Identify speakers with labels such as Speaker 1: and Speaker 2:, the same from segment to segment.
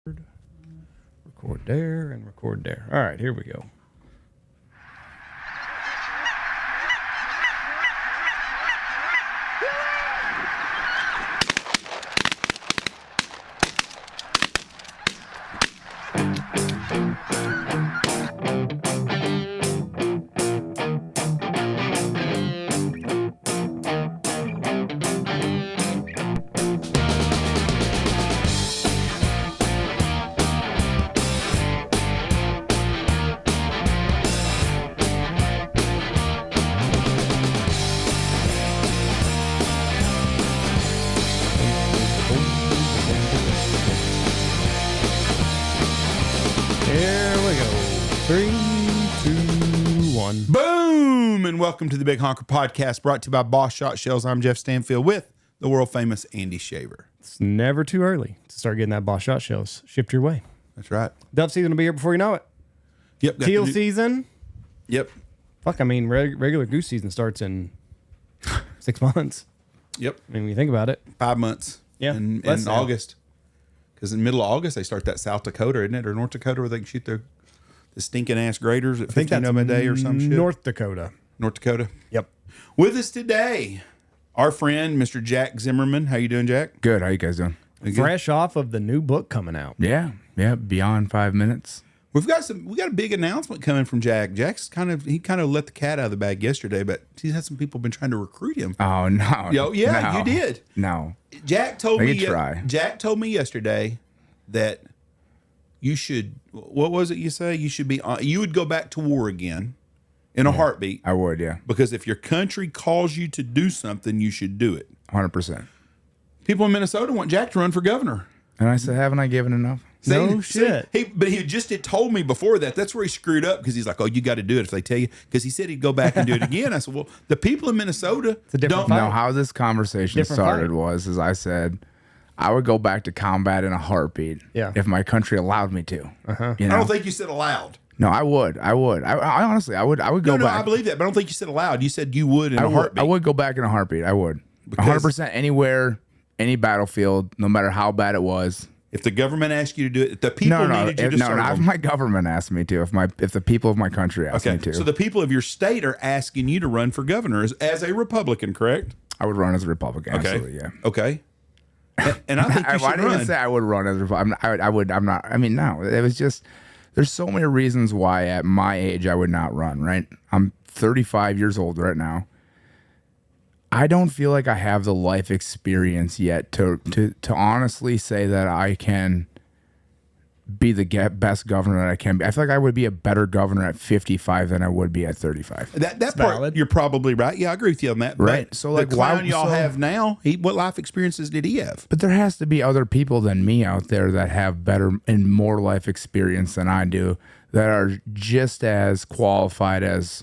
Speaker 1: Record there and record there. All right, here we go.
Speaker 2: Boom! And welcome to the Big Honker Podcast, brought to you by Boss Shot Shells. I'm Jeff Stanfield with the world famous Andy Shaver.
Speaker 1: It's never too early to start getting that Boss Shot Shells shipped your way.
Speaker 2: That's right.
Speaker 1: Dove season will be here before you know it.
Speaker 2: Yep.
Speaker 1: Teal season.
Speaker 2: Yep.
Speaker 1: Fuck, I mean, regular goose season starts in 6 months.
Speaker 2: Yep.
Speaker 1: I mean, when you think about it.
Speaker 2: 5 months.
Speaker 1: Yeah.
Speaker 2: In August. Because in the middle of August, they start that South Dakota, isn't it? Or North Dakota, where they can shoot the stinking ass graders at 15 of a day or some shit.
Speaker 1: North Dakota.
Speaker 2: North Dakota.
Speaker 1: Yep.
Speaker 2: With us today, our friend, Mr. Jack Zimmerman. How you doing, Jack?
Speaker 3: Good. How you guys doing?
Speaker 1: Fresh off of the new book coming out.
Speaker 3: Yeah. Beyond 5 minutes.
Speaker 2: We got a big announcement coming from Jack. Jack's kind of let the cat out of the bag yesterday, but he's had some people been trying to recruit him.
Speaker 3: Oh no.
Speaker 2: Yeah,
Speaker 3: no.
Speaker 2: you did.
Speaker 3: No.
Speaker 2: Jack told me.
Speaker 3: Try.
Speaker 2: Jack told me yesterday that you should. What was it you say? You should be. You would go back to war again in a heartbeat.
Speaker 3: I would. Yeah.
Speaker 2: Because if your country calls you to do something, you should do it.
Speaker 3: 100%.
Speaker 2: People in Minnesota want Jack to run for governor.
Speaker 3: And I said, haven't I given enough?
Speaker 1: No shit.
Speaker 2: But he just had told me before that. That's where he screwed up, because he's like, "Oh, you got to do it if they tell you." Because he said he'd go back and do it again. I said, "Well, the people in Minnesota don't
Speaker 3: know how this conversation started. Was as I said, I would go back to combat in a heartbeat.
Speaker 1: Yeah.
Speaker 3: If my country allowed me to.
Speaker 2: You know? I don't think you said allowed.
Speaker 3: No, I would. I honestly, I would go back.
Speaker 2: No, I believe that, but I don't think you said allowed. You said you would in a heartbeat.
Speaker 3: I would go back in a heartbeat. I would. 100% anywhere, any battlefield, no matter how bad it was.
Speaker 2: If the government asked you to do it, if the people needed you to serve
Speaker 3: them. If my government asked me to, if the people of my country asked me to.
Speaker 2: So the people of your state are asking you to run for governor as a Republican, correct?
Speaker 3: I would run as a Republican.
Speaker 2: Okay.
Speaker 3: Absolutely, yeah.
Speaker 2: Okay. And I think you should
Speaker 3: I didn't even say I would run as a Republican. I'm not. I mean, no. It was just, there's so many reasons why at my age I would not run, right? I'm 35 years old right now. I don't feel like I have the life experience yet to honestly say that I can be the best governor that I can be. I feel like I would be a better governor at 55 than I would be at 35.
Speaker 2: That part, valid. You're probably right. Yeah, I agree with you on that.
Speaker 3: Right.
Speaker 2: But
Speaker 3: so like,
Speaker 2: the clown y'all have now, what life experiences did he have?
Speaker 3: But there has to be other people than me out there that have better and more life experience than I do, that are just as qualified as.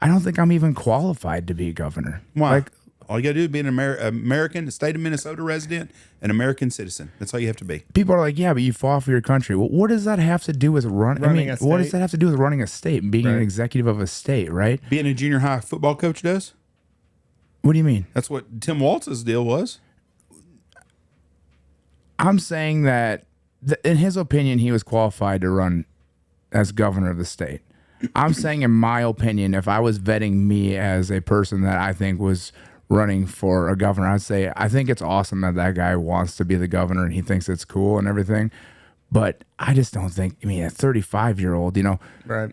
Speaker 3: I don't think I'm even qualified to be governor.
Speaker 2: Why?
Speaker 3: Like,
Speaker 2: all you got to do is be an American, state of Minnesota resident, an American citizen. That's all you have to be.
Speaker 3: People are like, yeah, but you fought for your country. Well, what does that have to do with running a state? What does that have to do with running a state and being an executive of a state, right?
Speaker 2: Being a junior high football coach does?
Speaker 3: What do you mean?
Speaker 2: That's what Tim Waltz's deal was.
Speaker 3: I'm saying that, in his opinion, he was qualified to run as governor of the state. I'm saying, in my opinion, if I was vetting me as a person that I think was running for a governor, I'd say I think it's awesome that guy wants to be the governor and he thinks it's cool and everything, but I just don't think. I mean, a 35-year-old,
Speaker 1: right?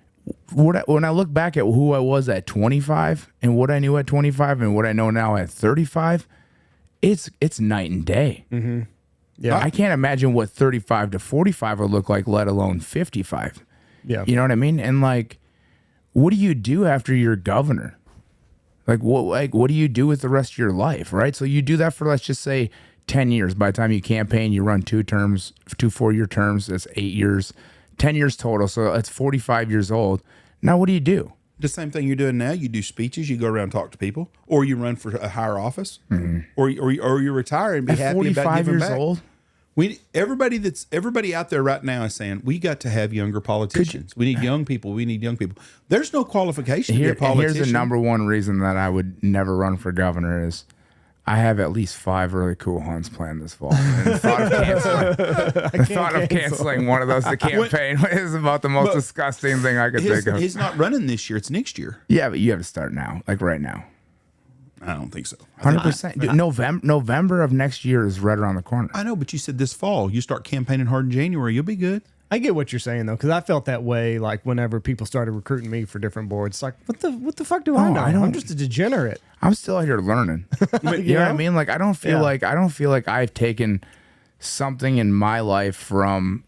Speaker 3: When I look back at who I was at 25 and what I knew at 25 and what I know now at 35, it's night and day.
Speaker 1: Mm-hmm. Yeah,
Speaker 3: I can't imagine what 35 to 45 would look like, let alone 55.
Speaker 1: Yeah,
Speaker 3: you know what I mean? And like, what do you do after you're governor? Like what do you do with the rest of your life, right? So you do that for, let's just say, 10 years. By the time you campaign, you run 2 4-year terms. That's 8 years, 10 years total. So that's 45 years old. Now what do you do?
Speaker 2: The same thing you're doing now. You do speeches. You go around and talk to people, or you run for a higher office, or you retire and be happy
Speaker 3: 45
Speaker 2: about giving
Speaker 3: years
Speaker 2: back.
Speaker 3: Old.
Speaker 2: Everybody out there right now is saying we got to have younger politicians. We need young people. We need young people. There's no qualification to be a politician.
Speaker 3: Here's the number one reason that I would never run for governor is I have at least 5 really cool hunts planned this fall. And the thought of canceling one of those to campaign is about the most disgusting thing I could think of.
Speaker 2: He's not running this year. It's next year.
Speaker 3: Yeah, but you have to start now, like right now.
Speaker 2: I don't think so.
Speaker 3: 100%. November of next year is right around the corner.
Speaker 2: I know, but you said this fall. You start campaigning hard in January. You'll be good.
Speaker 1: I get what you're saying though, because I felt that way. Like whenever people started recruiting me for different boards, it's like, what the fuck do I know? I'm just a degenerate.
Speaker 3: I'm still out here learning. You know what I mean? Like I don't feel like I've taken something in my life from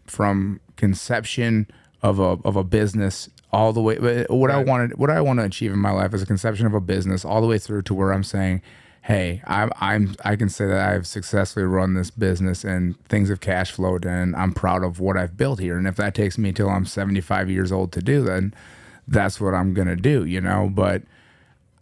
Speaker 3: conception of a business all the way. What I want to achieve in my life is a conception of a business all the way through to where I'm saying, hey, I can say that I've successfully run this business and things have cash flowed and I'm proud of what I've built here. And if that takes me till I'm 75 years old to do, then that's what I'm gonna do, you know. But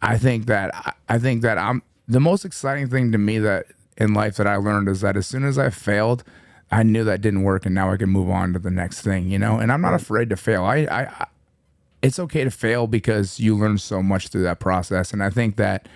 Speaker 3: I think that I'm the most exciting thing to me that in life that I learned is that as soon as I failed, I knew that didn't work and now I can move on to the next thing, you know. And I'm not afraid to fail. It's okay to fail because you learn so much through that process. And I think that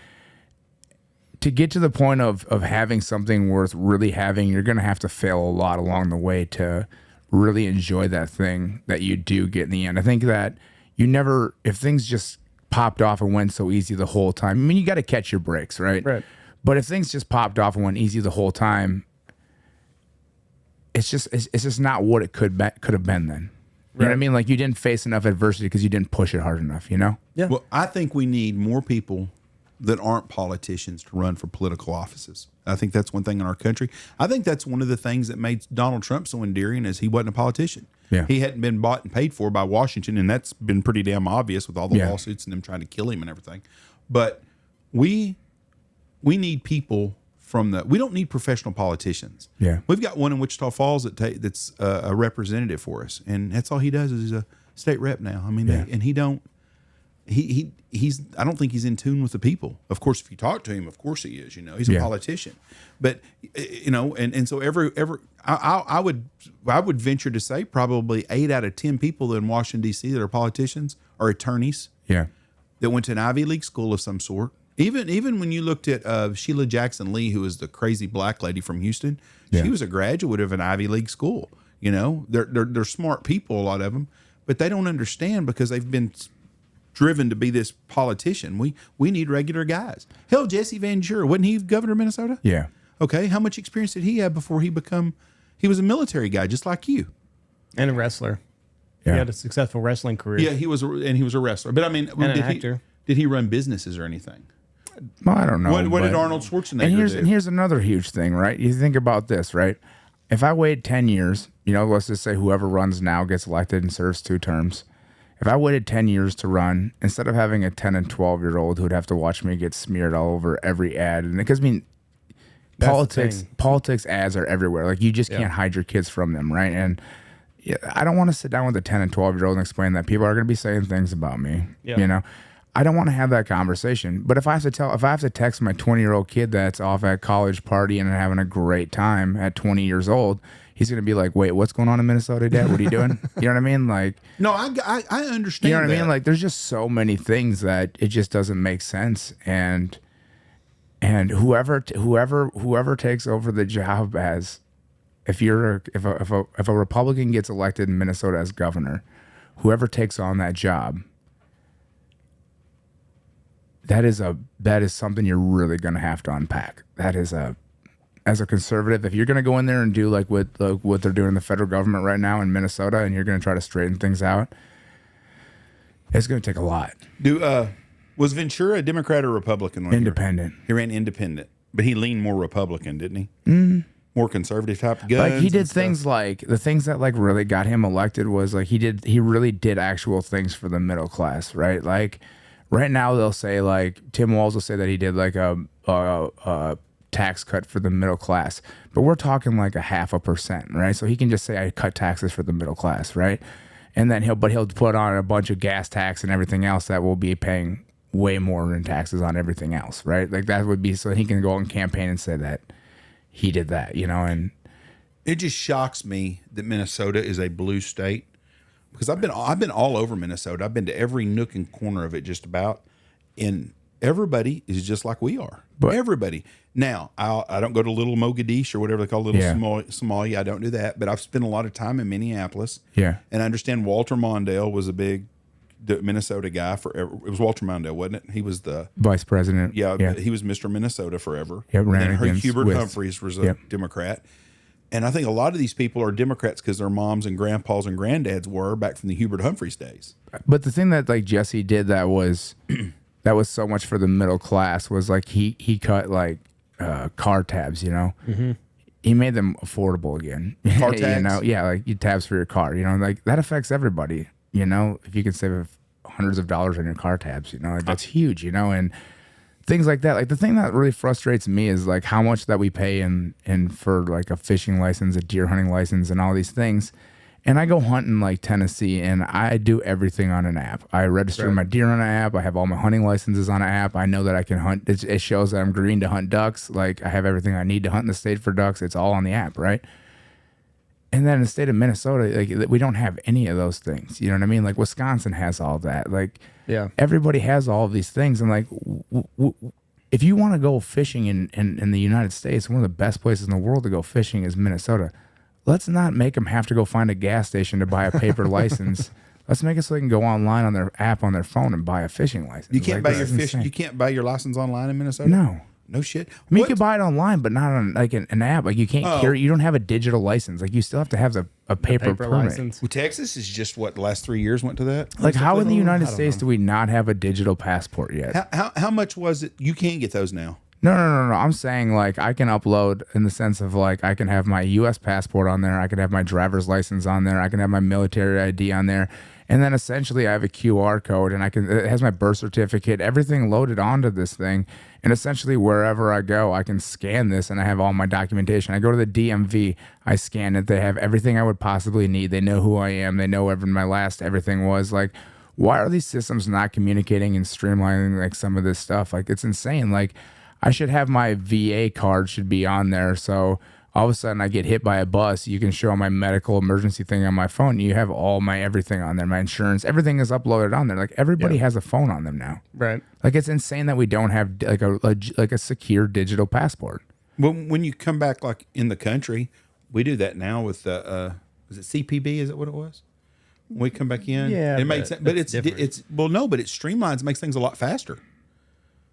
Speaker 3: to get to the point of having something worth really having, you're going to have to fail a lot along the way to really enjoy that thing that you do get in the end. I think that if things just popped off and went so easy the whole time, I mean, you got to catch your breaks, right?
Speaker 1: Right.
Speaker 3: But if things just popped off and went easy the whole time, it's just not what it could have been then. You know what I mean? Like you didn't face enough adversity because you didn't push it hard enough, you know?
Speaker 1: Yeah.
Speaker 2: Well, I think we need more people that aren't politicians to run for political offices. I think that's one thing in our country. I think that's one of the things that made Donald Trump so endearing is he wasn't a politician.
Speaker 3: Yeah.
Speaker 2: He hadn't been bought and paid for by Washington, and that's been pretty damn obvious with all the lawsuits and them trying to kill him and everything. But we need people we don't need professional politicians.
Speaker 3: Yeah.
Speaker 2: We've got one in Wichita Falls that's a representative for us, and that's all he does is he's a state rep now. I mean, and he don't. He's I don't think he's in tune with the people. Of course, if you talk to him, of course he is. You know, he's a politician. But you know, and so I would venture to say probably 8 out of 10 people in Washington D.C. that are politicians are attorneys.
Speaker 3: Yeah.
Speaker 2: That went to an Ivy League school of some sort. Even when you looked at Sheila Jackson Lee, who was the crazy black lady from Houston, she was a graduate of an Ivy League school. You know, they're smart people, a lot of them, but they don't understand because they've been driven to be this politician. We need regular guys. Hell, Jesse Ventura, wasn't he governor of Minnesota?
Speaker 3: Yeah.
Speaker 2: Okay, how much experience did he have before he was a military guy just like you?
Speaker 1: And a wrestler.
Speaker 3: Yeah.
Speaker 1: He had a successful wrestling career.
Speaker 2: Yeah, he was a wrestler. But I mean,
Speaker 1: And an actor.
Speaker 2: Did he run businesses or anything?
Speaker 3: Well, I don't know.
Speaker 2: What did Arnold Schwarzenegger do?
Speaker 3: And here's another huge thing, right? You think about this, right? If I waited 10 years, you know, let's just say whoever runs now gets elected and serves 2 terms. If I waited 10 years to run, instead of having a 10 and 12-year-old who'd have to watch me get smeared all over every ad, and because I mean, politics ads are everywhere. Like you just can't hide your kids from them, right? And I don't want to sit down with a 10 and 12-year-old and explain that people are going to be saying things about me. You know, I don't want to have that conversation. But if I have to text my 20-year-old kid that's off at college partying and having a great time at 20 years old, he's going to be like, wait, what's going on in Minnesota, Dad? What are you doing? You know what I mean? Like,
Speaker 2: no, I understand.
Speaker 3: You know what
Speaker 2: that.
Speaker 3: I mean? Like, there's just so many things that it just doesn't make sense. And whoever takes over the job as, if a Republican gets elected in Minnesota as governor, whoever takes on that job, that is something you're really going to have to unpack. That is as a conservative, if you're going to go in there and do like what they're doing in the federal government right now in Minnesota, and you're going to try to straighten things out, it's going to take a lot.
Speaker 2: Was Ventura a Democrat or Republican?
Speaker 3: Independent.
Speaker 2: He ran independent, but he leaned more Republican, didn't he? Mm. More conservative type guns.
Speaker 3: Like he did things like the things that like really got him elected was like he really did actual things for the middle class, right? Like right now they'll say like Tim Walz will say that he did like a tax cut for the middle class, but we're talking like 0.5%, right? So he can just say I cut taxes for the middle class, right? And then he'll put on a bunch of gas tax and everything else that will be paying way more in taxes on everything else, right? Like that would be so he can go and campaign and say that he did that, you know. And
Speaker 2: it just shocks me that Minnesota is a blue state, because I've been all over Minnesota. I've been to every nook and corner of it just about, and everybody is just like we are.
Speaker 3: But
Speaker 2: everybody. Now, I don't go to Little Mogadishu or whatever they call Little Somalia. I don't do that. But I've spent a lot of time in Minneapolis.
Speaker 3: Yeah.
Speaker 2: And I understand Walter Mondale was a big Minnesota guy forever. It was Walter Mondale, wasn't it? He was the
Speaker 3: vice president.
Speaker 2: Yeah. He was Mr. Minnesota forever.
Speaker 3: Yep,
Speaker 2: and then Hubert Humphreys was a Democrat. And I think a lot of these people are Democrats because their moms and grandpas and granddads were back from the Hubert Humphreys days.
Speaker 3: But the thing that like Jesse did that was so much for the middle class was like he cut like car tabs, you know.
Speaker 1: Mm-hmm.
Speaker 3: He made them affordable again.
Speaker 2: Car tags?
Speaker 3: You know, yeah, like you tabs for your car. You know, like that affects everybody. You know, if you can save hundreds of dollars on your car tabs, you know, like, that's huge. You know, and things like that. Like the thing that really frustrates me is like how much that we pay in for like a fishing license, a deer hunting license, and all these things. And I go hunting like Tennessee, and I do everything on an app. I register my deer on an app. I have all my hunting licenses on an app. I know that I can hunt. It shows that I'm green to hunt ducks. Like I have everything I need to hunt in the state for ducks. It's all on the app, right? And then in the state of Minnesota, like we don't have any of those things. You know what I mean? Like Wisconsin has all that. Like everybody has all of these things. And like if you want to go fishing in the United States, one of the best places in the world to go fishing is Minnesota. Let's not make them have to go find a gas station to buy a paper license. Let's make it so they can go online on their app on their phone and buy a fishing license.
Speaker 2: You can't
Speaker 3: like,
Speaker 2: buy your fish. You can't buy your license online in Minnesota. No shit.
Speaker 3: I mean, you can buy it online, but not on like an app. Like you can't carry. You don't have a digital license. Like you still have to have a paper permit.
Speaker 1: License.
Speaker 2: Well, Texas is just what the last 3 years went to that.
Speaker 3: Like how in the United States do we not have a digital passport yet?
Speaker 2: How much was it? You can't get those now.
Speaker 3: No. I'm saying like I can upload in the sense of like I can have my U.S. passport on there. I can have my driver's license on there. I can have my military ID on there. And then essentially I have a QR code and it has my birth certificate, everything loaded onto this thing. And essentially wherever I go, I can scan this and I have all my documentation. I go to the DMV, I scan it. They have everything I would possibly need. They know who I am. They know whatever my last everything was. Like, why are these systems not communicating and streamlining like some of this stuff? Like, it's insane. Like, I should have my VA card should be on there. So all of a sudden I get hit by a bus. You can show my medical emergency thing on my phone. You have all my everything on there. My insurance, everything is uploaded on there. Like everybody has a phone on them now.
Speaker 1: Right.
Speaker 3: Like it's insane that we don't have like a secure digital passport.
Speaker 2: Well, when you come back like in the country, we do that now with is it CPB? Is it what it was? When we come back in, it makes sense. But it's but it streamlines, makes things a lot faster.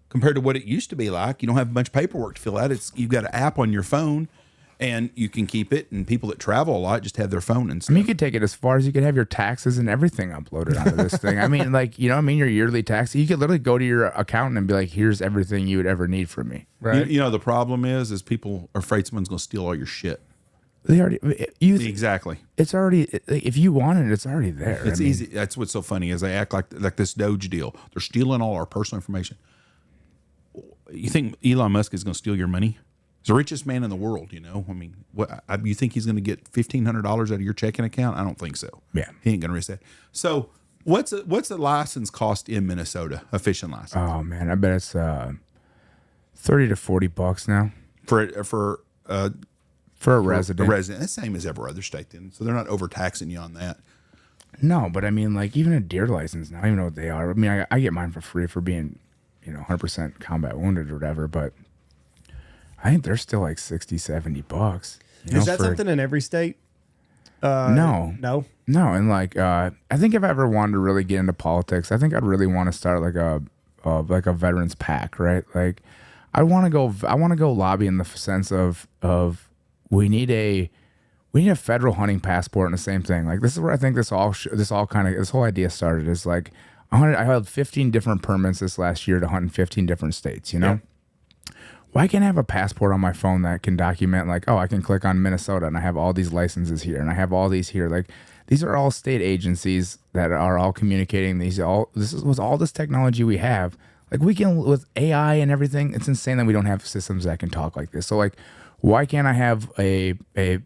Speaker 2: Compared to what it used to be like. You don't have a bunch of paperwork to fill out. You've got an app on your phone and you can keep it, and people that travel a lot just have their phone and stuff.
Speaker 3: I mean, you could take it as far as you could have your taxes and everything uploaded onto this thing. I mean, like, you know what I mean? Your yearly tax. You could literally go to your accountant and be like, here's everything you would ever need from me.
Speaker 2: Right. You know, the problem is people are afraid someone's going to steal all your shit.
Speaker 3: They already,
Speaker 2: exactly.
Speaker 3: It's already, if you want it, it's already there.
Speaker 2: It's easy. That's what's so funny is they act like this Doge deal. They're stealing all our personal information. You think Elon Musk is going to steal your money? He's the richest man in the world, you know. I mean, you think he's going to get $1,500 out of your checking account? I don't think so.
Speaker 3: Yeah,
Speaker 2: he ain't going to risk that. So, what's a license cost in Minnesota? A fishing license?
Speaker 3: Oh man, I bet it's $30 to $40 now
Speaker 2: for a resident.
Speaker 3: A resident,
Speaker 2: the same as every other state, then. So they're not overtaxing you on that.
Speaker 3: No, but I mean, like even a deer license now, I don't even know what they are. I mean, I get mine for free for being, 100% combat wounded or whatever, but I think they're still like $60, $70.
Speaker 1: Is that something in every state?
Speaker 3: No. And like, I think if I ever wanted to really get into politics, I think I'd really want to start like a veterans pack, right? Like, I want to go lobby in the sense of we need a federal hunting passport and the same thing. Like, this is where I think this whole idea started. Is like, I held 15 different permits this last year to hunt in 15 different states, you know? Yeah. Why can't I have a passport on my phone that can document like, oh, I can click on Minnesota and I have all these licenses here and I have all these here. Like, these are all state agencies that are all communicating with all this technology we have. Like, we can, with AI and everything, it's insane that we don't have systems that can talk like this. So like, why can't I have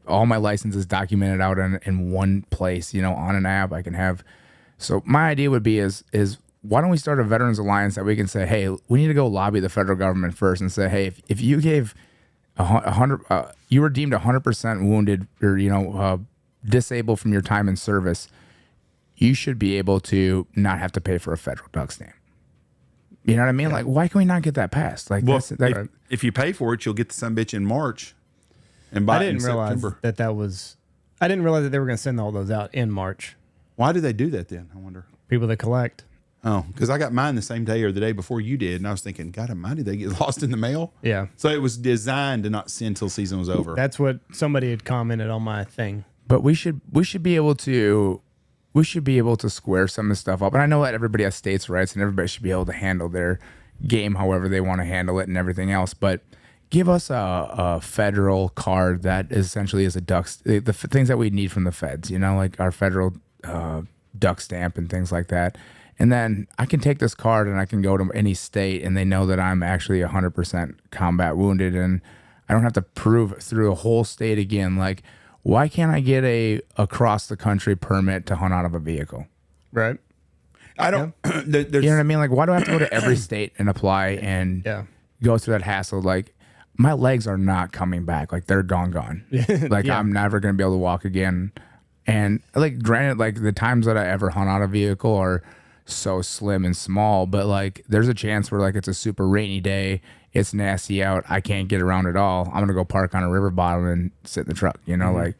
Speaker 3: all my licenses documented out in one place, on an app? I can have. So my idea would be is why don't we start a Veterans Alliance that we can say, hey, we need to go lobby the federal government first and say, hey, if you gave 100, you were deemed 100% wounded or disabled from your time in service, you should be able to not have to pay for a federal duck stamp. You know what I mean? Like, why can we not get that passed? Like,
Speaker 2: Well,
Speaker 3: that's,
Speaker 2: if you pay for it, you'll get the sumbitch in March and buy
Speaker 1: I
Speaker 2: it in
Speaker 1: didn't realize
Speaker 2: September.
Speaker 1: that was. I didn't realize that they were going to send all those out in March.
Speaker 2: Why do they do that then? I wonder.
Speaker 1: People that collect.
Speaker 2: Oh, because I got mine the same day or the day before you did, and I was thinking, God Almighty, they get lost in the mail.
Speaker 1: Yeah.
Speaker 2: So it was designed to not send till season was over.
Speaker 1: That's what somebody had commented on my thing.
Speaker 3: but we should be able to square some of the stuff up. And I know that everybody has states' rights, and everybody should be able to handle their game however they want to handle it and everything else. But give us a federal card that essentially is a the things that we need from the feds, you know, like our federal duck stamp and things like that. And then I can take this card and I can go to any state and they know that I'm actually 100% combat wounded, and I don't have to prove through a whole state again. Like, why can't I get a across the country permit to hunt out of a vehicle?
Speaker 1: Right.
Speaker 2: I don't.
Speaker 3: You know what I mean? Like, why do I have to go to every state and apply and go through that hassle? Like, my legs are not coming back. Like, they're gone. Like, I'm never going to be able to walk again. And, like, granted, like, the times that I ever hunt out a vehicle are so slim and small, but, like, there's a chance where, like, it's a super rainy day, it's nasty out, I can't get around at all. I'm going to go park on a river bottom and sit in the truck, you know? Like,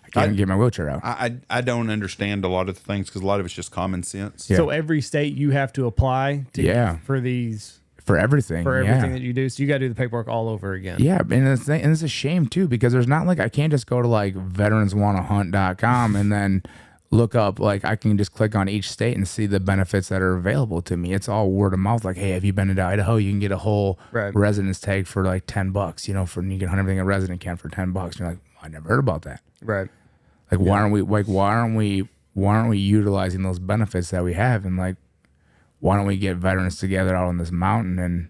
Speaker 3: I can't even get my wheelchair out.
Speaker 2: I don't understand a lot of the things because a lot of it's just common sense.
Speaker 3: Yeah.
Speaker 1: So every state you have to apply to for these
Speaker 3: For everything.
Speaker 1: that you do. So you got to do the paperwork all over again.
Speaker 3: Yeah, and it's a shame too, because there's not like I can't just go to like veteranswannahunt.com and then look up, like I can just click on each state and see the benefits that are available to me. It's all word of mouth. Like, hey, have you been to Idaho? You can get a whole residence tag for like $10, you know, you can hunt everything a resident can for $10. And you're like, I never heard about that.
Speaker 1: Right.
Speaker 3: Like, why aren't we utilizing those benefits that we have? And like, why don't we get veterans together out on this mountain and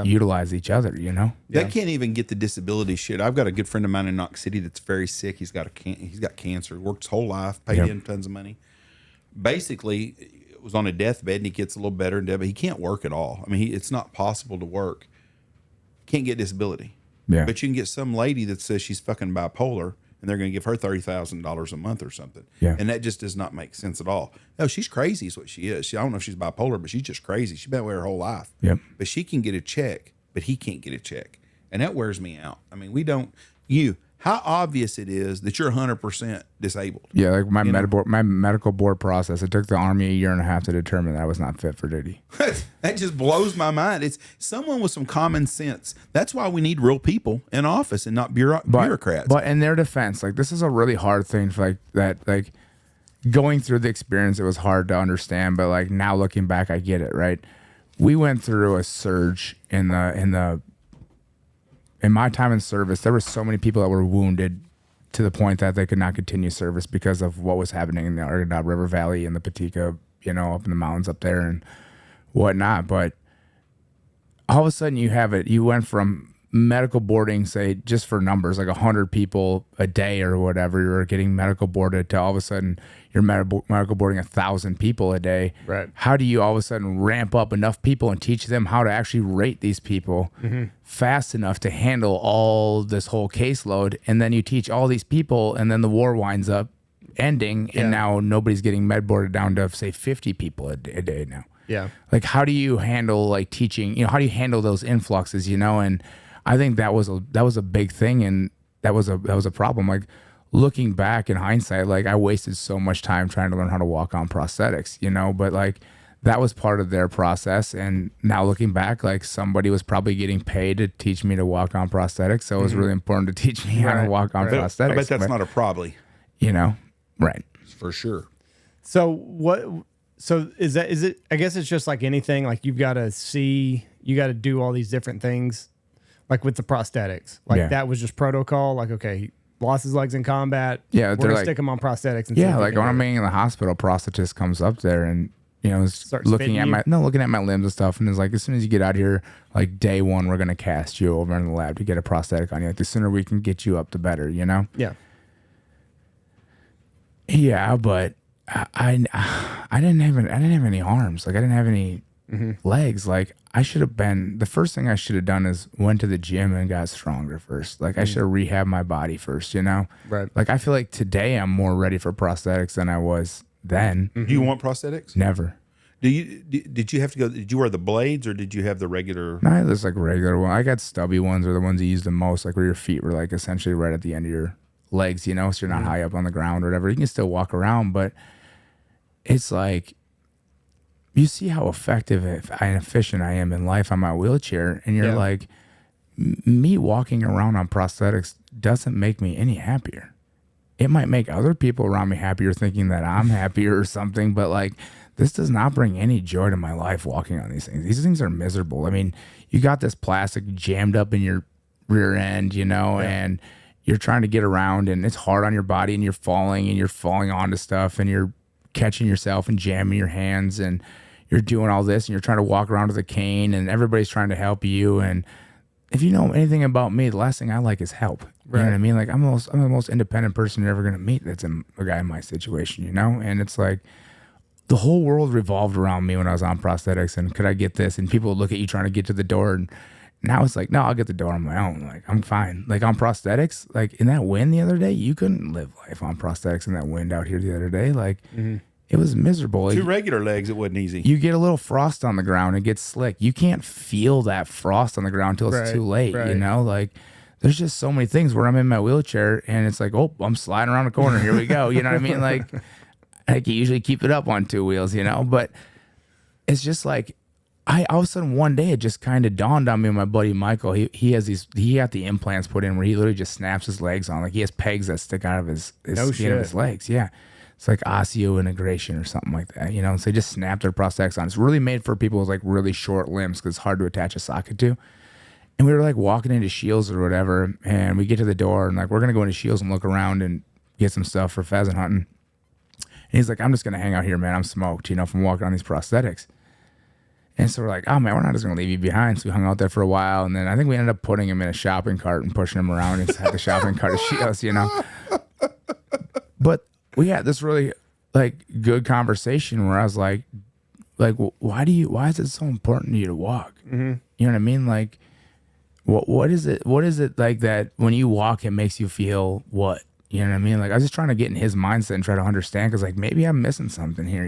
Speaker 3: utilize each other, you know?
Speaker 2: They can't even get the disability shit. I've got a good friend of mine in Knox City that's very sick. He's got cancer. Worked his whole life, paid in tons of money. Basically, was on a deathbed, and he gets a little better, but he can't work at all. I mean, it's not possible to work. Can't get disability.
Speaker 3: Yeah.
Speaker 2: But you can get some lady that says she's fucking bipolar, and they're going to give her $30,000 a month or something.
Speaker 3: Yeah.
Speaker 2: And that just does not make sense at all. No, she's crazy is what she is. I don't know if she's bipolar, but she's just crazy. She's been that way her whole life.
Speaker 3: Yep.
Speaker 2: But she can get a check, but he can't get a check. And that wears me out. I mean, how obvious it is that you're 100% disabled.
Speaker 3: Yeah, like my medical board process, it took the Army a year and a half to determine that I was not fit for duty.
Speaker 2: That just blows my mind. It's someone with some common sense. That's why we need real people in office and not bureaucrats.
Speaker 3: But in their defense, like, this is a really hard thing for like that, like going through the experience, it was hard to understand, but like now looking back, I get it, right? We went through a surge in my time in service. There were so many people that were wounded to the point that they could not continue service because of what was happening in the Arkansas River Valley and the Patika, you know, up in the mountains up there and whatnot. But all of a sudden you went from medical boarding, say just for numbers, like 100 people a day or whatever, you're getting medical boarded, to all of a sudden you're medical boarding 1,000 people a day.
Speaker 1: Right.
Speaker 3: How do you all of a sudden ramp up enough people and teach them how to actually rate these people fast enough to handle all this whole caseload? And then you teach all these people, and then the war winds up ending, and now nobody's getting med boarded down to, say, 50 people a day now.
Speaker 1: Yeah.
Speaker 3: Like, how do you handle like teaching? You know, how do you handle those influxes? You know, and I think that was a big thing, and that was a problem. Like, looking back in hindsight, like, I wasted so much time trying to learn how to walk on prosthetics, you know, but like that was part of their process. And now looking back, like, somebody was probably getting paid to teach me to walk on prosthetics. So it was really important to teach me how to walk on prosthetics.
Speaker 2: I bet that's not a probably.
Speaker 3: You know, right.
Speaker 2: For sure.
Speaker 1: So is it, I guess it's just like anything, like you got to do all these different things, like with the prosthetics, like that was just protocol. Like, okay, lost his legs in combat.
Speaker 3: Yeah.
Speaker 1: We're going to stick him on prosthetics. And
Speaker 3: like when I'm being in the hospital, prosthetist comes up there and, you know, looking at my limbs and stuff. And it's like, as soon as you get out here, like day one, we're going to cast you over in the lab to get a prosthetic on you. Like, the sooner we can get you up, the better, you know?
Speaker 1: Yeah.
Speaker 3: Yeah. But I didn't have any arms. Like, I didn't have any legs. Like, the first thing I should have done is went to the gym and got stronger first. Like, I should have rehabbed my body first, you know?
Speaker 1: Right.
Speaker 3: Like, I feel like today I'm more ready for prosthetics than I was then.
Speaker 2: Do you want prosthetics?
Speaker 3: Never.
Speaker 2: Did you have to go? Did you wear the blades or did you have the regular?
Speaker 3: No, there's like regular one. I got stubby ones, are the ones you use the most, like where your feet were like essentially right at the end of your legs, so you're not high up on the ground or whatever. You can still walk around, but it's like you see how effective and efficient I am in life on my wheelchair, and you're like, me walking around on prosthetics doesn't make me any happier. It might make other people around me happier, thinking that I'm happier or something, but like, this does not bring any joy to my life walking on these things. These things are miserable. I mean, you got this plastic jammed up in your rear end, and you're trying to get around, and it's hard on your body, and you're falling onto stuff, and you're catching yourself and jamming your hands, and you're doing all this, and you're trying to walk around with a cane, and everybody's trying to help you. And if you know anything about me, the last thing I like is help. You know what I mean? Like, I'm the most independent person you're ever going to meet that's a guy in my situation, And it's like, the whole world revolved around me when I was on prosthetics, and could I get this? And people would look at you trying to get to the door, and now it's like, no, I'll get the door on my own. Like, I'm fine. Like, on prosthetics, like in that wind the other day, you couldn't live life on prosthetics in that wind out here the other day. Like, it was miserable.
Speaker 2: Two regular legs, it wasn't easy.
Speaker 3: You get a little frost on the ground, it gets slick. You can't feel that frost on the ground until it's too late, Like, there's just so many things where I'm in my wheelchair, and it's like, oh, I'm sliding around the corner. Here we go. You know what I mean? Like, I can usually keep it up on two wheels, but it's just like, all of a sudden one day it just kind of dawned on me and my buddy Michael, he got the implants put in where he literally just snaps his legs on. Like, he has pegs that stick out of his skin of his legs. Yeah. It's like osseointegration or something like that, So they just snap their prosthetics on. It's really made for people with like really short limbs because it's hard to attach a socket to. And we were like walking into Shields or whatever, and we get to the door, and like, we're going to go into Shields and look around and get some stuff for pheasant hunting. And he's like, I'm just going to hang out here, man. I'm smoked, from walking on these prosthetics. And so we're like, oh, man, we're not just going to leave you behind. So we hung out there for a while. And then I think we ended up putting him in a shopping cart and pushing him around inside the shopping cart of Shields, But we had this really like good conversation where I was like, why is it so important to you to walk? You know what I mean? Like, what is it like that when you walk, it makes you feel what? You know what I mean? Like, I was just trying to get in his mindset and try to understand, because like, maybe I'm missing something here,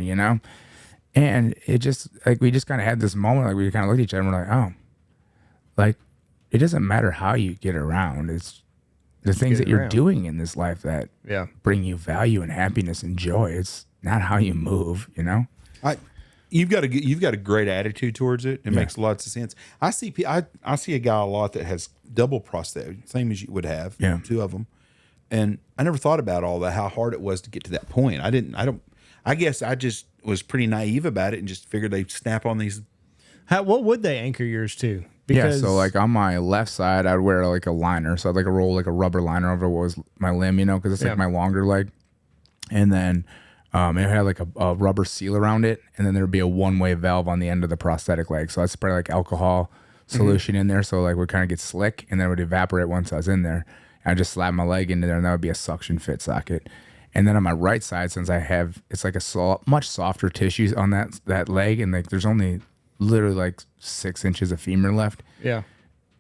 Speaker 3: And it just like, we just kind of had this moment, like we kind of looked at each other and we're like, oh, like, it doesn't matter how you get around. It's the things that you're doing in this life that bring you value and happiness and joy. It's not how you move,
Speaker 2: You've got a great attitude towards it. It makes lots of sense. I see a guy a lot that has double prosthetic, same as you would have, two of them. And I never thought about all that, how hard it was to get to that point. I guess I just was pretty naive about it and just figured they'd snap on these.
Speaker 1: What would they anchor yours to?
Speaker 3: So like on my left side, I'd wear like a liner. So I'd like roll like a rubber liner over what was my limb, because it's like my longer leg. And then it had like a rubber seal around it. And then there'd be a one-way valve on the end of the prosthetic leg. So I'd spray like alcohol solution in there. So like would kind of get slick, and then it would evaporate once I was in there. I just slap my leg into there, and that would be a suction fit socket. And then on my right side, since it's like a much softer tissue on that leg, and like there's only literally like 6 inches of femur left.
Speaker 1: Yeah.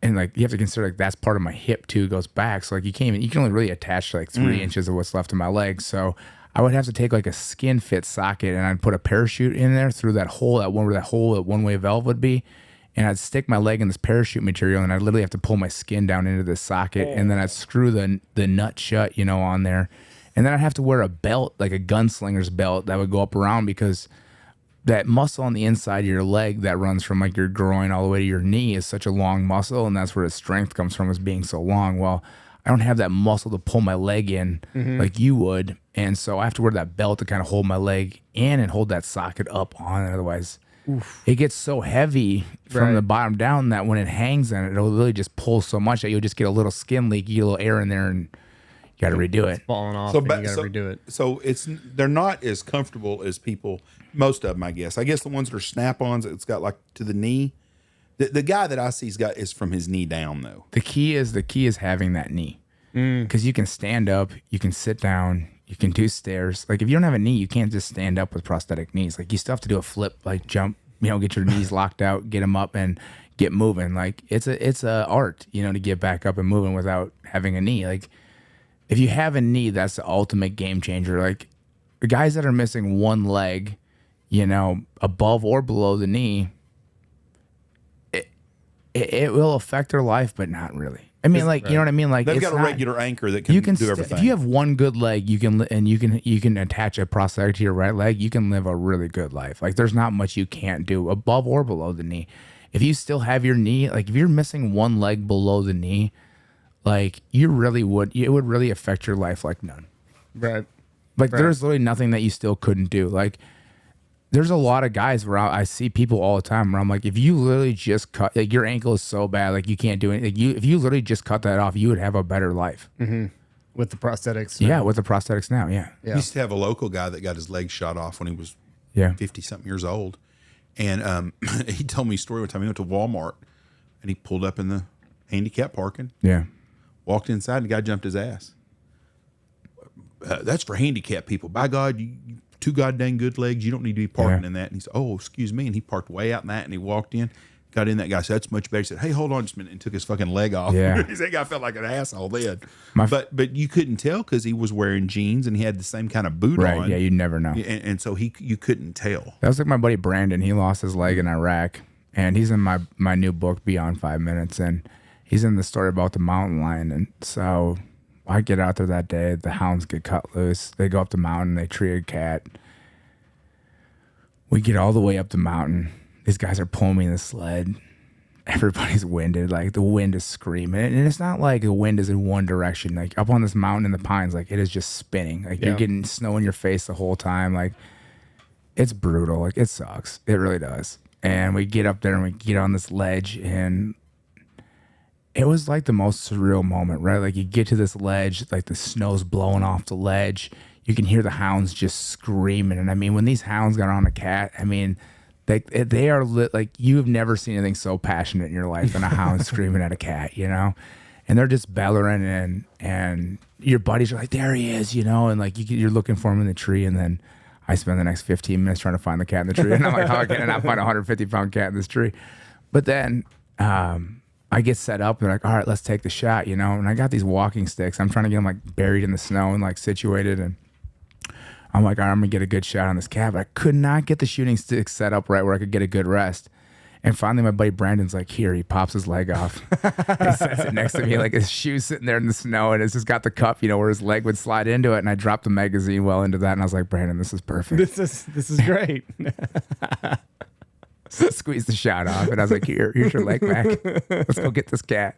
Speaker 3: And like you have to consider like that's part of my hip too, goes back. So like you can only really attach to like 3 inches of what's left of my leg. So I would have to take like a skin fit socket, and I'd put a parachute in there through that hole, that one-way valve would be. And I'd stick my leg in this parachute material, and I'd literally have to pull my skin down into this socket, and then I'd screw the nut shut, on there. And then I'd have to wear a belt, like a gunslinger's belt that would go up around, because that muscle on the inside of your leg that runs from like your groin all the way to your knee is such a long muscle, and that's where the strength comes from, is being so long. Well, I don't have that muscle to pull my leg in like you would, and so I have to wear that belt to kind of hold my leg in and hold that socket up on it. Otherwise, it gets so heavy from the bottom down that when it hangs in it, it'll really just pull so much that you'll just get a little skin leak, you get a little air in there, and you got to redo it.
Speaker 1: It's falling off, and you got to redo it.
Speaker 2: So they're not as comfortable as people, most of them, I guess. I guess the ones that are snap-ons, it's got like to the knee. The guy that I see is from his knee down, though.
Speaker 3: The key is having that knee, because you can stand up, you can sit down, you can do stairs. Like if you don't have a knee, you can't just stand up with prosthetic knees. Like you still have to do a flip, like jump, get your knees locked out, get them up, and get moving. Like it's a art, to get back up and moving without having a knee. Like if you have a knee, that's the ultimate game changer. Like the guys that are missing one leg, you know, above or below the knee, it will affect their life, but not really. I mean, like, you know what I mean? Like,
Speaker 2: They've
Speaker 3: it's
Speaker 2: got a
Speaker 3: not,
Speaker 2: regular anchor that can do everything.
Speaker 3: If you have one good leg, you can attach a prosthetic to your right leg. You can live a really good life. Like, there's not much you can't do above or below the knee. If you still have your knee, like if you're missing one leg below the knee, like it would really affect your life like none.
Speaker 1: Right.
Speaker 3: Like there's literally nothing that you still couldn't do. Like there's a lot of guys where I see people all the time where I'm like, if you literally just cut, like your ankle is so bad, like you can't do anything. Like if you literally just cut that off, you would have a better life.
Speaker 1: Mm-hmm. With the prosthetics.
Speaker 3: Yeah, with the prosthetics now. Yeah.
Speaker 2: We used to have a local guy that got his leg shot off when he was 50-something years old. And he told me a story one time. He went to Walmart and he pulled up in the handicap parking.
Speaker 3: Yeah.
Speaker 2: Walked inside and the guy jumped his ass. That's for handicapped people. By God, you two goddamn good legs. You don't need to be parking in that. And he said, oh, excuse me. And he parked way out in that and he walked in, got in. That guy said, that's much better. He said, hey, hold on just a minute, and took his fucking leg off.
Speaker 3: Yeah.
Speaker 2: He said, that guy felt like an asshole then. But you couldn't tell because he was wearing jeans and he had the same kind of boot on.
Speaker 3: Right. Yeah, you never know.
Speaker 2: And so you couldn't tell.
Speaker 3: That was like my buddy Brandon. He lost his leg in Iraq, and he's in my new book, Beyond 5 Minutes, and he's in the story about the mountain lion. And so I get out there that day. The hounds get cut loose. They go up the mountain. They tree a cat. We get all the way up the mountain. These guys are pulling me in the sled. Everybody's winded. Like the wind is screaming. And it's not like the wind is in one direction. Like up on this mountain in the pines, like it is just spinning. Like you're getting snow in your face the whole time. Like it's brutal. Like it sucks. It really does. And we get up there and we get on this ledge, and it was like the most surreal moment, right? Like you get to this ledge, like the snow's blowing off the ledge. You can hear the hounds just screaming. And I mean, when these hounds got on a cat, I mean, they are lit. Like you have never seen anything so passionate in your life than a hound screaming at a cat, you know? And they're just bellowing, and your buddies are like, there he is, you know? And like you're looking for him in the tree, and then I spend the next 15 minutes trying to find the cat in the tree. And I'm like, how can I not find a 150-pound cat in this tree? But then I get set up. They're like, all right, let's take the shot, you know? And I got these walking sticks. I'm trying to get them like buried in the snow and like situated. And I'm like, all right, I'm going to get a good shot on this cat. But I could not get the shooting sticks set up right where I could get a good rest. And finally, my buddy Brandon's like, here, he pops his leg off. He sets it next to me, like his shoe's sitting there in the snow, and it's just got the cup, you know, where his leg would slide into it. And I dropped the magazine well into that, and I was like, Brandon, this is perfect.
Speaker 1: This is great.
Speaker 3: So squeeze the shot off, and I was like, here's your leg back. Let's go get this cat.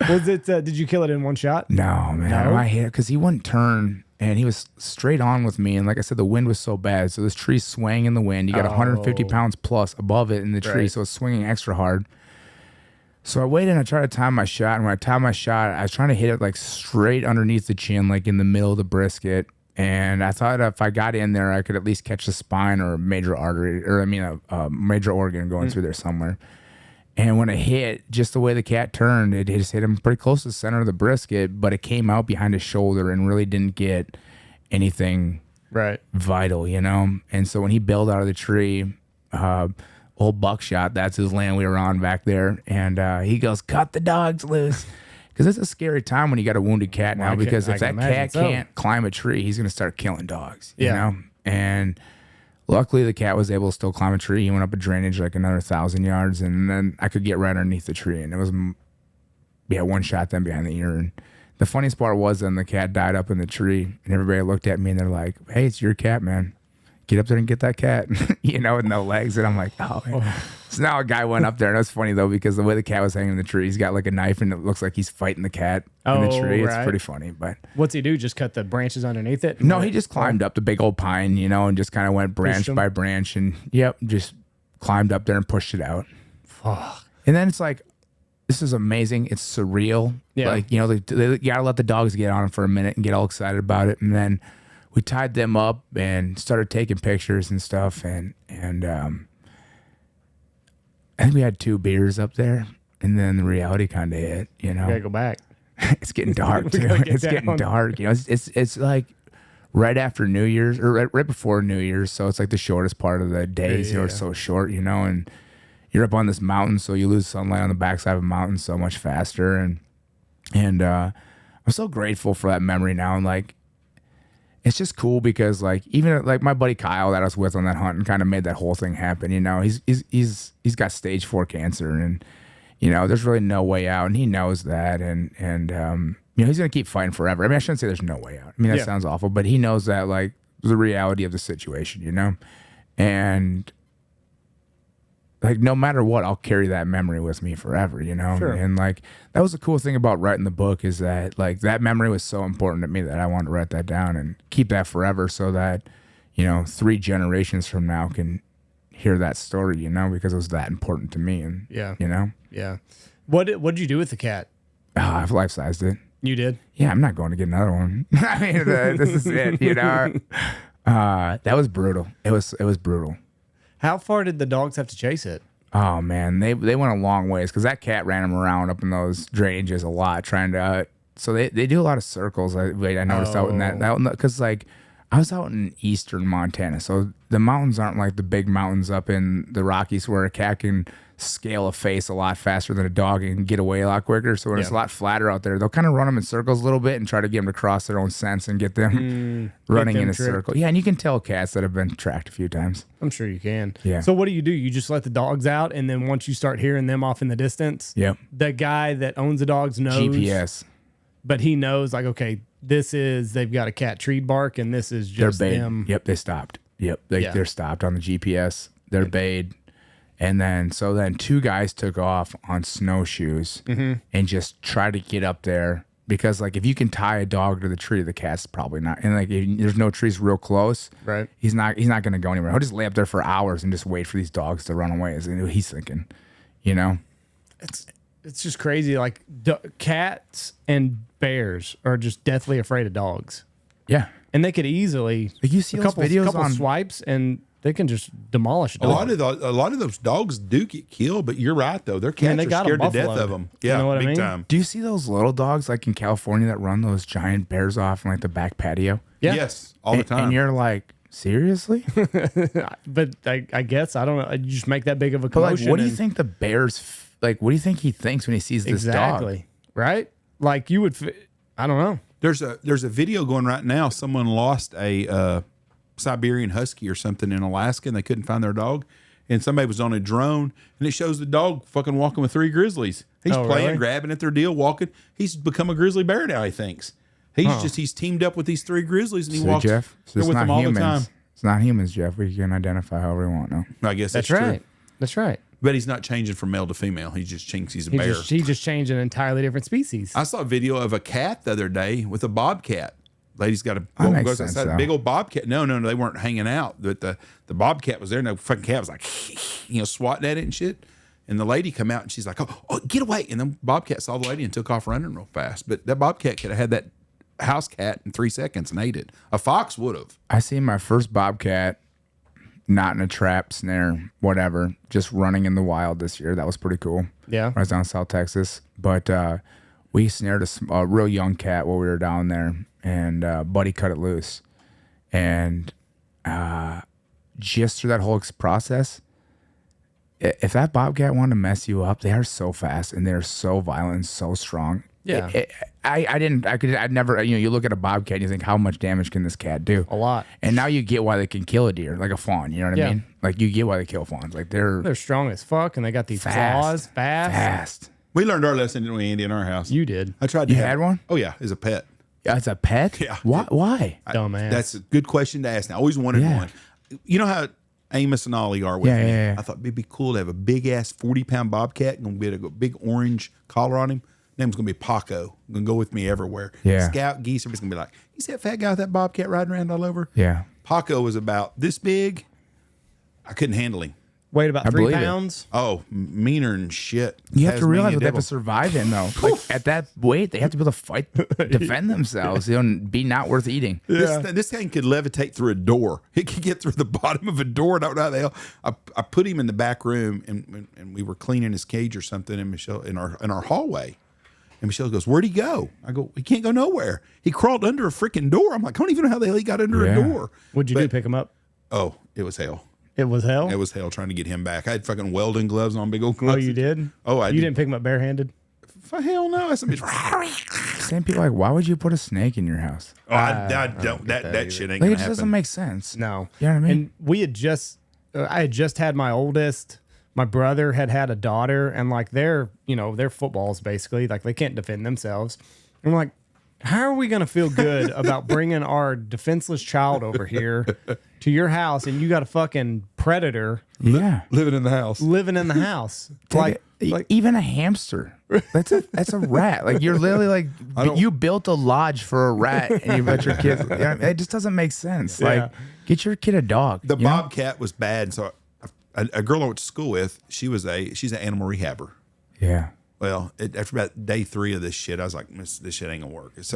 Speaker 1: Was it? Did you kill it in one shot?
Speaker 3: No, man.
Speaker 1: No?
Speaker 3: I hit it because he wouldn't turn, and he was straight on with me. And like I said, the wind was so bad. So this tree swang in the wind. You got 150 pounds plus above it in the tree, so it's swinging extra hard. So I waited and I tried to time my shot. And when I timed my shot, I was trying to hit it like straight underneath the chin, like in the middle of the brisket. And I thought if I got in there, I could at least catch the spine or a major artery, or a major organ going through there somewhere. And when it hit, just the way the cat turned, it just hit him pretty close to the center of the brisket, but it came out behind his shoulder and really didn't get anything vital, you know? And so when he bailed out of the tree, old Buckshot, that's his land we were on back there, and he goes, cut the dogs loose. Because it's a scary time when you got a wounded cat now, because if that cat can't climb a tree, he's going to start killing dogs, you know? And luckily, the cat was able to still climb a tree. He went up a drainage like another 1,000 yards, and then I could get right underneath the tree. And it was, one shot then behind the ear. And the funniest part was then the cat died up in the tree, and everybody looked at me and they're like, hey, it's your cat, man. Get up there and get that cat, you know, with no legs. And I'm like, oh, man. So now a guy went up there, and it was funny, though, because the way the cat was hanging in the tree, he's got like a knife, and it looks like he's fighting the cat in the tree. It's pretty funny. But
Speaker 1: what's he do? Just cut the branches underneath it?
Speaker 3: No, he just climbed up the big old pine, you know, and just kind of went branch by branch, and just climbed up there and pushed it out.
Speaker 1: Fuck.
Speaker 3: And then it's like, this is amazing. It's surreal. Yeah. Like, you know, they gotta let the dogs get on him for a minute and get all excited about it. And then we tied them up and started taking pictures and stuff. And I think we had 2 beers up there, and then the reality kind of hit, you know.
Speaker 1: We gotta go back.
Speaker 3: It's getting dark, too. It's getting dark. You know, it's like right after New Year's, or right before New Year's. So it's like the shortest part of the days. You know, it's so short, you know, and you're up on this mountain, so you lose sunlight on the backside of a mountain so much faster. And I'm so grateful for that memory now. And like, it's just cool because like even like my buddy Kyle that I was with on that hunt and kind of made that whole thing happen. You know, he's got stage 4 cancer, and you know there's really no way out, and he knows that, and you know he's gonna keep fighting forever. I mean, I shouldn't say there's no way out. I mean that sounds awful, but he knows that like the reality of the situation, you know, and like no matter what, I'll carry that memory with me forever, you know?
Speaker 1: Sure.
Speaker 3: And like that was the cool thing about writing the book is that like that memory was so important to me that I wanted to write that down and keep that forever so that, you know, 3 generations from now can hear that story, you know, because it was that important to me. And you know?
Speaker 1: Yeah. What did you do with the cat?
Speaker 3: I've life-sized it.
Speaker 1: You did?
Speaker 3: Yeah, I'm not going to get another one. I mean, this is it, you know? That was brutal. It was brutal.
Speaker 1: How far did the dogs have to chase it?
Speaker 3: Oh man, they went a long ways because that cat ran them around up in those drainages a lot, trying to. So they do a lot of circles. I noticed out in that because like I was out in eastern Montana, so the mountains aren't like the big mountains up in the Rockies where a cat can scale a face a lot faster than a dog and get away a lot quicker. So when it's a lot flatter out there, they'll kind of run them in circles a little bit and try to get them to cross their own sense and get them running in a circle. Yeah, and you can tell cats that have been tracked a few times.
Speaker 1: I'm sure you can.
Speaker 3: Yeah.
Speaker 1: So what do? You just let the dogs out, and then once you start hearing them off in the distance, the guy that owns the dogs knows
Speaker 3: GPS.
Speaker 1: But he knows like, okay, they've got a cat tree bark, and this is just them.
Speaker 3: Yep, they stopped. Yep, they're stopped on the GPS. They're bayed. And then, 2 guys took off on snowshoes and just tried to get up there because, like, if you can tie a dog to the tree, the cat's probably not. And like, if there's no trees real close,
Speaker 1: right?
Speaker 3: He's not going to go anywhere. He'll just lay up there for hours and just wait for these dogs to run away. Is what he's thinking, you know?
Speaker 1: It's just crazy. Like cats and bears are just deathly afraid of dogs.
Speaker 3: Yeah,
Speaker 1: and they could easily
Speaker 3: like you see a couple on
Speaker 1: swipes and they can just demolish
Speaker 2: a lot of those dogs do get killed, but you're right though. Their cats are scared to death of them. Yeah,
Speaker 1: you know what
Speaker 2: big
Speaker 1: I mean?
Speaker 2: time.
Speaker 3: Do you see those little dogs like in California that run those giant bears off in like the back patio?
Speaker 1: Yeah.
Speaker 2: Yes, all the time.
Speaker 3: And you're like, seriously?
Speaker 1: But I guess I don't know. You just make that big of a
Speaker 3: But
Speaker 1: commotion.
Speaker 3: like, what do you think the bears like? What do you think he thinks when he sees this dog?
Speaker 1: Exactly. Right? Like you would. I don't know.
Speaker 2: There's a video going right now. Someone lost a Siberian husky or something in Alaska, and they couldn't find their dog. And somebody was on a drone, and it shows the dog fucking walking with 3 grizzlies. He's playing,
Speaker 1: really?
Speaker 2: grabbing at their deal, walking. He's become a grizzly bear now. He thinks he's teamed up with these 3 grizzlies, and he walks
Speaker 3: Jeff,
Speaker 2: with them all the time.
Speaker 3: It's not humans, Jeff. We can identify however we want. No,
Speaker 2: I guess that's
Speaker 1: right.
Speaker 2: true.
Speaker 1: That's right.
Speaker 2: But he's not changing from male to female. He just thinks he's a bear.
Speaker 1: He just changed an entirely different species.
Speaker 2: I saw a video of a cat the other day with a bobcat. Lady's got
Speaker 3: makes sense,
Speaker 2: a big old bobcat. No, they weren't hanging out. But the bobcat was there, and the fucking cat was like, swatting at it and shit. And the lady come out, and she's like, oh, get away. And then bobcat saw the lady and took off running real fast. But that bobcat could have had that house cat in 3 seconds and ate it. A fox would have.
Speaker 3: I seen my first bobcat not in a trap, snare, whatever, just running in the wild this year. That was pretty cool.
Speaker 1: Yeah.
Speaker 3: I was down in South Texas. But we snared a real young cat while we were down there, and Buddy cut it loose. And just through that whole process, if that bobcat wanted to mess you up, they are so fast and they're so violent and so strong.
Speaker 1: Yeah.
Speaker 3: I'd never, you look at a bobcat and you think, how much damage can this cat do?
Speaker 1: A lot.
Speaker 3: And now you get why they can kill a deer, like a fawn. You know what I mean? Like you get why they kill fawns. Like they're
Speaker 1: strong as fuck, and they got these claws, fast.
Speaker 2: We learned our lesson, didn't we, Andy, in our house?
Speaker 1: You did.
Speaker 2: I tried to
Speaker 3: You had one?
Speaker 2: Oh, yeah, as a pet.
Speaker 3: Yeah, it's a pet?
Speaker 2: Yeah.
Speaker 3: Why?
Speaker 1: Dumbass.
Speaker 2: That's a good question to ask. I always wanted one. You know how Amos and Ollie are with me?
Speaker 3: Yeah.
Speaker 2: I thought it'd be cool to have a big-ass 40-pound bobcat, going to get a big orange collar on him. Name's going to be Paco. Going to go with me everywhere.
Speaker 3: Yeah.
Speaker 2: Scout, geese, everybody's going to be like, you see that fat guy with that bobcat riding around all over?
Speaker 3: Yeah.
Speaker 2: Paco was about this big. I couldn't handle him.
Speaker 1: Weighed about 3
Speaker 3: believe it.
Speaker 1: pounds.
Speaker 2: Oh, meaner than shit.
Speaker 3: You have to realize
Speaker 2: Tasmanian
Speaker 3: what they have
Speaker 2: devil.
Speaker 3: to survive in, though. Like, at that weight, they have to be able to fight, defend themselves, and be not worth eating.
Speaker 2: This thing could levitate through a door. It could get through the bottom of a door. I don't know how the hell. I put him in the back room, and we were cleaning his cage or something. And Michelle in our hallway, and Michelle goes, "Where'd he go?" I go, "He can't go nowhere. He crawled under a freaking door." I'm like, "I don't even know how the hell he got under a door."
Speaker 1: What'd you do? Pick him up?
Speaker 2: Oh, it was hell.
Speaker 1: It was hell.
Speaker 2: It was hell trying to get him back. I had fucking welding gloves on, big old gloves.
Speaker 1: Oh, you did?
Speaker 2: Oh, I
Speaker 1: You
Speaker 2: did.
Speaker 1: didn't pick him up barehanded?
Speaker 2: For hell no. That's a bitch.
Speaker 3: Same people like, why would you put a snake in your house?
Speaker 2: Oh, I don't. That shit ain't
Speaker 3: Like,
Speaker 2: gonna
Speaker 3: it just doesn't
Speaker 2: happen.
Speaker 3: make sense.
Speaker 1: No.
Speaker 3: You know what I mean?
Speaker 1: And we had just, I had just had my oldest. My brother had a daughter, and like they're footballs basically. Like they can't defend themselves. And we're like, how are we going to feel good about bringing our defenseless child over here to your house, and you got a fucking predator
Speaker 3: Yeah.
Speaker 2: living in the house.
Speaker 1: like
Speaker 3: even a hamster. That's a rat. Like you're literally like you built a lodge for a rat and you let your kids. You know, it just doesn't make sense.
Speaker 1: Yeah.
Speaker 3: Like get your kid a dog.
Speaker 2: The bobcat was bad. So a girl I went to school with, she's an animal rehabber.
Speaker 3: Yeah.
Speaker 2: Well, after about day 3 of this shit, I was like, this shit ain't gonna work. This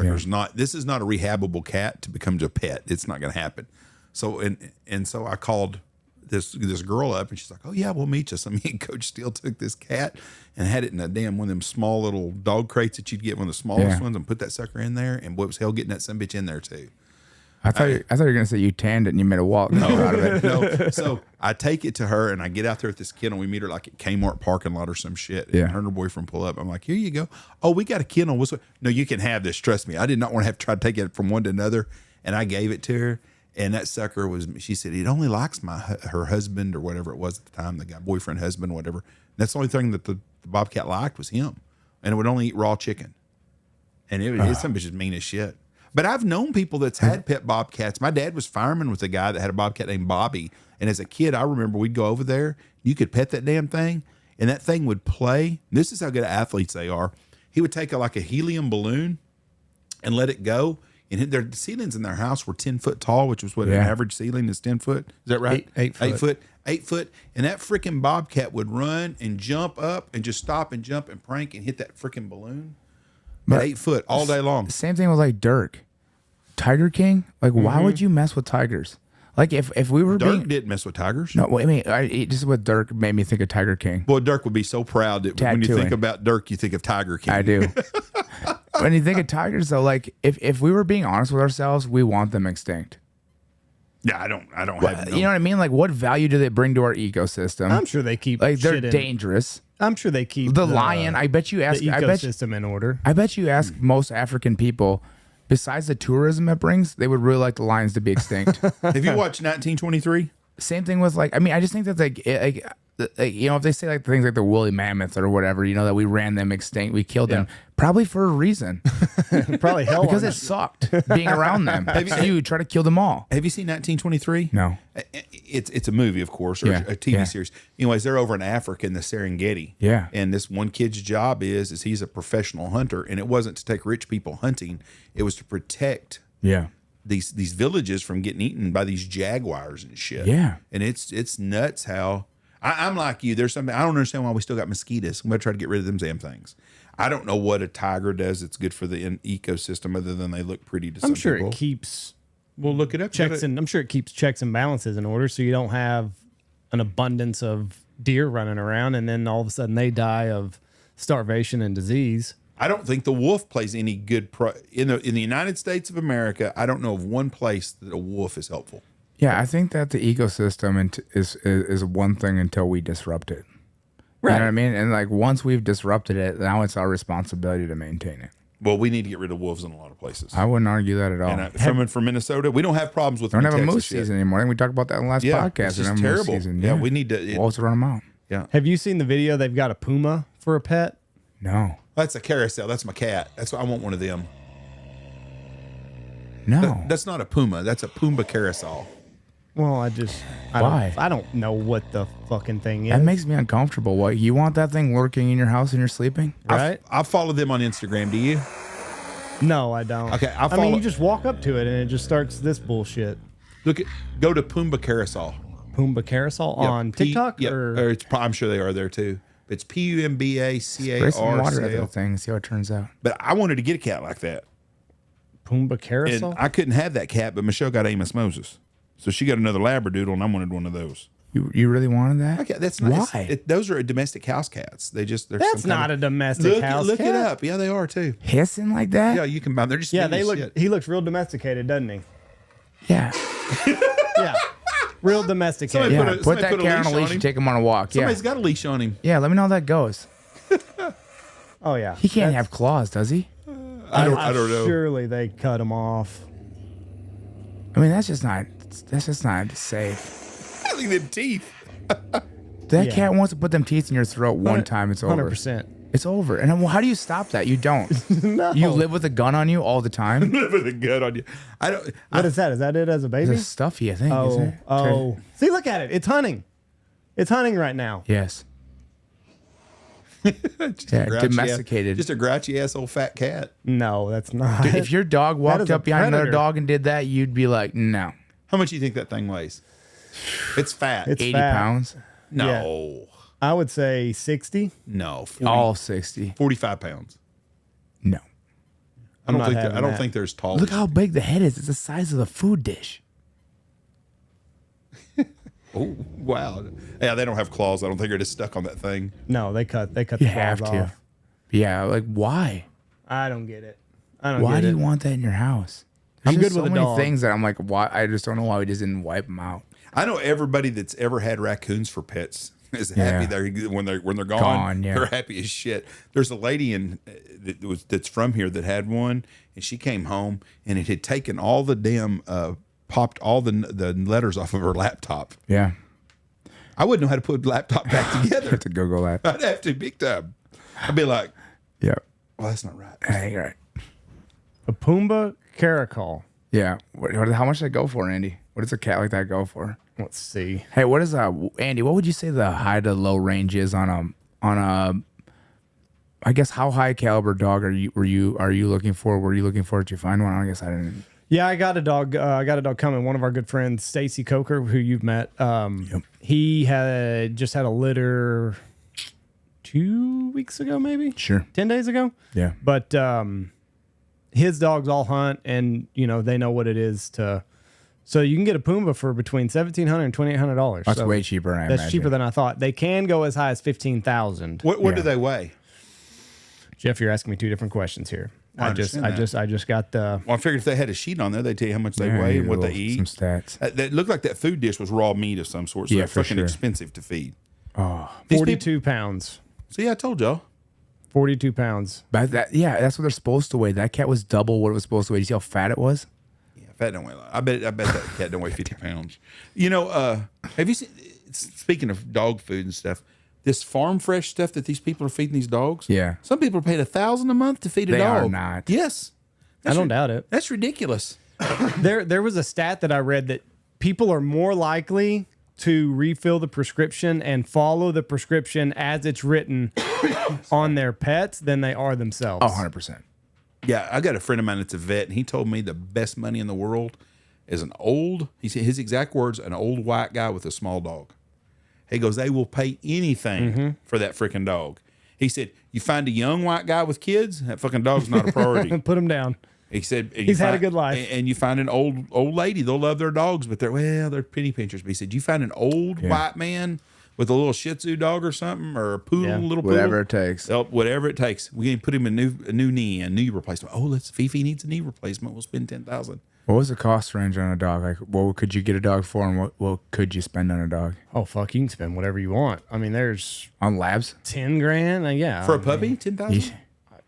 Speaker 2: is not a rehabable cat to become a pet. It's not gonna happen. So and so I called this girl up, and she's like, oh yeah, we'll meet you. So me and Coach Steele took this cat and had it in a damn one of them small little dog crates that you'd get, one of the smallest ones, and put that sucker in there. And boy, it was hell getting that son bitch in there too.
Speaker 3: I thought you were gonna say you tanned it and you made a walk out of it.
Speaker 2: No. So I take it to her, and I get out there with this kennel. We meet her like at Kmart parking lot or some shit.
Speaker 3: Yeah.
Speaker 2: And her and her boyfriend pull up. I'm like, here you go. Oh, we got a kennel. No, you can have this. Trust me. I did not want to have to try to take it from one to another. And I gave it to her. And that sucker she said, it only likes her husband or whatever it was at the time, the guy, boyfriend, husband, whatever. And that's the only thing that the bobcat liked was him. And it would only eat raw chicken. And it's some bitch is mean as shit. But I've known people that's had pet bobcats. My dad was fireman with a guy that had a bobcat named Bobby. And as a kid, I remember we'd go over there. You could pet that damn thing, and that thing would play. This is how good athletes they are. He would take a helium balloon and let it go. And the ceilings in their house were 10 foot tall, which was what an average ceiling is 10 foot. Is that right?
Speaker 1: 8 foot.
Speaker 2: 8 foot. 8 foot. And that freaking bobcat would run and jump up and just stop and jump and prank and hit that freaking balloon. At 8 foot all day long.
Speaker 3: Same thing with like Dirk, Tiger King. Like, why would you mess with tigers? Like, if we were
Speaker 2: Dirk didn't mess with tigers.
Speaker 3: No, I mean, this is what Dirk made me think of Tiger King.
Speaker 2: Boy, Dirk would be so proud that when you think about Dirk, you think of Tiger King.
Speaker 3: I do. When you think of tigers, though, like if we were being honest with ourselves, we want them extinct.
Speaker 2: Yeah, I don't have.
Speaker 3: You know what I mean? Like, what value do they bring to our ecosystem?
Speaker 1: I'm sure they keep
Speaker 3: like they're
Speaker 1: shit
Speaker 3: dangerous.
Speaker 1: I'm sure they keep
Speaker 3: the lion. I bet you ask
Speaker 1: the ecosystem in order.
Speaker 3: I bet you ask most African people, besides the tourism it brings, they would really like the lions to be extinct.
Speaker 2: Have you watched 1923?
Speaker 3: Same thing with like, I mean, I just think that like you know, if they say like things like the woolly mammoth or whatever, you know, that we ran them extinct, we killed them, probably for a reason.
Speaker 1: Probably hell
Speaker 3: because it sucked being around them. So you try to kill them all.
Speaker 2: Have you seen 1923?
Speaker 3: No.
Speaker 2: It's a movie, of course, or a TV series. Anyways, they're over in Africa in the Serengeti.
Speaker 3: Yeah.
Speaker 2: And this one kid's job is he's a professional hunter, and it wasn't to take rich people hunting; it was to protect these villages from getting eaten by these jaguars and shit.
Speaker 3: Yeah.
Speaker 2: And it's nuts how I'm like you. There's something I don't understand why we still got mosquitoes. I'm gonna try to get rid of them damn things. I don't know what a tiger does that's good for the ecosystem other than they look pretty to some people.
Speaker 1: I'm sure it keeps
Speaker 2: We'll look it up.
Speaker 1: I'm sure it keeps checks and balances in order, so you don't have an abundance of deer running around, and then all of a sudden they die of starvation and disease.
Speaker 2: I don't think the wolf plays any good in the United States of America. I don't know of one place that a wolf is helpful.
Speaker 3: Yeah, I think that the ecosystem is one thing until we disrupt it.
Speaker 1: Right.
Speaker 3: You know what I mean? And like once we've disrupted it, now it's our responsibility to maintain it.
Speaker 2: Well, we need to get rid of wolves in a lot of places.
Speaker 3: I wouldn't argue that at all.
Speaker 2: And from Minnesota, we don't have problems with.
Speaker 3: We don't have
Speaker 2: Texas
Speaker 3: a moose season anymore. I think we talked about that in the last podcast.
Speaker 2: It's just terrible. Yeah, we need to.
Speaker 3: Wolves run them out.
Speaker 2: Yeah.
Speaker 1: Have you seen the video? They've got a puma for a pet.
Speaker 3: No.
Speaker 2: That's a carousel. That's my cat. That's why I want one of them.
Speaker 3: No.
Speaker 2: That's not a puma. That's a Pumbaa carousel.
Speaker 1: Well,
Speaker 3: Why?
Speaker 1: I don't know what the fucking thing is.
Speaker 3: That makes me uncomfortable. What, you want that thing lurking in your house when you're sleeping?
Speaker 1: Right?
Speaker 2: I follow them on Instagram. Do you?
Speaker 1: No, I don't.
Speaker 2: Okay,
Speaker 1: I mean, you just walk up to it and it just starts this bullshit.
Speaker 2: Go to Pumbaa carousel.
Speaker 1: Pumbaa carousel on TikTok,
Speaker 2: or I'm sure they are there too. It's PUMBA
Speaker 3: Spray some water at
Speaker 2: CAR.
Speaker 3: that thing. See how it turns out.
Speaker 2: But I wanted to get a cat like that.
Speaker 1: Pumbaa carousel.
Speaker 2: And I couldn't have that cat, but Michelle got Amos Moses, so she got another Labradoodle, and I wanted one of those.
Speaker 3: You really wanted that?
Speaker 2: Okay, that's nice.
Speaker 3: Why?
Speaker 2: Those are domestic house cats.
Speaker 1: That's not a domestic house
Speaker 2: cat. Look it
Speaker 1: cat.
Speaker 2: up. Yeah, they are too.
Speaker 3: Hissing like that?
Speaker 2: Yeah, you can buy them. They're just
Speaker 1: They look. Shit. He looks real domesticated, doesn't he?
Speaker 3: Yeah.
Speaker 1: Yeah, real domesticated.
Speaker 3: Yeah. Put that cat on a leash and take him on a walk.
Speaker 2: Somebody's got a leash on him.
Speaker 3: Yeah, let me know how that goes.
Speaker 1: Oh yeah.
Speaker 3: He can't have claws, does he?
Speaker 2: I don't know.
Speaker 1: Surely they cut them off.
Speaker 3: I mean, that's just not safe.
Speaker 2: I think them teeth.
Speaker 3: That cat wants to put them teeth in your throat one time, it's over.
Speaker 1: 100%.
Speaker 3: It's over. And then, well, how do you stop that? You don't.
Speaker 1: No.
Speaker 3: You live with a gun on you all the time.
Speaker 2: Live with a gun on you. I don't.
Speaker 1: What is that? Is that it as a baby?
Speaker 3: It's stuffy, I think. Isn't it?
Speaker 1: Oh. See, look at it. It's hunting. It's hunting right now.
Speaker 3: Yes.
Speaker 2: Just
Speaker 3: Yeah,
Speaker 2: a grouchy
Speaker 3: domesticated.
Speaker 2: just a grouchy ass old fat cat.
Speaker 1: No, that's not.
Speaker 3: Dude, if your dog
Speaker 1: That
Speaker 3: walked
Speaker 1: is a
Speaker 3: up behind another
Speaker 1: predator.
Speaker 3: dog and did that, you'd be like, no.
Speaker 2: How much do you think that thing weighs? It's fat.
Speaker 1: It's
Speaker 3: 80
Speaker 1: fat.
Speaker 3: pounds?
Speaker 2: no,
Speaker 1: I would say 60.
Speaker 2: no, 40,
Speaker 3: All 60.
Speaker 2: 45 pounds.
Speaker 3: No.
Speaker 2: I don't
Speaker 1: not
Speaker 2: think.
Speaker 1: having
Speaker 2: I don't
Speaker 1: that.
Speaker 2: think there's tall.
Speaker 3: Look how big the head is. It's the size of the food dish.
Speaker 2: Oh wow. Yeah, they don't have claws. I don't think they're just stuck on that thing.
Speaker 1: No, they cut
Speaker 3: You
Speaker 1: the
Speaker 3: have
Speaker 1: claws
Speaker 3: to.
Speaker 1: off.
Speaker 3: Yeah, like why?
Speaker 1: I don't get it. I don't
Speaker 3: Why
Speaker 1: get
Speaker 3: do
Speaker 1: it.
Speaker 3: you want that in your house?
Speaker 1: I'm
Speaker 3: There's
Speaker 1: good
Speaker 3: just
Speaker 1: with
Speaker 3: so
Speaker 1: a
Speaker 3: many
Speaker 1: dog.
Speaker 3: things that I'm like, why? I just don't know why we just didn't wipe them out.
Speaker 2: I know everybody that's ever had raccoons for pets is happy when they're gone.
Speaker 3: Gone, yeah.
Speaker 2: They're happy as shit. There's a lady that's from here that had one, and she came home and it had taken all the damn popped all the letters off of her laptop.
Speaker 3: Yeah.
Speaker 2: I wouldn't know how to put the laptop back together.
Speaker 3: To Google that.
Speaker 2: I'd have to big time. I'd be like,
Speaker 3: Yeah.
Speaker 2: well, that's not right.
Speaker 3: Hey, right.
Speaker 1: A Pumbaa Caracol.
Speaker 3: Yeah. How much did that go for, Andy? What does a cat like that go for?
Speaker 1: Let's see.
Speaker 3: Hey, what is Andy? What would you say the high to low range is on a? I guess how high caliber dog are you looking for? Were you looking for? Did you find one? I guess I didn't.
Speaker 1: Yeah, I got a dog. I got a dog coming. One of our good friends, Stacy Coker, who you've met. He had just had a litter 2 weeks ago, maybe.
Speaker 3: Sure.
Speaker 1: 10 days ago.
Speaker 3: Yeah.
Speaker 1: But his dogs all hunt, and they know what it is to. So you can get a Pumbaa for between $1,700 and $2,800.
Speaker 3: That's
Speaker 1: So
Speaker 3: way cheaper. I
Speaker 1: That's
Speaker 3: imagine.
Speaker 1: cheaper than I thought. They can go as high as 15,000.
Speaker 2: What do they weigh?
Speaker 1: Jeff, you're asking me two different questions here.
Speaker 2: I
Speaker 1: I just
Speaker 2: understand
Speaker 1: got the.
Speaker 2: Well, I figured if they had a sheet on there, they'd tell you how much they
Speaker 3: Yeah,
Speaker 2: weigh
Speaker 3: you
Speaker 2: and what they
Speaker 3: little-
Speaker 2: eat.
Speaker 3: Some stats.
Speaker 2: That looked like that food dish was raw meat of some sort. So
Speaker 3: Yeah,
Speaker 2: they're
Speaker 3: for
Speaker 2: fucking
Speaker 3: sure.
Speaker 2: expensive to feed.
Speaker 3: Oh,
Speaker 2: These
Speaker 1: 42 pounds.
Speaker 2: See, I told y'all.
Speaker 1: 42 pounds.
Speaker 3: but that's what they're supposed to weigh. That cat was double what it was supposed to weigh. Did you see how fat it was?
Speaker 2: Yeah, fat don't weigh a lot. I bet that cat don't weigh 50 pounds. Have you seen? Speaking of dog food and stuff, this farm fresh stuff that these people are feeding these dogs.
Speaker 3: Yeah.
Speaker 2: Some people are paid $1,000 a month to feed a
Speaker 3: They
Speaker 2: dog.
Speaker 3: are not.
Speaker 2: Yes.
Speaker 1: I don't doubt it.
Speaker 2: That's ridiculous.
Speaker 1: There was a stat that I read that people are more likely to refill the prescription and follow the prescription as it's written on their pets than they are themselves.
Speaker 3: Oh, 100%.
Speaker 2: Yeah, I got a friend of mine that's a vet, and he told me the best money in the world is he said his exact words, an old white guy with a small dog. He goes, they will pay anything for that freaking dog. He said, you find a young white guy with kids, that fucking dog's not a priority.
Speaker 1: Put him down.
Speaker 2: He said,
Speaker 1: He's had a good life.
Speaker 2: And you find an old lady, they'll love their dogs, but they're penny pinchers. But he said, you find an old white man with a little Shih Tzu dog or something, or a poodle, little poodle.
Speaker 3: Whatever it takes.
Speaker 2: Whatever it takes. We can put him a new knee replacement. Oh, Fifi needs a knee replacement. We'll spend $10,000.
Speaker 3: What was the cost range on a dog? Like, what could you get a dog for, and what could you spend on a dog?
Speaker 1: Oh, fuck, you can spend whatever you want. I mean, there's
Speaker 3: On labs?
Speaker 1: 10 grand. Yeah.
Speaker 2: For a puppy, $10,000.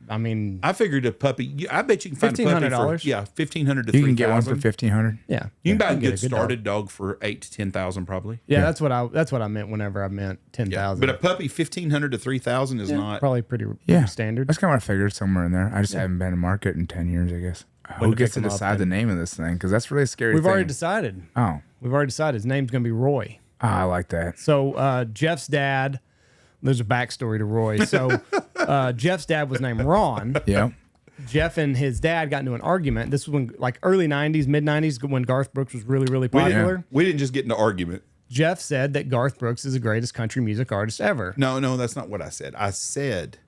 Speaker 1: I mean,
Speaker 2: I figured a puppy. I bet you can find a puppy for
Speaker 1: $1,500.
Speaker 2: $1,500 to $3,000.
Speaker 3: You can get one for $1,500.
Speaker 1: yeah.
Speaker 2: You can buy
Speaker 1: I
Speaker 2: a
Speaker 1: get
Speaker 2: good started dog for $8,000 to $10,000 probably.
Speaker 1: Yeah, that's what I meant whenever I meant 10,000.
Speaker 2: But a puppy $1,500 to $3,000 is not.
Speaker 1: probably pretty
Speaker 3: Yeah.
Speaker 1: standard.
Speaker 3: That's kind of what I figured, somewhere in there. I just haven't been in market in 10 years, I guess. Who
Speaker 1: to
Speaker 3: gets
Speaker 1: pick
Speaker 3: to
Speaker 1: 'em up
Speaker 3: decide the name of this thing? Because that's really a scary
Speaker 1: We've
Speaker 3: thing.
Speaker 1: already decided.
Speaker 3: Oh.
Speaker 1: We've already decided his name's going to be Roy.
Speaker 3: I like that.
Speaker 1: So Jeff's dad, there's a backstory to Roy. So Jeff's dad was named Ron.
Speaker 3: Yeah.
Speaker 1: Jeff and his dad got into an argument. This was when, like, early 90s, mid 90s, when Garth Brooks was really, really popular.
Speaker 2: We didn't just get into argument.
Speaker 1: Jeff said that Garth Brooks is the greatest country music artist ever.
Speaker 2: No, that's not what I said. I said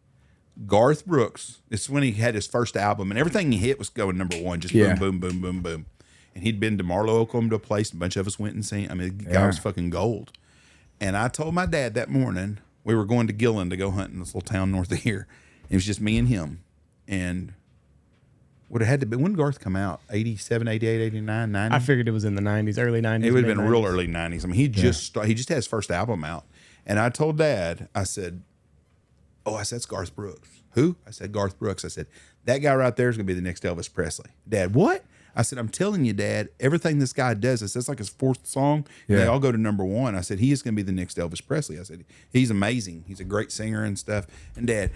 Speaker 2: Garth Brooks. It's when he had his first album, and everything he hit was going number one. Just
Speaker 3: Yeah.
Speaker 2: boom, boom, boom, boom, boom. And he'd been to Marlow, Oklahoma, to a place. And a bunch of us went and seen. I mean, the guy was fucking gold. And I told my dad that morning we were going to Gillen to go hunt in this little town north of here. It was just me and him. And would have had to be, when did Garth come out? 87, 88, 89, 90?
Speaker 1: I figured it was in the 90s, early 90s.
Speaker 2: It would have been real
Speaker 1: mid-90s.
Speaker 2: early 90s. I mean, he just had his first album out. And I told Dad, I said, Oh, I said, it's Garth Brooks. Who? I said, Garth Brooks. I said, that guy right there is going to be the next Elvis Presley. Dad, what? I said, I'm telling you, Dad, everything this guy does, I said, it's like his fourth song. Yeah. They all go to number one. I said, he is going to be the next Elvis Presley. I said, he's amazing. He's a great singer and stuff. And Dad,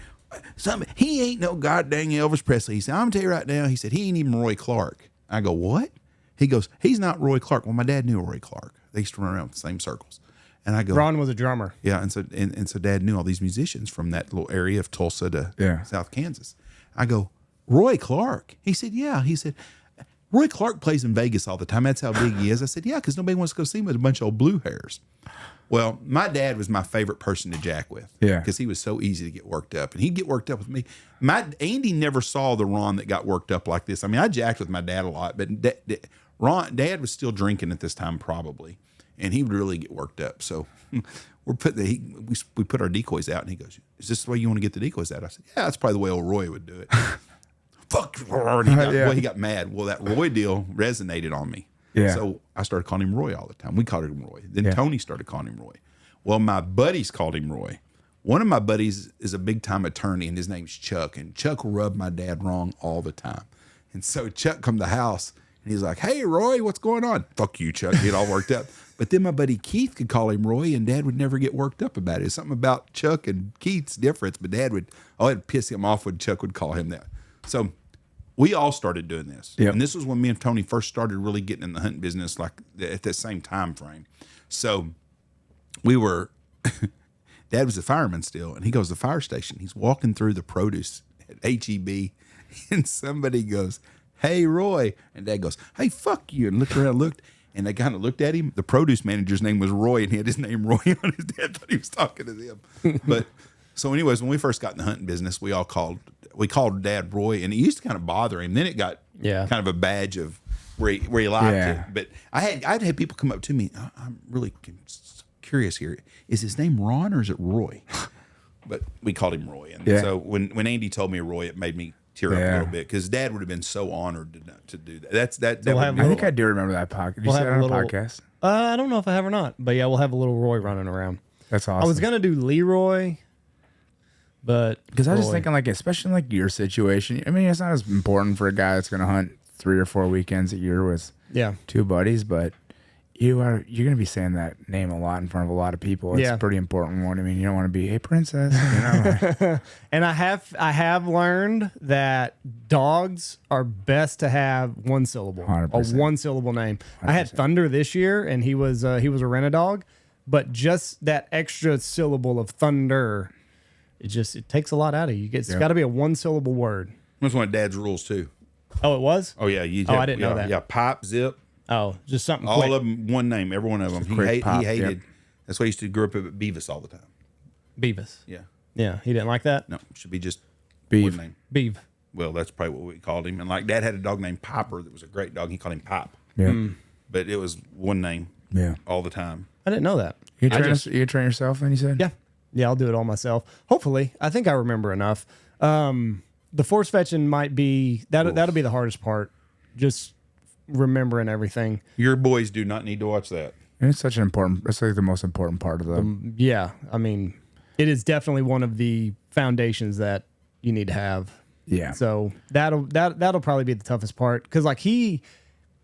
Speaker 2: he ain't no goddamn Elvis Presley. He said, I'm going to tell you right now. He said, he ain't even Roy Clark. I go, what? He goes, he's not Roy Clark. Well, my dad knew Roy Clark. They used to run around the same circles. And I go,
Speaker 1: Ron was a drummer.
Speaker 2: Yeah. And so Dad knew all these musicians from that little area of Tulsa to South Kansas. I go, Roy Clark? He said, yeah. He said, Roy Clark plays in Vegas all the time. That's how big he is. I said, yeah, because nobody wants to go see him with a bunch of old blue hairs. Well, my dad was my favorite person to jack with. Yeah. Because he was so easy to get worked up. And he'd get worked up with me. Andy never saw the Ron that got worked up like this. I mean, I jacked with my dad a lot, but Dad was still drinking at this time probably. And he would really get worked up. So we put our decoys out, and he goes, is this the way you want to get the decoys out? I said, yeah, that's probably the way old Roy would do it. Fuck. He got mad. Well, that Roy deal resonated on me. Yeah. So I started calling him Roy all the time. We called him Roy. Then Tony started calling him Roy. Well, my buddies called him Roy. One of my buddies is a big-time attorney, and his name's Chuck. And Chuck rubbed my dad wrong all the time. And so Chuck come to the house, and he's like, hey, Roy, what's going on? Fuck you, Chuck. Get all worked up. But then my buddy Keith could call him Roy, and Dad would never get worked up about it. It's something about Chuck and Keith's difference, but Dad would, I'd piss him off when Chuck would call him that. So we all started doing this. Yep. And this was when me and Tony first started really getting in the hunting business, like at that same time frame. So we were, Dad was a fireman still, and he goes to the fire station. He's walking through the produce at HEB, and somebody goes, hey, Roy. And Dad goes, hey, fuck you. And looked around, and they kind of looked at him. The produce manager's name was Roy, and he had his name Roy on his dad. Thought he was talking to them. But so, anyways, when we first got in the hunting business, we called Dad Roy, and it used to kind of bother him. Then it got kind of a badge of where he liked it. But I'd had people come up to me. I'm really curious here. Is his name Ron or is it Roy? But we called him Roy, and so when Andy told me Roy, it made me tear up a little bit because Dad would have been so honored to do that. I
Speaker 3: think I do remember that podcast. Did you say that on a podcast?
Speaker 1: I don't know if I have or not, but yeah, we'll have a little Roy running around.
Speaker 3: That's awesome.
Speaker 1: I was gonna do Leroy, but
Speaker 3: because I was just thinking, like, especially in like your situation. I mean, it's not as important for a guy that's gonna hunt 3 or 4 weekends a year with 2 buddies, but you're gonna be saying that name a lot in front of a lot of people. It's a pretty important one. I mean, you don't want to be, hey, princess, you know.
Speaker 1: And I have learned that dogs are best to have one syllable, 100%. A 1 syllable name. 100%. I had Thunder this year, and he was a rent-a-dog, but just that extra syllable of Thunder, it takes a lot out of you. It's got to be a 1 syllable word.
Speaker 2: That's one of Dad's rules too.
Speaker 1: Oh, it was?
Speaker 2: Oh yeah,
Speaker 1: I didn't know that.
Speaker 2: Yeah, Pipe, Zip.
Speaker 1: Oh, just something
Speaker 2: all
Speaker 1: quick.
Speaker 2: of them, one name, every one of them. He hated. Yep. That's why he used to grow up at Beavis all the time.
Speaker 1: Beavis.
Speaker 2: Yeah.
Speaker 1: Yeah, he didn't like that?
Speaker 2: No, it should be just
Speaker 3: Beav.
Speaker 2: one name.
Speaker 1: Beav.
Speaker 2: Well, that's probably what we called him. And like Dad had a dog named Piper that was a great dog. He called him Pop.
Speaker 3: Yeah.
Speaker 2: But it was one name all the time.
Speaker 1: I didn't know that.
Speaker 3: You train yourself, then you said?
Speaker 1: Yeah. Yeah, I'll do it all myself. Hopefully. I think I remember enough. The force fetching might be, that'll be the hardest part. Just remembering everything.
Speaker 2: Your boys do not need to watch that.
Speaker 3: And it's like the most important part of them.
Speaker 1: Yeah. I mean, it is definitely one of the foundations that you need to have.
Speaker 3: Yeah.
Speaker 1: So that'll probably be the toughest part. Cause like he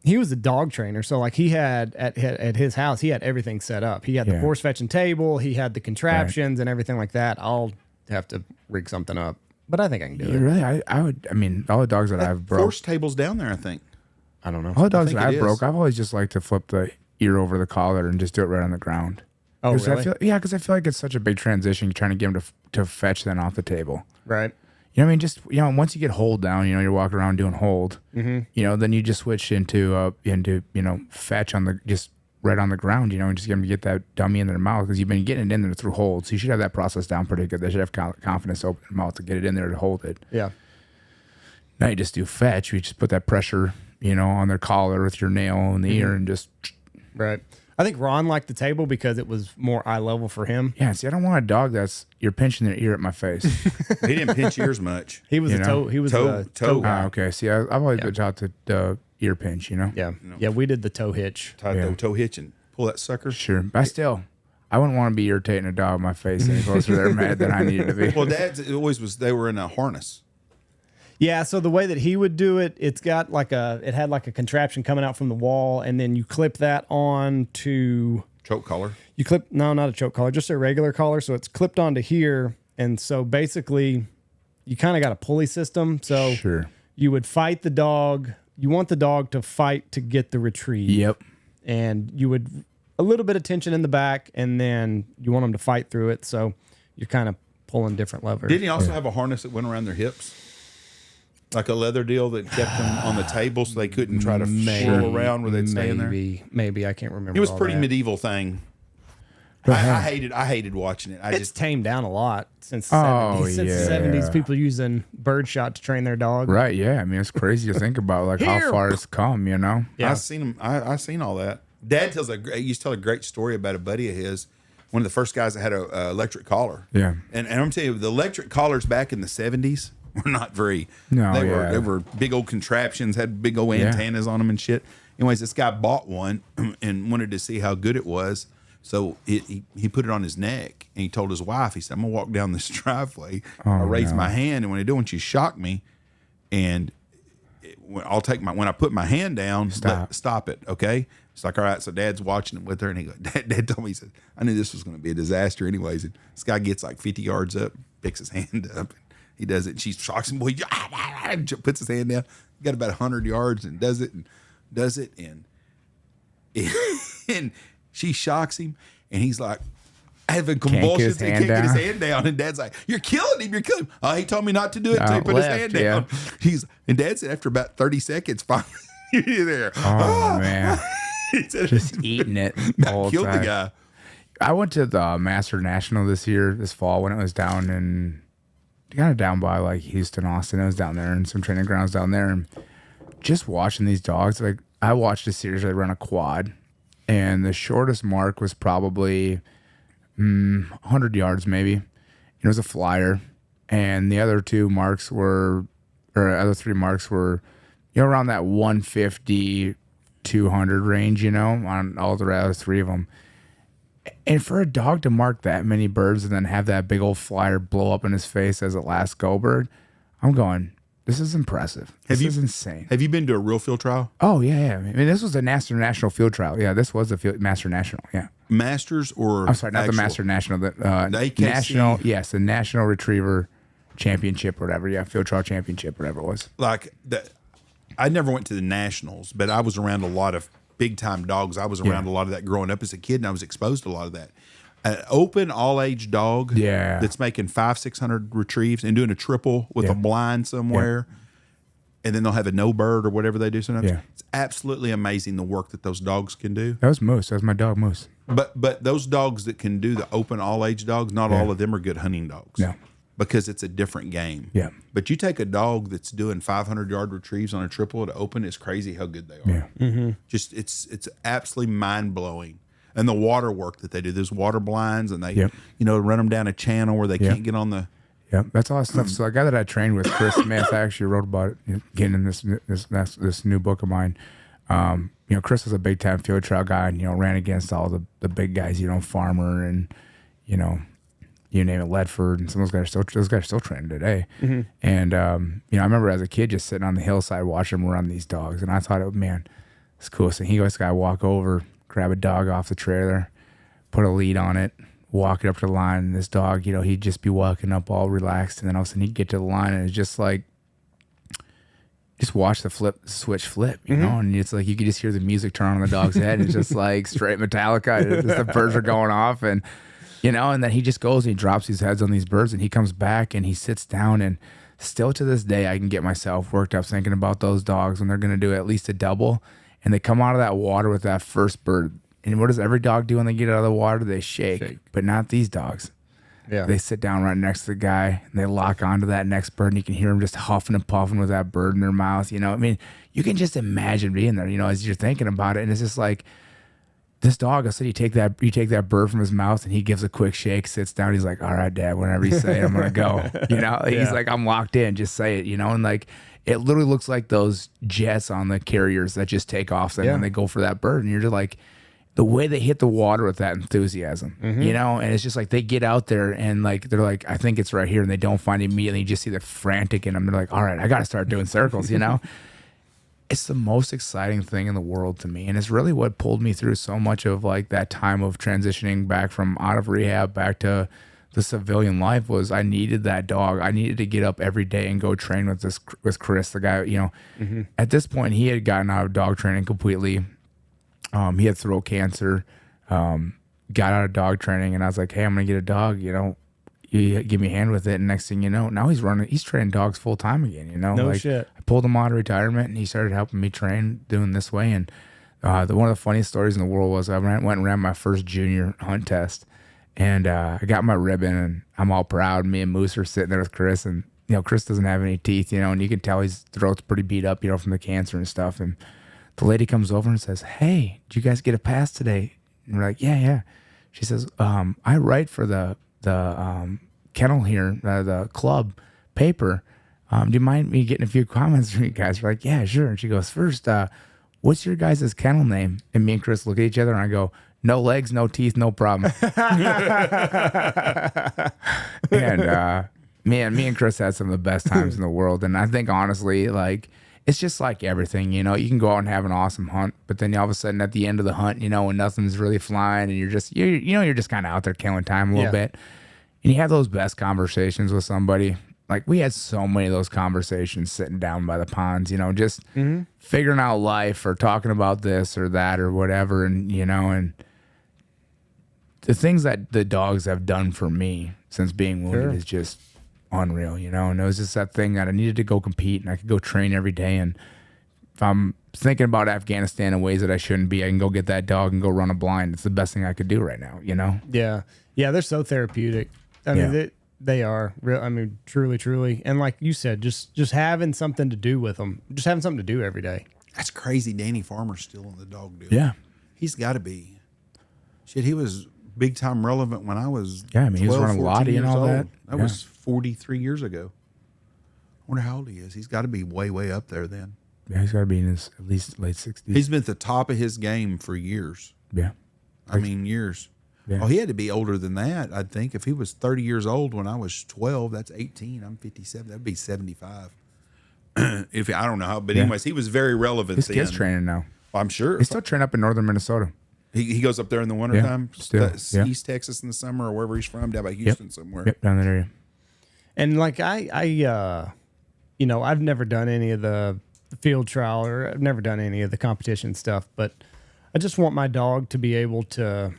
Speaker 1: was a dog trainer. So like he had at his house, he had everything set up. He had the force fetching table. He had the contraptions and everything like that. I'll have to rig something up, but I think I can do it.
Speaker 3: Really? I would, I mean, all the dogs that I've broke.
Speaker 2: Force table's down there, I think.
Speaker 1: I don't know.
Speaker 3: All the dogs that I've broke, I've always just liked to flip the ear over the collar and just do it right on the ground.
Speaker 1: Oh, really?
Speaker 3: Because I feel like it's such a big transition trying to get them to fetch then off the table.
Speaker 1: Right.
Speaker 3: You know what I mean? Just, once you get hold down, you're walking around doing hold, then you just switch into fetch on just right on the ground, and just get them to get that dummy in their mouth because you've been getting it in there through hold. So you should have that process down pretty good. They should have confidence to open their mouth to get it in there to hold it.
Speaker 1: Yeah.
Speaker 3: Now you just do fetch. You just put that pressure, on their collar with your nail in the ear and just.
Speaker 1: Right. I think Ron liked the table because it was more eye level for him.
Speaker 3: Yeah. See, I don't want a dog you're pinching their ear at my face.
Speaker 2: He didn't pinch ears much.
Speaker 1: He was a toe. He was a toe guy.
Speaker 3: Okay. See, I've always been taught to ear pinch.
Speaker 1: Yeah. Yeah. We did the toe hitch.
Speaker 2: The toe hitch and pull that sucker.
Speaker 3: Sure. But I wouldn't want to be irritating a dog in my face any closer to their mat than I needed to be.
Speaker 2: Well, Dad's it always was. They were in a harness.
Speaker 1: Yeah, so the way that he would do it, it had like a contraption coming out from the wall, and then you clip that on to
Speaker 2: Choke collar.
Speaker 1: No, not a choke collar, just a regular collar. So it's clipped onto here, and so basically, you kind of got a pulley system. So
Speaker 3: Sure.
Speaker 1: you would fight the dog. You want the dog to fight to get the retrieve.
Speaker 3: Yep.
Speaker 1: And you would a little bit of tension in the back, and then you want them to fight through it. So you're kind of pulling different levers.
Speaker 2: Didn't he also have a harness that went around their hips? Like a leather deal that kept them on the table so they couldn't try to swirl around where they'd stay in there?
Speaker 1: Maybe. I can't remember.
Speaker 2: It was
Speaker 1: all
Speaker 2: pretty
Speaker 1: that.
Speaker 2: medieval thing. I hated watching it.
Speaker 1: It's tamed down a lot since the
Speaker 3: Oh,
Speaker 1: 70s. Since the
Speaker 3: yeah.
Speaker 1: 70s, people using birdshot to train their dog.
Speaker 3: Right, yeah. I mean, it's crazy to think about like how far it's come, you know?
Speaker 1: Yeah.
Speaker 2: I've seen him. I seen all that. Dad used to tell a great story about a buddy of his, one of the first guys that had a electric collar.
Speaker 3: Yeah.
Speaker 2: And I'm telling you, the electric collars back in the 70s were not very.
Speaker 3: No,
Speaker 2: they were big old contraptions, had big old antennas on them and shit. Anyways, this guy bought one and wanted to see how good it was. So he put it on his neck, and he told his wife, he said, "I'm gonna walk down this driveway. I raise my hand, and when I do, I want you to shock me, and when I put my hand down, stop it, okay?" It's like, all right. So Dad's watching it with her, and he goes, Dad told me, he said, "I knew this was going to be a disaster, anyways." And this guy gets like 50 yards up, picks his hand up, and he does it, and she shocks him. Boy, puts his hand down. He got about 100 yards and does it, and she shocks him, and he's like having convulsions and kicking his hand down. And Dad's like, "You're killing him. You're killing him." Oh, he told me not to do it until he put his hand down. And Dad said after about 30 seconds, finally, you're there.
Speaker 3: Oh, man.
Speaker 2: He said,
Speaker 3: Just eating it the whole
Speaker 2: killed
Speaker 3: time.
Speaker 2: the guy.
Speaker 3: I went to the Master National this fall when it was down in, kind of down by like Houston, Austin. I was down there and some training grounds down there. And just watching these dogs, like I watched a series where they run a quad. And the shortest mark was probably 100 yards, maybe. It was a flyer, and the other three marks were, around that 150, 200 range, on all the other three of them. And for a dog to mark that many birds and then have that big old flyer blow up in his face as a last go bird, I'm going, this is impressive. This is insane.
Speaker 2: Have you been to a real field trial?
Speaker 3: Oh, yeah. I mean, this was a Master National field trial. Yeah, this was a Master National, yeah.
Speaker 2: Masters or
Speaker 3: I'm sorry, not
Speaker 2: actual?
Speaker 3: the Master National. The
Speaker 2: AKC?
Speaker 3: National, yes, the National Retriever Championship or whatever. Yeah, field trial championship, whatever it was.
Speaker 2: I never went to the Nationals, but I was around a lot of big-time dogs. I was around a lot of that growing up as a kid, and I was exposed to a lot of that. An open all-age dog that's making 500-600 retrieves and doing a triple with a blind somewhere, and then they'll have a no bird or whatever they do sometimes.
Speaker 3: Yeah.
Speaker 2: It's absolutely amazing the work that those dogs can do.
Speaker 3: That was Moose. That was my dog, Moose.
Speaker 2: But those dogs that can do the open all-age dogs, not all of them are good hunting dogs.
Speaker 3: No.
Speaker 2: Because it's a different game.
Speaker 3: Yeah.
Speaker 2: But you take a dog that's doing 500-yard retrieves on a triple at open, it's crazy how good they are.
Speaker 3: Yeah. Mm-hmm.
Speaker 2: Just it's absolutely mind-blowing. And the water work that they do, there's water blinds, and they run them down a channel where they can't get on the.
Speaker 3: Yeah, that's all that stuff. So a guy that I trained with, Chris Smith, I actually wrote about it, getting in this new book of mine. Chris was a big time field trial guy, and ran against all the big guys, Farmer and you name it, Ledford, and some of those guys are still training today. Mm-hmm. And I remember as a kid just sitting on the hillside watching him run these dogs, and I thought, it's cool. So he goes, walk over, grab a dog off the trailer, put a lead on it, walk it up to the line, and this dog, he'd just be walking up all relaxed, and then all of a sudden he'd get to the line, and it's just like, just watch the switch flip, and it's like you could just hear the music turn on the dog's head. It's just like straight Metallica. The birds are going off, and and then he just goes and he drops his heads on these birds, and he comes back and he sits down, and still to this day I can get myself worked up thinking about those dogs when they're going to do at least a double, and they come out of that water with that first bird. And what does every dog do when they get out of the water? They shake. But not these dogs. Yeah. They sit down right next to the guy, and they lock onto that next bird, and you can hear them just huffing and puffing with that bird in their mouth. You can just imagine being there, as you're thinking about it. And it's just like, this dog, I said, you take that bird from his mouth, and he gives a quick shake, sits down. He's like, all right, Dad, whenever you say it, I'm going to go. He's like, I'm locked in. Just say it, and like, it literally looks like those jets on the carriers that just take off when they go for that bird. And you're just like, the way they hit the water with that enthusiasm, you know, and it's just like they get out there and like they're like, I think it's right here, and they don't find it immediately. You just see the frantic in them. They're like, all right, I got to start doing circles, you know. It's the most exciting thing in the world to me, and it's really what pulled me through so much of like that time of transitioning back from out of rehab back to the civilian life. Was I needed that dog. I needed to get up every day and go train with Chris, the guy. You know, at this point he had gotten out of dog training completely. He had throat cancer, got out of dog training, and I was like, hey, I'm going to get a dog, you know, you give me a hand with it. And next thing you know, now he's training dogs full time again, you know.
Speaker 1: No
Speaker 3: like,
Speaker 1: shit.
Speaker 3: I pulled him out of retirement and he started helping me train doing this way. And one of the funniest stories in the world was I went and ran my first junior hunt test, and I got my ribbon and I'm all proud. Me and Moose are sitting there with Chris, and, you know, Chris doesn't have any teeth, you know, and you can tell his throat's pretty beat up, you know, from the cancer and stuff. And the lady comes over and says, hey, did you guys get a pass today? And we're like, yeah. She says, I write for the kennel here, the club paper. Do you mind me getting a few comments from you guys? We're like, yeah, sure. And she goes, first, what's your guys' kennel name? And me and Chris look at each other and I go, no legs, no teeth, no problem. And me and Chris had some of the best times in the world. And I think honestly, like, it's just like everything, you know, you can go out and have an awesome hunt, but then all of a sudden at the end of the hunt, you know, when nothing's really flying and you're just kind of out there killing time a little bit, and you have those best conversations with somebody. Like we had so many of those conversations sitting down by the ponds, you know, just figuring out life or talking about this or that or whatever. And, you know, and the things that the dogs have done for me since being wounded is just unreal, you know. And it was just that thing that I needed to go compete and I could go train every day. And if I'm thinking about Afghanistan in ways that I shouldn't be, I can go get that dog and go run a blind. It's the best thing I could do right now, you know.
Speaker 1: Yeah, they're so therapeutic. I mean, they are real. I mean, truly. And like you said, just having something to do with them, just having something to do every day.
Speaker 2: That's crazy. Danny Farmer's still in the dog deal.
Speaker 3: Yeah,
Speaker 2: he's got to be. Shit, he was big time relevant when I was.
Speaker 3: Yeah, I mean, he was running Lottie and all
Speaker 2: old.
Speaker 3: that.
Speaker 2: That was 43 years ago. I wonder how old he is. He's got to be way up there then.
Speaker 3: Yeah, he's got to be in his at least late 60s.
Speaker 2: He's been at the top of his game for years.
Speaker 3: Yeah,
Speaker 2: I mean years. Yeah. Oh, he had to be older than that, I think. If he was 30 years old when I was 12, that's 18. I'm 57. That'd be 75. If I don't know how, but anyways, he was very relevant.
Speaker 3: His kid's training now.
Speaker 2: Well, I'm sure.
Speaker 3: He's still training up in northern Minnesota.
Speaker 2: He goes up there in the wintertime, East Texas in the summer, or wherever he's from, down by Houston somewhere.
Speaker 3: Yep, down that area.
Speaker 1: And like I you know, I've never done any of the field trial or I've never done any of the competition stuff, but I just want my dog to be able to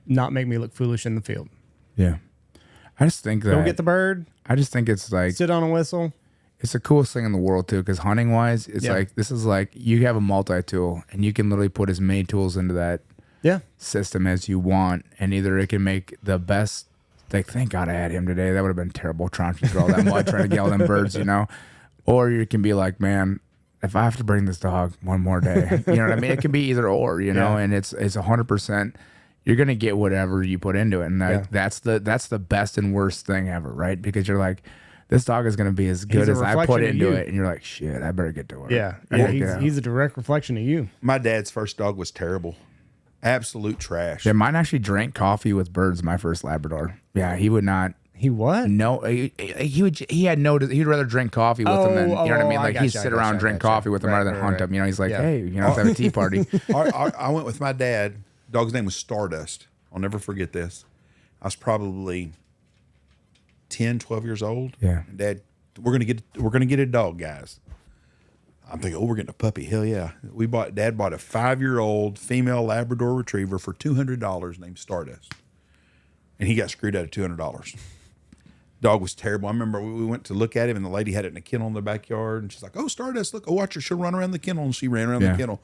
Speaker 1: not make me look foolish in the field.
Speaker 3: Yeah. I just think that.
Speaker 1: Go get the bird.
Speaker 3: I just think it's like.
Speaker 1: Sit on a whistle.
Speaker 3: It's the coolest thing in the world too, because hunting wise, it's like, this is like, you have a multi-tool and you can literally put as many tools into that system as you want. And either it can make the best, like, thank God I had him today. That would have been terrible trying to throw all that mud, trying to get all them birds, you know? Or you can be like, man, if I have to bring this dog one more day, you know what I mean? It can be either or, you know, and it's 100%. You're gonna get whatever you put into it, and that's the best and worst thing ever, right? Because you're like, this dog is gonna be as good as I put into it, and you're like, shit, I better get to work.
Speaker 1: He's a direct reflection of you.
Speaker 2: My dad's first dog was terrible, absolute trash.
Speaker 3: Yeah, mine actually drank coffee with birds. My first Labrador. Yeah, he would not.
Speaker 1: He what?
Speaker 3: No, he would. He had no. He'd rather drink coffee with them than you know what I mean. Like he'd sit around and drink coffee with them rather than hunt them. You know, he's like, hey, you know, let's have a tea party.
Speaker 2: I went with my dad. Dog's name was Stardust. I'll never forget this. I was probably 10, 12 years old.
Speaker 3: Yeah.
Speaker 2: And Dad, we're gonna get a dog, guys. I'm thinking, we're getting a puppy. Hell yeah. Dad bought a 5-year-old female Labrador Retriever for $200 named Stardust. And he got screwed out of $200. Dog was terrible. I remember we went to look at him and the lady had it in a kennel in the backyard and she's like, oh, Stardust, look, watch her. She'll run around the kennel. And she ran around the kennel.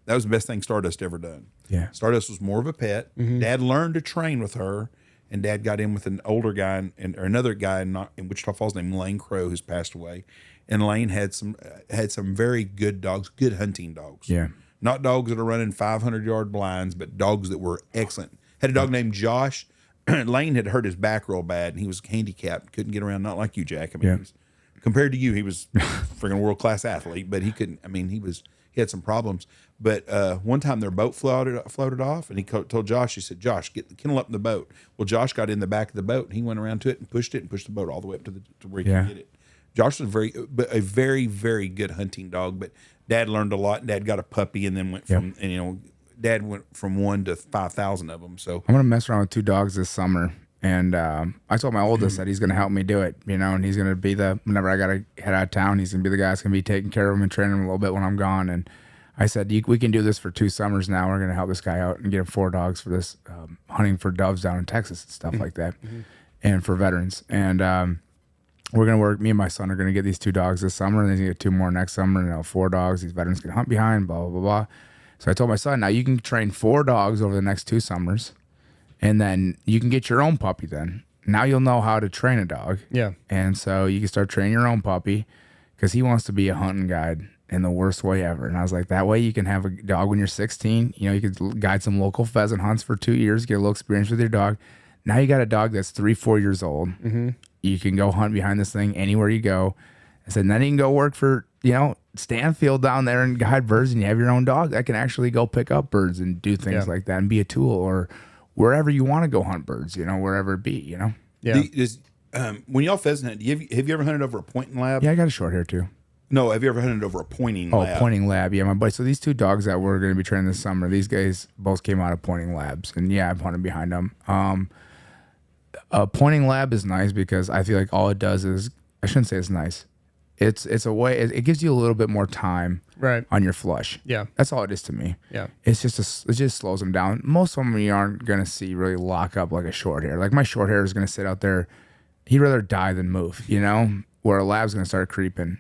Speaker 2: That was the best thing Stardust ever done.
Speaker 3: Yeah.
Speaker 2: Stardust was more of a pet. Mm-hmm. Dad learned to train with her, and Dad got in with an older guy or another guy in Wichita Falls named Lane Crow, who's passed away. And Lane had some very good dogs, good hunting dogs.
Speaker 3: Yeah.
Speaker 2: Not dogs that are running 500-yard blinds, but dogs that were excellent. Had a dog named Josh. Lane had hurt his back real bad, and he was handicapped, couldn't get around. Not like you, Jack. I mean, compared to you, he was a freaking world-class athlete, but he couldn't. I mean, he he had some problems. But one time their boat floated off, and he told Josh, he said, Josh, get the kennel up in the boat. Well, Josh got in the back of the boat, and he went around to it and pushed the boat all the way up to where he could get it. Josh was a very, very good hunting dog, but Dad learned a lot. Dad got a puppy and then went from, and, you know, Dad went from 1 to 5,000 of them. So
Speaker 3: I'm going to mess around with 2 dogs this summer. And I told my oldest that he's going to help me do it, you know, and he's going to be whenever I got to head out of town, he's going to be the guy that's going to be taking care of him and training him a little bit when I'm gone. And I said, we can do this for 2 summers now. We're going to help this guy out and get him 4 dogs for this hunting for doves down in Texas and stuff like that, and for veterans. And we're going to work, me and my son are going to get these 2 dogs this summer, and then he's going to get 2 more next summer, and 4 dogs these veterans can hunt behind, blah, blah, blah, blah. So I told my son, now you can train 4 dogs over the next 2 summers, and then you can get your own puppy then. Now you'll know how to train a dog.
Speaker 1: Yeah.
Speaker 3: And so you can start training your own puppy because he wants to be a hunting guide in the worst way ever. And I was like, that way you can have a dog when you're 16. You know, you could guide some local pheasant hunts for 2 years, get a little experience with your dog. Now you got a dog that's 3-4 years old. Mm-hmm. You can go hunt behind this thing anywhere you go. I said, and then you can go work for, you know, Stanfield down there and guide birds, and you have your own dog that can actually go pick up birds and do things like that and be a tool, or wherever you want to go hunt birds, you know, wherever it be, you know.
Speaker 2: Yeah. When y'all pheasant hunt, have you ever hunted over a pointing lab?
Speaker 3: Yeah, I got a short hair too.
Speaker 2: No, have you ever hunted over a pointing lab?
Speaker 3: Oh, pointing lab. Yeah, my buddy. So these 2 dogs that we're going to be training this summer, these guys both came out of pointing labs, and yeah, I've hunted behind them. A pointing lab is nice because I feel like all it does is, I shouldn't say it's nice. It's a way, it gives you a little bit more time on your flush.
Speaker 1: Yeah.
Speaker 3: That's all it is to me.
Speaker 1: Yeah.
Speaker 3: It just slows them down. Most of them you aren't going to see really lock up like a short hair. Like my short hair is going to sit out there. He'd rather die than move, you know, where a lab's going to start creeping.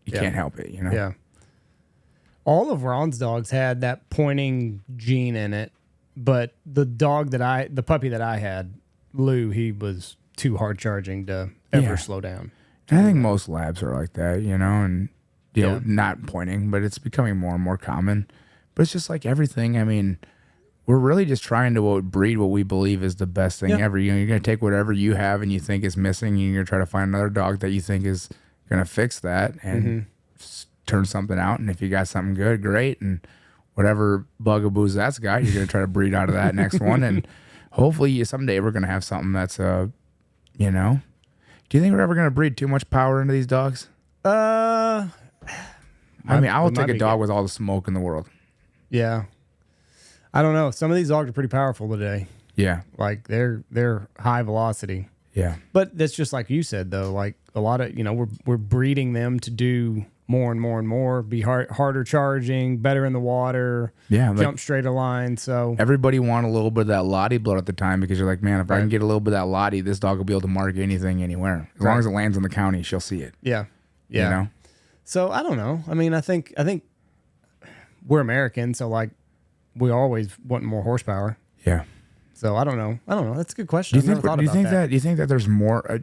Speaker 3: You can't help it, you know?
Speaker 1: Yeah. All of Ron's dogs had that pointing gene in it, but the puppy that I had, Lou, he was too hard charging to ever slow down.
Speaker 3: And I think most labs are like that, you know, and you know, not pointing, but it's becoming more and more common. But it's just like everything. I mean, we're really just trying to breed what we believe is the best thing ever. You know, you're going to take whatever you have and you think is missing, and you're going to try to find another dog that you think is going to fix that and turn something out. And if you got something good, great. And whatever bugaboos that's got, you're going to try to breed out of that next one. And hopefully someday we're going to have something that's, you know. Do you think we're ever going to breed too much power into these dogs? I mean, I will take a dog with all the smoke in the world.
Speaker 1: Yeah. I don't know. Some of these dogs are pretty powerful today.
Speaker 3: Yeah.
Speaker 1: Like they're high velocity.
Speaker 3: Yeah.
Speaker 1: But that's just like you said though, like a lot of, you know, we're breeding them to do more and more and more, be harder charging, better in the water, jump straight a line. So
Speaker 3: everybody want a little bit of that Lottie blood at the time, because you're like, man, if I can get a little bit of that Lottie, this dog will be able to mark anything anywhere. As long as it lands in the county, she'll see it.
Speaker 1: Yeah. Yeah.
Speaker 3: You know?
Speaker 1: So I don't know. I mean, I think we're American, so like we always want more horsepower.
Speaker 3: Yeah.
Speaker 1: So I don't know. That's a good question.
Speaker 3: Do you think that there's more?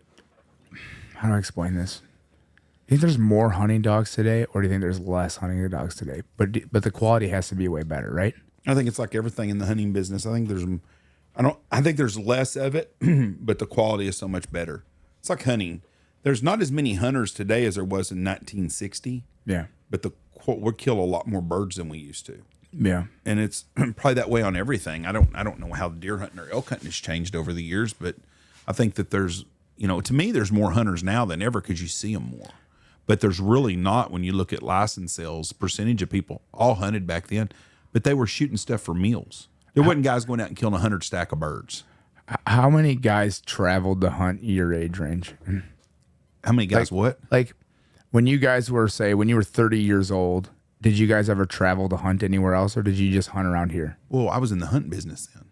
Speaker 3: How do I explain this? Do you think there's more hunting dogs today, or do you think there's less hunting dogs today? But the quality has to be way better, right?
Speaker 2: I think it's like everything in the hunting business. I think there's less of it, but the quality is so much better. It's like hunting. There's not as many hunters today as there was in 1960.
Speaker 3: Yeah.
Speaker 2: But we kill a lot more birds than we used to.
Speaker 3: Yeah.
Speaker 2: And it's probably that way on everything. I don't know how deer hunting or elk hunting has changed over the years, but I think that there's, you know, to me, there's more hunters now than ever because you see them more. But there's really not, when you look at license sales, percentage of people all hunted back then, but they were shooting stuff for meals. There wasn't guys going out and killing 100 stack of birds.
Speaker 3: How many guys traveled to hunt your age range?
Speaker 2: How many guys what?
Speaker 3: Like when you guys were, say, when you were 30 years old, did you guys ever travel to hunt anywhere else, or did you just hunt around here?
Speaker 2: Well, I was in the hunting business then.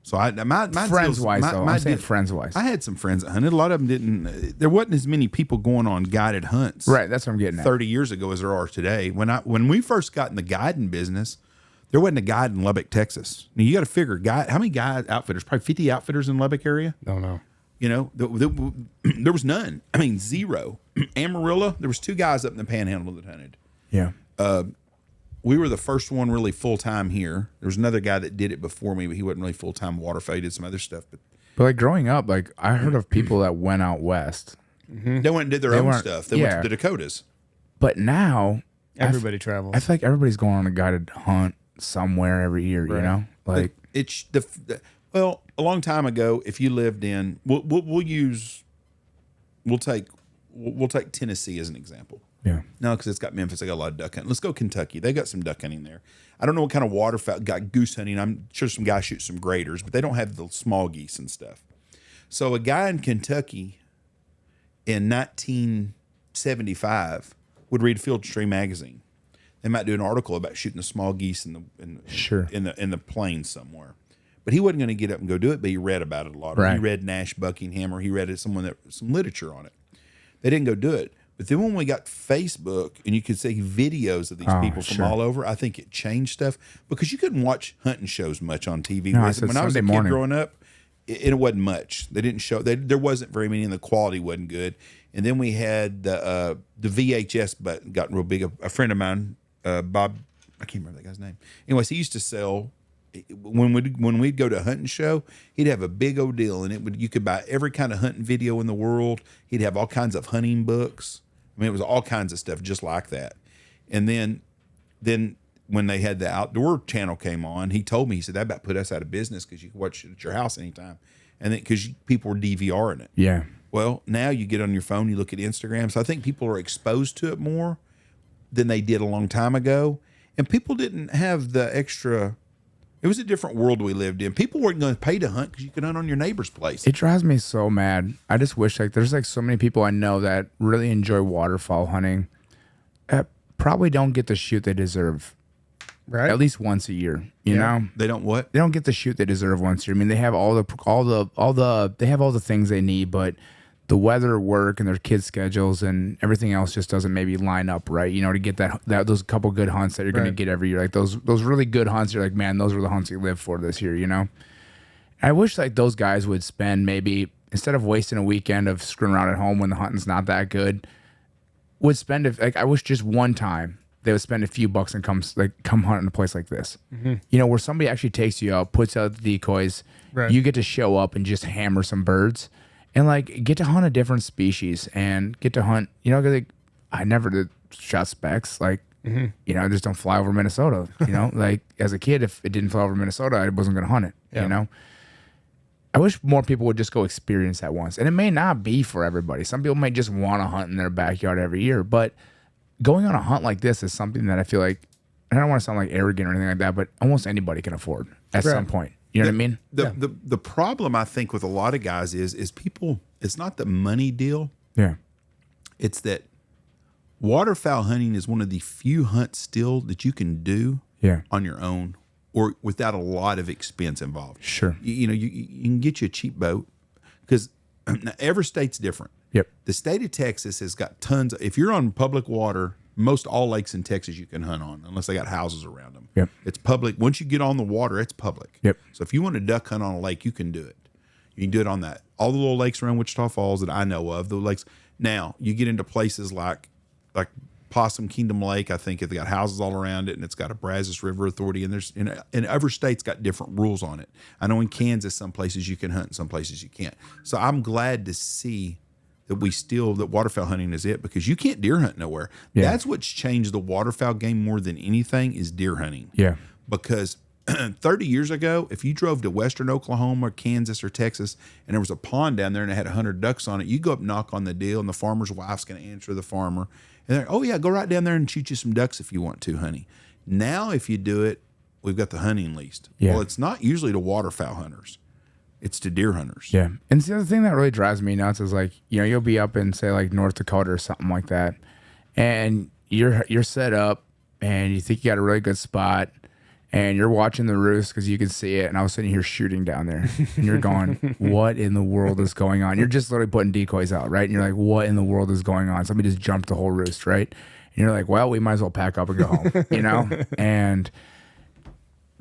Speaker 2: So
Speaker 3: friends-wise, I'm saying friends-wise.
Speaker 2: I had some friends that hunted. A lot of them didn't. There wasn't as many people going on guided hunts.
Speaker 3: Right, that's what I'm getting at.
Speaker 2: 30 years ago as there are today. When we first got in the guiding business, there wasn't a guide in Lubbock, Texas. Now you got to figure how many guide outfitters? Probably 50 outfitters in Lubbock area.
Speaker 1: Don't know.
Speaker 2: You know, there was none. I mean, zero. Amarillo, there was 2 guys up in the Panhandle that hunted.
Speaker 3: Yeah.
Speaker 2: We were the first one really full time here. There was another guy that did it before me, but he wasn't really full time waterfowl. He did some other stuff. But
Speaker 3: like growing up, like I heard of people that went out west.
Speaker 2: They went and did their own stuff. They went to the Dakotas.
Speaker 3: But now
Speaker 1: Everybody travels.
Speaker 3: I feel like everybody's going on a guided hunt somewhere every year, you know? Like
Speaker 2: it's well, a long time ago, if you lived in, we'll take Tennessee as an example.
Speaker 3: Yeah.
Speaker 2: No, because it's got Memphis. They got a lot of duck hunting. Let's go Kentucky. They got some duck hunting there. I don't know what kind of waterfowl. Got goose hunting. I'm sure some guys shoot some graders, but they don't have the small geese and stuff. So a guy in Kentucky in 1975 would read Field & Stream magazine. They might do an article about shooting the small geese in the plains somewhere. But he wasn't going to get up and go do it, but he read about it a lot. Right. He read Nash Buckingham, or he read some literature on it. They didn't go do it. But then when we got Facebook and you could see videos of these people from all over, I think it changed stuff because you couldn't watch hunting shows much on TV.
Speaker 3: No,
Speaker 2: when I was a kid growing up, it wasn't much. They didn't show. There wasn't very many, and the quality wasn't good. And then we had the VHS button got real big. A friend of mine, Bob, I can't remember that guy's name. Anyways, he used to sell. When we'd go to a hunting show, he'd have a big old deal, and you could buy every kind of hunting video in the world. He'd have all kinds of hunting books. I mean, it was all kinds of stuff just like that. And then when they had the outdoor channel came on, he told me, he said, that about put us out of business because you could watch it at your house anytime. And then because people were DVRing it.
Speaker 3: Yeah.
Speaker 2: Well, now you get on your phone, you look at Instagram. So I think people are exposed to it more than they did a long time ago. And people didn't have the extra. It was a different world we lived in. People weren't going to pay to hunt because you could hunt on your neighbor's place.
Speaker 3: It drives me so mad. I just wish there's so many people I know that really enjoy waterfowl hunting that probably don't get the shoot they deserve.
Speaker 1: Right.
Speaker 3: At least once a year, you know?
Speaker 2: They don't what?
Speaker 3: They don't get the shoot they deserve once a year. I mean, they have all the things they need, but the weather, work, and their kids' schedules and everything else just doesn't maybe line up right, you know, to get those couple good hunts that you're going to get every year. Like those really good hunts, you're like, man, those were the hunts you lived for this year, you know? I wish like those guys would spend maybe, instead of wasting a weekend of screwing around at home when the hunting's not that good, I wish just one time they would spend a few bucks and come hunt in a place like this. Mm-hmm. You know, where somebody actually takes you out, puts out the decoys, you get to show up and just hammer some birds. And like get to hunt a different species and get to hunt, you know, because I never did shot specs. Like, you know, I just don't fly over Minnesota. You know, like as a kid, if it didn't fly over Minnesota, I wasn't going to hunt it. Yeah. You know, I wish more people would just go experience that once. And it may not be for everybody. Some people may just want to hunt in their backyard every year. But going on a hunt like this is something that I feel like, and I don't want to sound like arrogant or anything like that, but almost anybody can afford at some point. You know what I mean?
Speaker 2: The problem I think with a lot of guys is people, it's not the money deal.
Speaker 3: Yeah.
Speaker 2: It's that waterfowl hunting is one of the few hunts still that you can do on your own or without a lot of expense involved.
Speaker 3: Sure.
Speaker 2: You know, you can get you a cheap boat because every state's different.
Speaker 3: Yep.
Speaker 2: The state of Texas has got tons. If you're on public water, most all lakes in Texas you can hunt on, unless they got houses around them.
Speaker 3: Yep.
Speaker 2: It's public. Once you get on the water, it's public.
Speaker 3: Yep.
Speaker 2: So if you want to duck hunt on a lake, you can do it. You can do it on that. All the little lakes around Wichita Falls that I know of, the lakes. Now, you get into places like Possum Kingdom Lake. I think they got houses all around it, and it's got a Brazos River Authority, and there's in every state's got different rules on it. I know in Kansas, some places you can hunt, and some places you can't. So I'm glad to see that that waterfowl hunting is it, because you can't deer hunt nowhere. Yeah. That's what's changed the waterfowl game more than anything is deer hunting.
Speaker 3: Yeah.
Speaker 2: Because 30 years ago, if you drove to western Oklahoma or Kansas or Texas and there was a pond down there and it had 100 ducks on it, you go up and knock on the deal and the farmer's wife's going to answer the farmer. And they're, oh yeah, go right down there and shoot you some ducks if you want to, honey. Now, if you do it, we've got the hunting leased. Yeah. Well, it's not usually to waterfowl hunters. It's to deer hunters.
Speaker 3: Yeah. And the other thing that really drives me nuts is like, you know, you'll be up in say like North Dakota or something like that. And you're set up and you think you got a really good spot and you're watching the roost because you can see it. And all of a sudden you're shooting down there and you're going, what in the world is going on? You're just literally putting decoys out, right? And you're like, what in the world is going on? Somebody just jumped the whole roost, right? And you're like, well, we might as well pack up and go home, you know? And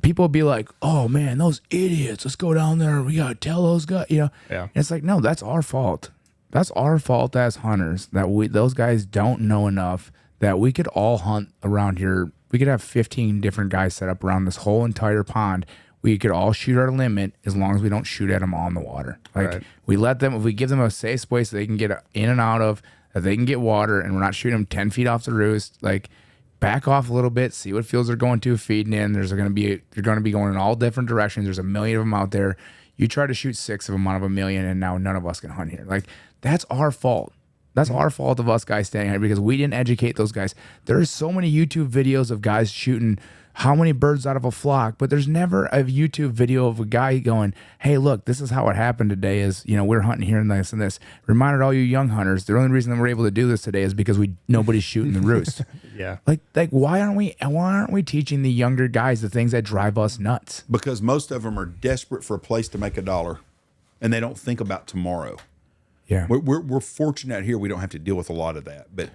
Speaker 3: people be like, oh man, those idiots, let's go down there. We got to tell those guys, you know?
Speaker 1: Yeah.
Speaker 3: And it's like, no, that's our fault. That's our fault as hunters that those guys don't know enough that we could all hunt around here. We could have 15 different guys set up around this whole entire pond. We could all shoot our limit as long as we don't shoot at them on the water. Like we let them, if we give them a safe space that they can get in and out of, that they can get water, and we're not shooting them 10 feet off the roost, like back off a little bit, see what fields they're going to, feeding in. You're going to be going in all different directions. There's a million of them out there. You try to shoot 6 of them out of a million, and now none of us can hunt here. Like, that's our fault. That's our fault of us guys staying here because we didn't educate those guys. There are so many YouTube videos of guys shooting how many birds out of a flock, but there's never a YouTube video of a guy going, hey, look, this is how it happened today is, we're hunting here and this and this. Reminded all you young hunters, the only reason that we're able to do this today is because nobody's shooting the roost.
Speaker 1: Yeah.
Speaker 3: Like why aren't we teaching the younger guys the things that drive us nuts?
Speaker 2: Because most of them are desperate for a place to make $1 and they don't think about tomorrow.
Speaker 3: Yeah,
Speaker 2: we're fortunate here. We don't have to deal with a lot of that. But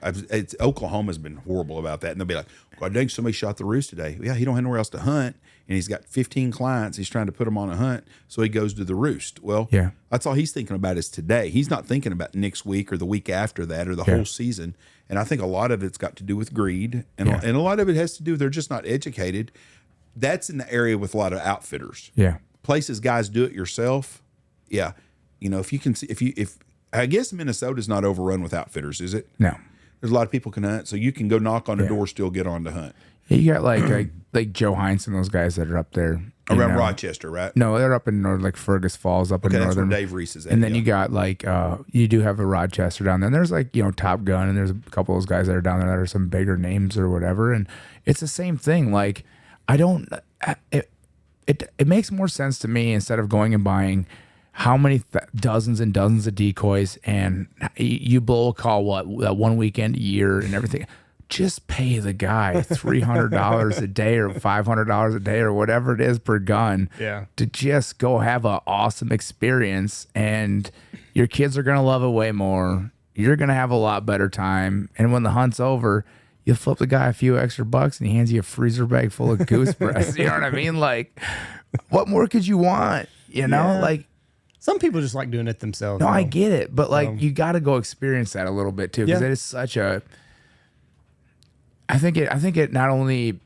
Speaker 2: Oklahoma's been horrible about that. And they'll be like, "God dang, somebody shot the roost today." Yeah, he don't have nowhere else to hunt, and he's got 15 clients. He's trying to put them on a hunt, so he goes to the roost. Well,
Speaker 3: yeah,
Speaker 2: that's all he's thinking about is today. He's not thinking about next week or the week after that or the whole season. And I think a lot of it's got to do with greed, and a lot of it has to do they're just not educated. That's in the area with a lot of outfitters.
Speaker 3: Yeah,
Speaker 2: places guys do it yourself. Yeah, if you can see if I guess Minnesota's not overrun with outfitters, is it?
Speaker 3: No.
Speaker 2: There's a lot of people can hunt, so you can go knock on a door, still get on to hunt.
Speaker 3: Yeah, you got like Joe Heinz and those guys that are up there.
Speaker 2: Around Rochester, right?
Speaker 3: No, they're up in north, like Fergus Falls up in northern.
Speaker 2: That's where Dave Reese is at.
Speaker 3: And then you got you do have a Rochester down there. And there's Top Gun, and there's a couple of those guys that are down there that are some bigger names or whatever. And it's the same thing. Like, it makes more sense to me instead of going and buying how many dozens and dozens of decoys and you blow a call, that 1 weekend a year and everything. Just pay the guy $300 a day or $500 a day or whatever it is per gun to just go have an awesome experience. And your kids are going to love it way more. You're going to have a lot better time. And when the hunt's over, you flip the guy a few extra bucks and he hands you a freezer bag full of goose breasts. You know what I mean? Like, what more could you want? Like,
Speaker 1: some people just like doing it themselves.
Speaker 3: No, though. I get it, but you got to go experience that a little bit too, because it is such a. I think it not only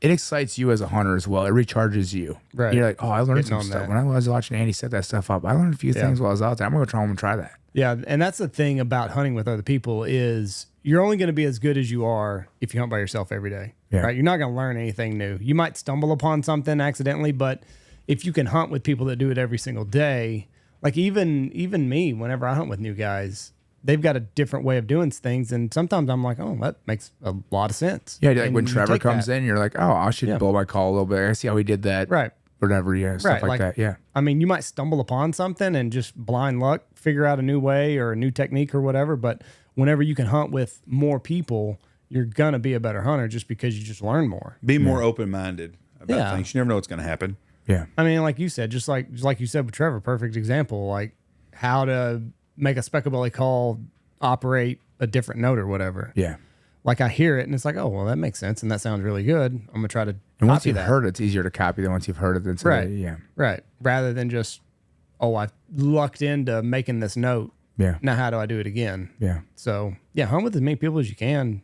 Speaker 3: it excites you as a hunter as well. It recharges you. Right. You're like, oh, I learned some stuff when I was watching Andy set that stuff up. I learned a few things while I was out there. I'm gonna go try home and try that.
Speaker 1: Yeah, and that's the thing about hunting with other people is you're only going to be as good as you are if you hunt by yourself every day. Yeah. Right. You're not going to learn anything new. You might stumble upon something accidentally, but if you can hunt with people that do it every single day, like even me, whenever I hunt with new guys, they've got a different way of doing things. And sometimes I'm like, oh, that makes a lot of sense.
Speaker 3: Yeah, like when Trevor comes in, you're like, oh, I should blow my call a little bit. I see how he did that.
Speaker 1: Right.
Speaker 3: Whatever, stuff like that. Yeah.
Speaker 1: I mean, you might stumble upon something and just blind luck, figure out a new way or a new technique or whatever. But whenever you can hunt with more people, you're going to be a better hunter just because you just learn more.
Speaker 2: Be more open-minded about things. You never know what's going to happen.
Speaker 3: Yeah.
Speaker 1: I mean, like you said, just like you said with Trevor, perfect example, like how to make a speckle-belly call operate a different note or whatever.
Speaker 3: Yeah.
Speaker 1: Like I hear it and it's like, oh, well, that makes sense and that sounds really good. I'm going to try to
Speaker 3: And once you've heard it, it's easier to copy than once you've heard it. Than
Speaker 1: right.
Speaker 3: Yeah.
Speaker 1: Right. Rather than just, oh, I lucked into making this note.
Speaker 3: Yeah.
Speaker 1: Now how do I do it again?
Speaker 3: Yeah.
Speaker 1: So, yeah, hunt with as many people as you can.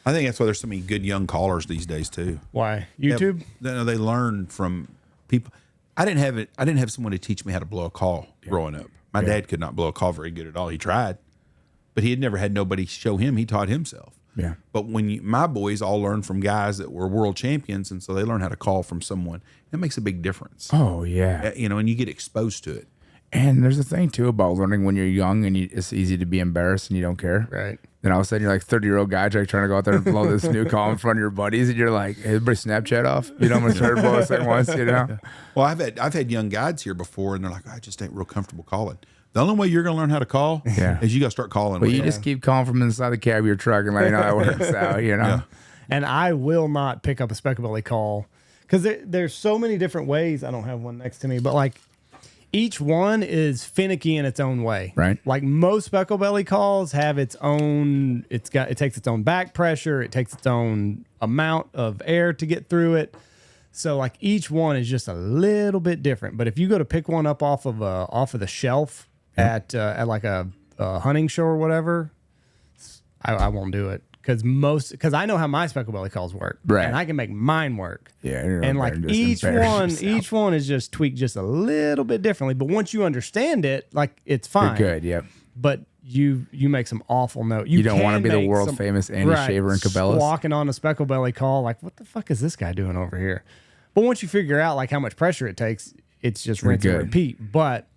Speaker 2: I think that's why there's so many good young callers these days too.
Speaker 1: Why? YouTube?
Speaker 2: They learn from people. I didn't have someone to teach me how to blow a call growing up. My dad could not blow a call very good at all. He tried, but he had never had nobody show him. He taught himself.
Speaker 3: Yeah.
Speaker 2: But my boys all learned from guys that were world champions, and so they learn how to call from someone. It makes a big difference.
Speaker 3: Oh yeah.
Speaker 2: And you get exposed to it.
Speaker 3: And there's a thing too about learning when you're young and it's easy to be embarrassed and you don't care.
Speaker 1: Right.
Speaker 3: Then all of a sudden you're like 30-year-old guy trying to go out there and blow this new call in front of your buddies, and you're like, hey, everybody Snapchat off. I'm gonna try to blow this thing once,
Speaker 2: Well, I've had young guides here before, and they're like, I just ain't real comfortable calling. The only way you're gonna learn how to call is you gotta start calling.
Speaker 3: But you just keep calling from inside the cab of your truck and let you know how it works out,
Speaker 2: Yeah.
Speaker 1: And I will not pick up a speckle-belly call because there's so many different ways. I don't have one next to me, but like each one is finicky in its own way.
Speaker 3: Right.
Speaker 1: Like most speckle-belly calls have its own, it takes its own back pressure. It takes its own amount of air to get through it. So like each one is just a little bit different. But if you go to pick one up off of the shelf at like a hunting show or whatever, I won't do it. Because I know how my speckle-belly calls work,
Speaker 3: right?
Speaker 1: And I can make mine work,
Speaker 3: And
Speaker 1: like each one is just tweaked just a little bit differently. But once you understand it, like it's fine.
Speaker 3: You're good, yeah.
Speaker 1: But you make some awful note.
Speaker 3: You don't want to
Speaker 1: can
Speaker 3: be the
Speaker 1: make
Speaker 3: world
Speaker 1: some-
Speaker 3: famous Andy Shaver and Cabela's.
Speaker 1: Walking on a speckle belly call, like, what the fuck is this guy doing over here? But once you figure out like how much pressure it takes, it's just rinse and repeat. But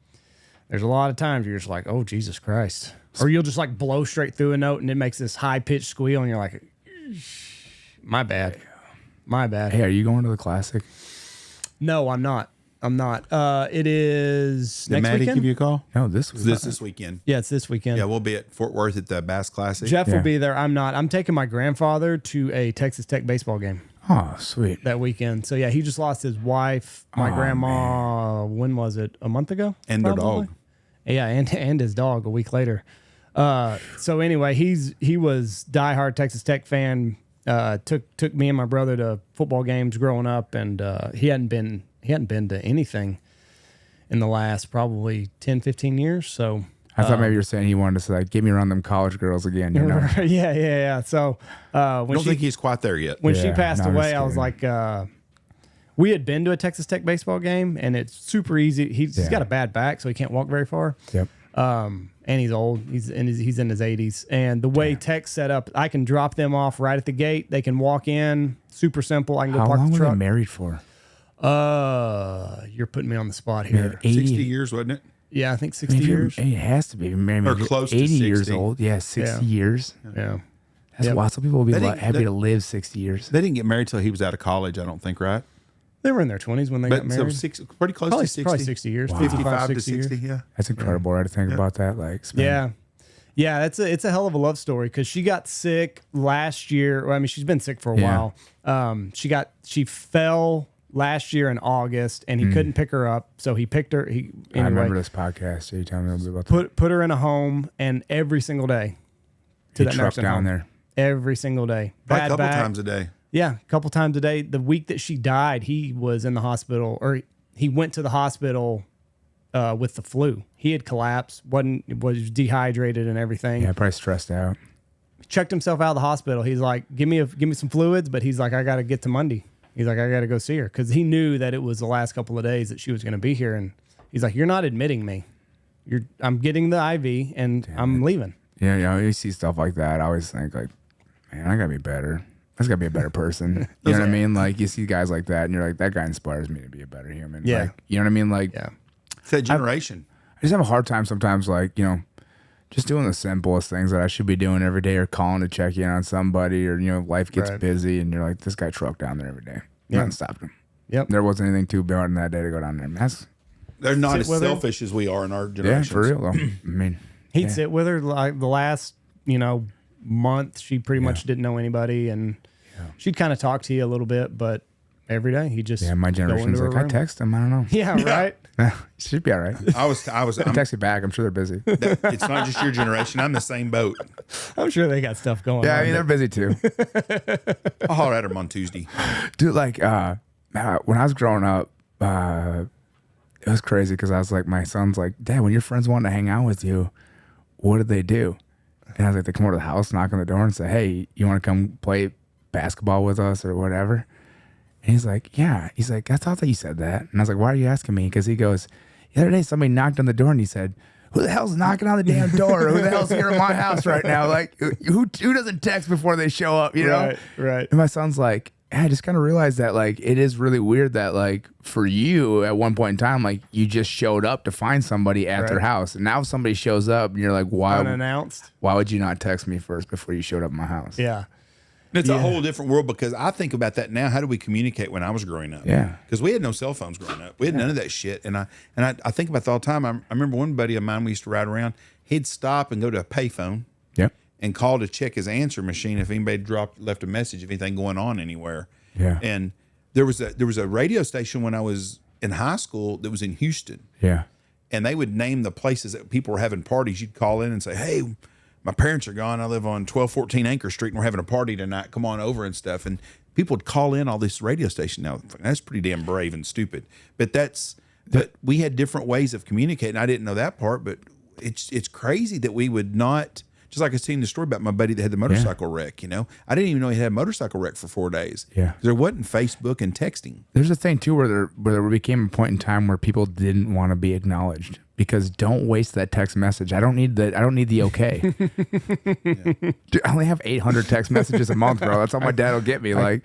Speaker 1: there's a lot of times you're just like, oh, Jesus Christ. Or you'll just like blow straight through a note and it makes this high pitched squeal and you're like, my bad. My bad.
Speaker 3: Hey, are you going to the Classic?
Speaker 1: No, I'm not. It is
Speaker 2: Did
Speaker 1: next
Speaker 2: Maddie
Speaker 1: weekend.
Speaker 2: give you a call?
Speaker 3: No, this
Speaker 2: Weekend.
Speaker 1: Yeah, it's this weekend.
Speaker 2: Yeah, we'll be at Fort Worth at the Bass Classic.
Speaker 1: Jeff will be there. I'm not. I'm taking my grandfather to a Texas Tech baseball game
Speaker 3: Oh, sweet.
Speaker 1: that weekend. So yeah, he just lost his wife, my grandma. When was it? A month ago?
Speaker 2: And their dog.
Speaker 1: Yeah, and his dog a week later. So anyway, he was diehard Texas Tech fan. Took me and my brother to football games growing up, and he hadn't been to anything in the last probably 10, 15 years. So
Speaker 3: I thought maybe you were saying he wanted to say, like, get me around them college girls again. You know?
Speaker 1: yeah. So
Speaker 2: I don't think he's quite there yet.
Speaker 1: when she
Speaker 3: Yeah,
Speaker 1: passed
Speaker 3: not
Speaker 1: away,
Speaker 3: as
Speaker 1: I was like, we had been to a Texas Tech baseball game, and it's super easy. He's got a bad back, so he can't walk very far.
Speaker 3: Yep.
Speaker 1: And he's old. He's in his 80s. And the way Tech's set up, I can drop them off right at the gate. They can walk in. Super simple. I can go
Speaker 3: How
Speaker 1: park
Speaker 3: long
Speaker 1: the
Speaker 3: were
Speaker 1: truck.
Speaker 3: they married for?
Speaker 1: You're putting me on the spot here.
Speaker 3: 80
Speaker 2: 60 years, wasn't it?
Speaker 1: Yeah, I think 60 years.
Speaker 3: It has to be. Maybe
Speaker 2: Or close to
Speaker 3: 80 years
Speaker 2: 60.
Speaker 3: old. Yeah, 60
Speaker 1: Yeah.
Speaker 3: years.
Speaker 1: Yeah.
Speaker 3: That's
Speaker 1: Yep.
Speaker 3: wild. Some people will be
Speaker 2: They didn't-
Speaker 3: happy
Speaker 2: they-
Speaker 3: to live 60 years.
Speaker 2: They didn't get married till he was out of college, I don't think, right?
Speaker 1: They were in their 20s when they got
Speaker 2: But
Speaker 1: married.
Speaker 2: so pretty close
Speaker 1: probably,
Speaker 2: to 60.
Speaker 1: probably 60 years.
Speaker 2: 55 to
Speaker 1: 60 years.
Speaker 2: 60, yeah.
Speaker 3: That's incredible, right? To think about that. Like,
Speaker 1: Yeah, it's a hell of a love story because she got sick last year. Well, I mean, she's been sick for a
Speaker 3: Yeah.
Speaker 1: while. She fell last year in August, and he couldn't pick her up, so he picked her.
Speaker 3: I remember this podcast. So you tell me a little bit about that.
Speaker 1: Put her in a home, and every single day to that
Speaker 3: truck
Speaker 1: nursing
Speaker 3: down
Speaker 1: home.
Speaker 3: there.
Speaker 1: Every single day,
Speaker 2: Probably a couple
Speaker 1: back.
Speaker 2: times a day.
Speaker 1: Yeah, a couple times a day. The week that she died, he was in the hospital, or he went to the hospital with the flu. He had collapsed, was dehydrated and everything.
Speaker 3: Yeah, probably stressed out.
Speaker 1: Checked himself out of the hospital. He's like, give me some fluids, but he's like, I got to get to Monday. He's like, I got to go see her because he knew that it was the last couple of days that she was going to be here, and he's like, you're not admitting me. I'm getting the IV and I'm leaving.
Speaker 3: Yeah, you know, you see stuff like that. I always think like, man, I gotta be better. I just gotta be a better person. You know what I mean? Like you see guys like that, and you're like, that guy inspires me to be a better human.
Speaker 1: Yeah.
Speaker 3: Like, you know what I mean? Like,
Speaker 1: Yeah.
Speaker 2: It's that generation.
Speaker 3: I just have a hard time sometimes, like, you know, just doing the simplest things that I should be doing every day, or calling to check in on somebody, or, you know, life gets
Speaker 1: Right.
Speaker 3: busy, and you're like, this guy trucked down there every day.
Speaker 1: Yeah.
Speaker 3: Nothing stopped him.
Speaker 1: Yep.
Speaker 3: There wasn't anything too bad in that day to go down there. Man,
Speaker 2: They're not
Speaker 1: Sit
Speaker 2: as
Speaker 1: with her.
Speaker 2: selfish as we are in our
Speaker 3: yeah,
Speaker 2: generation.
Speaker 3: for real though. I mean,
Speaker 1: He'd sit with her like the last, month. She pretty much didn't know anybody, and she'd kind of talk to you a little bit, but every day he just
Speaker 3: yeah, my
Speaker 1: go
Speaker 3: generation's
Speaker 1: into her
Speaker 3: like, I
Speaker 1: room.
Speaker 3: text him. I don't know.
Speaker 1: Yeah, right.
Speaker 3: Should be all right.
Speaker 2: I'm
Speaker 3: Text me back. I'm sure they're busy.
Speaker 2: it's not just your generation. I'm the same boat.
Speaker 1: I'm sure they got stuff going
Speaker 3: Yeah,
Speaker 1: on.
Speaker 3: I mean, they're busy too.
Speaker 2: I'll holler at them on Tuesday.
Speaker 3: Dude, like, when I was growing up, it was crazy because I was like, my son's like, Dad, when your friends want to hang out with you, what did they do? And I was like, they come over to the house, knock on the door, and say, hey, you want to come play basketball with us or whatever? And he's like, yeah. He's like, I thought that you said that. And I was like, why are you asking me? Because he goes, the other day somebody knocked on the door and he said, who the hell's knocking on the damn door? Who the hell's here in my house right now? Like, who doesn't text before they show up, you know?
Speaker 1: Right.
Speaker 3: And my son's like, I just kind of realized that, like, it is really weird that, like, for you at one point in time, like, you just showed up to find somebody at their house. And now somebody shows up and you're like,
Speaker 1: Unannounced.
Speaker 3: why would you not text me first before you showed up at my house?
Speaker 1: Yeah.
Speaker 2: It's a whole different world because I think about that now. How do we communicate when I was growing up?
Speaker 3: Yeah.
Speaker 2: Because we had no cell phones growing up. We had none of that shit. And I think about that all the time. I remember one buddy of mine we used to ride around. He'd stop and go to a payphone
Speaker 3: Yep.
Speaker 2: and call to check his answer machine if anybody left a message, if anything going on anywhere.
Speaker 3: Yeah.
Speaker 2: And there was a radio station when I was in high school that was in Houston.
Speaker 3: Yeah.
Speaker 2: And they would name the places that people were having parties. You'd call in and say, hey, my parents are gone. I live on 1214 Anchor Street, and we're having a party tonight. Come on over and stuff. And people would call in all this radio station. Now, that's pretty damn brave and stupid. But we had different ways of communicating. I didn't know that part, but it's crazy that we would not Just like I seen the story about my buddy that had the motorcycle wreck. You know, I didn't even know he had a motorcycle wreck for 4 days.
Speaker 3: Yeah,
Speaker 2: there wasn't Facebook and texting.
Speaker 3: There's a thing too where there became a point in time where people didn't want to be acknowledged because don't waste that text message. I don't need the okay. Dude, I only have 800 text messages a month, bro. That's all my dad will get me.
Speaker 1: I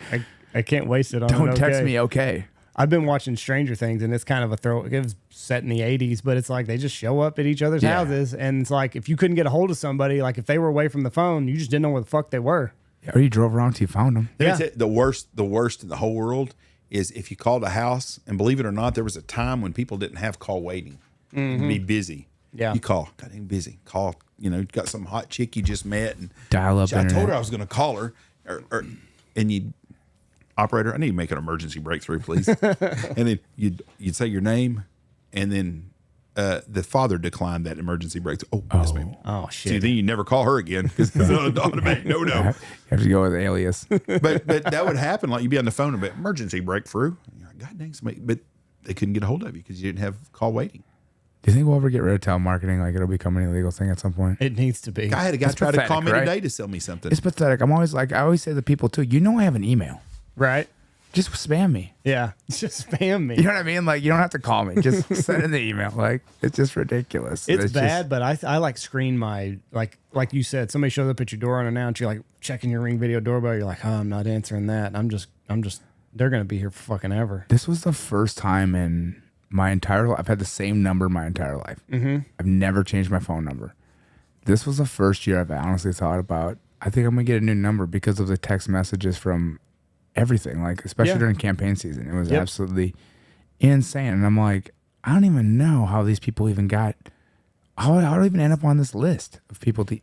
Speaker 1: can't waste it on
Speaker 3: don't
Speaker 1: an
Speaker 3: text
Speaker 1: okay.
Speaker 3: me okay.
Speaker 1: I've been watching Stranger Things, and it's kind of a throw. It was set in the 80s, but it's like they just show up at each other's houses, and it's like if you couldn't get a hold of somebody, like if they were away from the phone, you just didn't know where the fuck they were.
Speaker 3: Yeah, or you drove around till you found them.
Speaker 2: Yeah. The worst in the whole world is if you called a house, and believe it or not, there was a time when people didn't have call waiting. Mm-hmm. Be busy.
Speaker 1: Yeah.
Speaker 2: You call, God, I'm busy. Call, you got some hot chick you just met, and
Speaker 3: dial up.
Speaker 2: I told her I was going to call her, and you. Operator, I need to make an emergency breakthrough, please. And then you'd say your name, and then the father declined that emergency breakthrough. Oh, yes, ma'am.
Speaker 1: Oh, shit.
Speaker 2: See, then you never call her again because it's an automatic no.
Speaker 3: You have to go with alias.
Speaker 2: But that would happen. Like you'd be on the phone and be emergency breakthrough. And you're like, God dang, somebody. But they couldn't get a hold of you because you didn't have call waiting.
Speaker 3: Do you think we'll ever get rid of telemarketing? Like it'll become an illegal thing at some point?
Speaker 1: It needs to be.
Speaker 2: I had a guy try to call me
Speaker 3: right?
Speaker 2: today to sell me something.
Speaker 3: It's pathetic. I always say to people too, I have an email.
Speaker 1: Right.
Speaker 3: Just spam me.
Speaker 1: Yeah. Just spam me.
Speaker 3: You know what I mean? Like, you don't have to call me. Just send in the email. Like, it's just ridiculous.
Speaker 1: It's bad, but I like screen my, like you said, somebody shows up at your door unannounced. You're like checking your Ring video doorbell. You're like, oh, I'm not answering that. I'm just, they're going to be here for fucking ever.
Speaker 3: This was the first time in my entire life. I've had the same number my entire life. Mm-hmm. I've never changed my phone number. This was the first year I've honestly thought about, I think I'm going to get a new number because of the text messages from everything, like especially during campaign season. It was absolutely insane. And I'm like, I don't even know how these people even got, how do I even end up on this list of people to,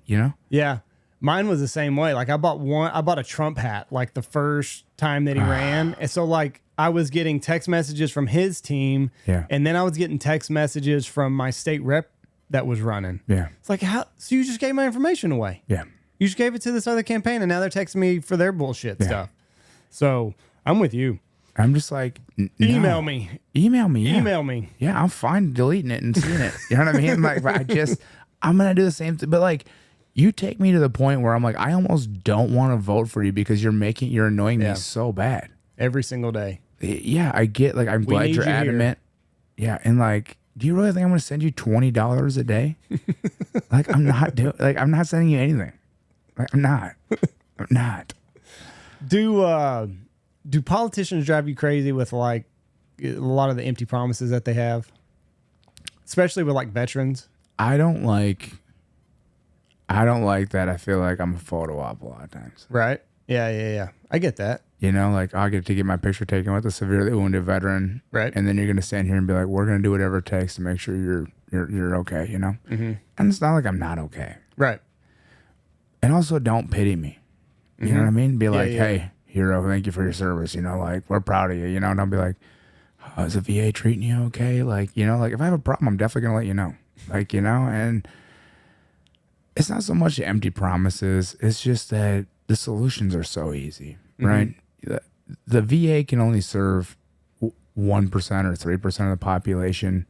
Speaker 1: Yeah. Mine was the same way. Like I bought a Trump hat like the first time that he ran. And so like I was getting text messages from his team.
Speaker 3: Yeah.
Speaker 1: And then I was getting text messages from my state rep that was running.
Speaker 3: Yeah.
Speaker 1: It's like, so you just gave my information away.
Speaker 3: Yeah.
Speaker 1: You just gave it to this other campaign and now they're texting me for their bullshit stuff. So I'm with you.
Speaker 3: I'm just like,
Speaker 1: email me.
Speaker 3: Email me. Yeah.
Speaker 1: Email me.
Speaker 3: Yeah, I'm fine deleting it and seeing it. You know what I mean? Like, I'm going to do the same thing. But like, you take me to the point where I'm like, I almost don't want to vote for you because you're annoying me so bad.
Speaker 1: Every single day.
Speaker 3: Yeah, I get, like, I'm glad you're adamant. Yeah, and like, do you really think I'm going to send you $20 a day? Like, I'm not sending you anything. Like, I'm not.
Speaker 1: Do politicians drive you crazy with like a lot of the empty promises that they have, especially with like veterans?
Speaker 3: I don't like that. I feel like I'm a photo op a lot of times.
Speaker 1: Right? Yeah. I get that.
Speaker 3: Like I get to get my picture taken with a severely wounded veteran,
Speaker 1: right?
Speaker 3: And then you're gonna stand here and be like, "We're gonna do whatever it takes to make sure you're okay,"
Speaker 1: Mm-hmm.
Speaker 3: And it's not like I'm not okay,
Speaker 1: right?
Speaker 3: And also, don't pity me. You know what I mean? Be like, hey, hero, thank you for your service. Like, we're proud of you. Don't be like, oh, is the VA treating you okay? Like, like if I have a problem, I'm definitely going to let you know. Like, and it's not so much the empty promises. It's just that the solutions are so easy, right? The VA can only serve 1% or 3% of the population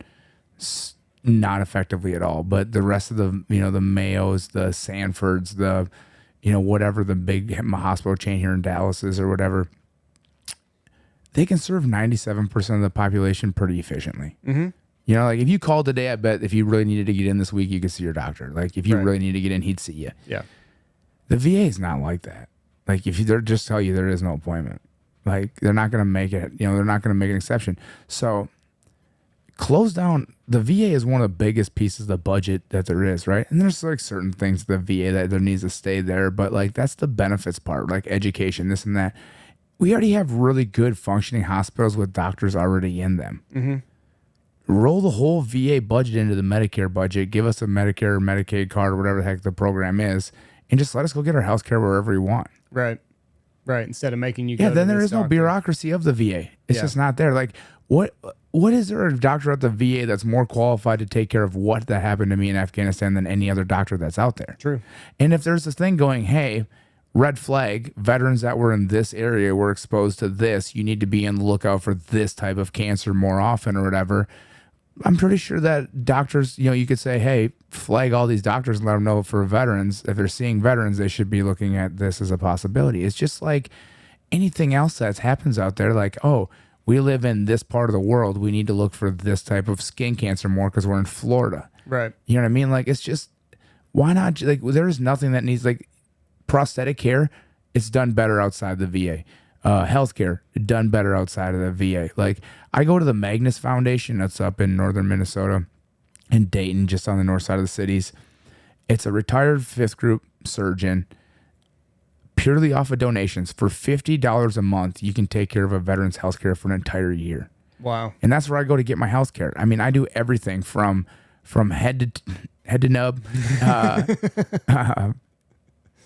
Speaker 3: not effectively at all. But the rest of the, the Mayos, the Sanfords, the whatever the big hospital chain here in Dallas is or whatever, they can serve 97% of the population pretty efficiently. Mm-hmm. Like if you called today, I bet if you really needed to get in this week, you could see your doctor. Like if you really need to get in, he'd see you.
Speaker 1: Yeah.
Speaker 3: The VA is not like that. Like if they're just tell you there is no appointment, like they're not going to make it, they're not going to make an exception. So close down. The VA is one of the biggest pieces of the budget that there is, right? And there's like certain things the VA that there needs to stay there, but like that's the benefits part, like education, this and that. We already have really good functioning hospitals with doctors already in them. Mm-hmm. Roll the whole VA budget into the Medicare budget, give us a Medicare or Medicaid card or whatever the heck the program is, and just let us go get our health care wherever we want.
Speaker 1: Right. Instead of making you go
Speaker 3: then
Speaker 1: to
Speaker 3: there is no
Speaker 1: doctor.
Speaker 3: Bureaucracy of the VA. It's just not there. Like what is there a doctor at the VA that's more qualified to take care of what that happened to me in Afghanistan than any other doctor that's out there?
Speaker 1: True.
Speaker 3: And if there's this thing going, hey, red flag, veterans that were in this area were exposed to this, you need to be on the lookout for this type of cancer more often or whatever, I'm pretty sure that doctors, you could say, hey, flag all these doctors and let them know for veterans, if they're seeing veterans, they should be looking at this as a possibility. It's just like anything else that happens out there. Like, oh, we live in this part of the world. We need to look for this type of skin cancer more because we're in Florida.
Speaker 1: Right.
Speaker 3: You know what I mean? Like, it's just, why not? Like, there is nothing that needs, like, prosthetic care. It's done better outside the VA. Healthcare done better outside of the VA. Like, I go to the Magnus Foundation that's up in northern Minnesota, in Dayton, just on the north side of the cities. It's a retired fifth group surgeon, purely off of donations. For $50 a month, you can take care of a veteran's healthcare for an entire year.
Speaker 1: Wow.
Speaker 3: And that's where I go to get my healthcare. I mean, I do everything from head to nub,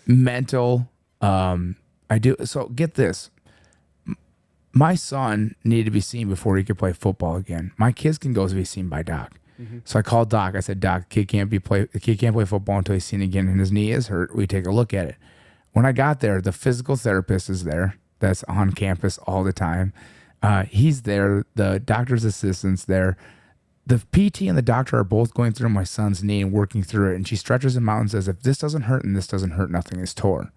Speaker 3: mental. I do. So get this. My son needed to be seen before he could play football again. My kids can go be seen by Doc. Mm-hmm. So I called Doc. I said, Doc, the kid can't play football until he's seen again, and his knee is hurt. We take a look at it. When I got there, the physical therapist is there. That's on campus all the time. He's there. The doctor's assistant's there. The PT and the doctor are both going through my son's knee and working through it. And she stretches him out and says, if this doesn't hurt and this doesn't hurt, nothing is tore.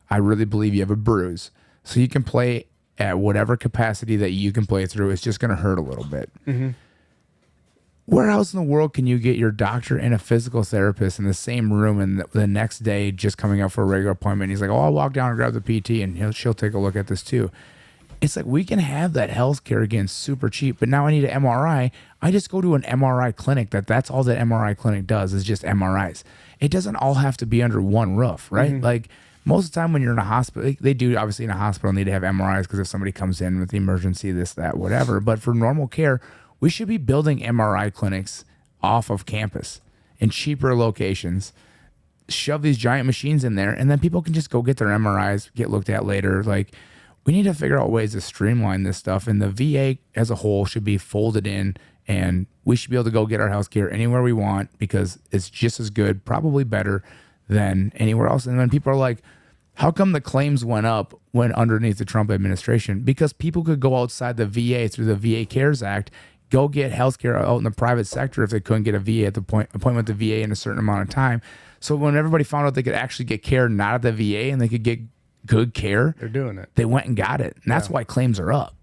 Speaker 3: I really believe you have a bruise. So you can play at whatever capacity that you can play through. It's just going to hurt a little bit. Mm-hmm. Where else in the world can you get your doctor and a physical therapist in the same room and the next day just coming out for a regular appointment? He's like, oh, I'll walk down and grab the PT and she'll take a look at this too. It's like we can have that health care again super cheap, but now I need an MRI. I just go to an MRI clinic. That's all that MRI clinic does is just MRIs. It doesn't all have to be under one roof, right? Mm-hmm. Like most of the time when you're in a hospital, they do obviously in a hospital need to have MRIs because if somebody comes in with the emergency, this, that, whatever. But for normal care, we should be building MRI clinics off of campus in cheaper locations, shove these giant machines in there, and then people can just go get their MRIs, get looked at later. Like, we need to figure out ways to streamline this stuff, and the VA as a whole should be folded in, and we should be able to go get our health care anywhere we want because it's just as good, probably better than anywhere else. And then people are like, how come the claims went up when underneath the Trump administration? Because people could go outside the VA through the VA CARES Act, go get healthcare out in the private sector if they couldn't get a VA at the appointment with the VA in a certain amount of time. So when everybody found out they could actually get care not at the VA and they could get good care,
Speaker 1: they're doing it.
Speaker 3: They went and got it, and that's why claims are up.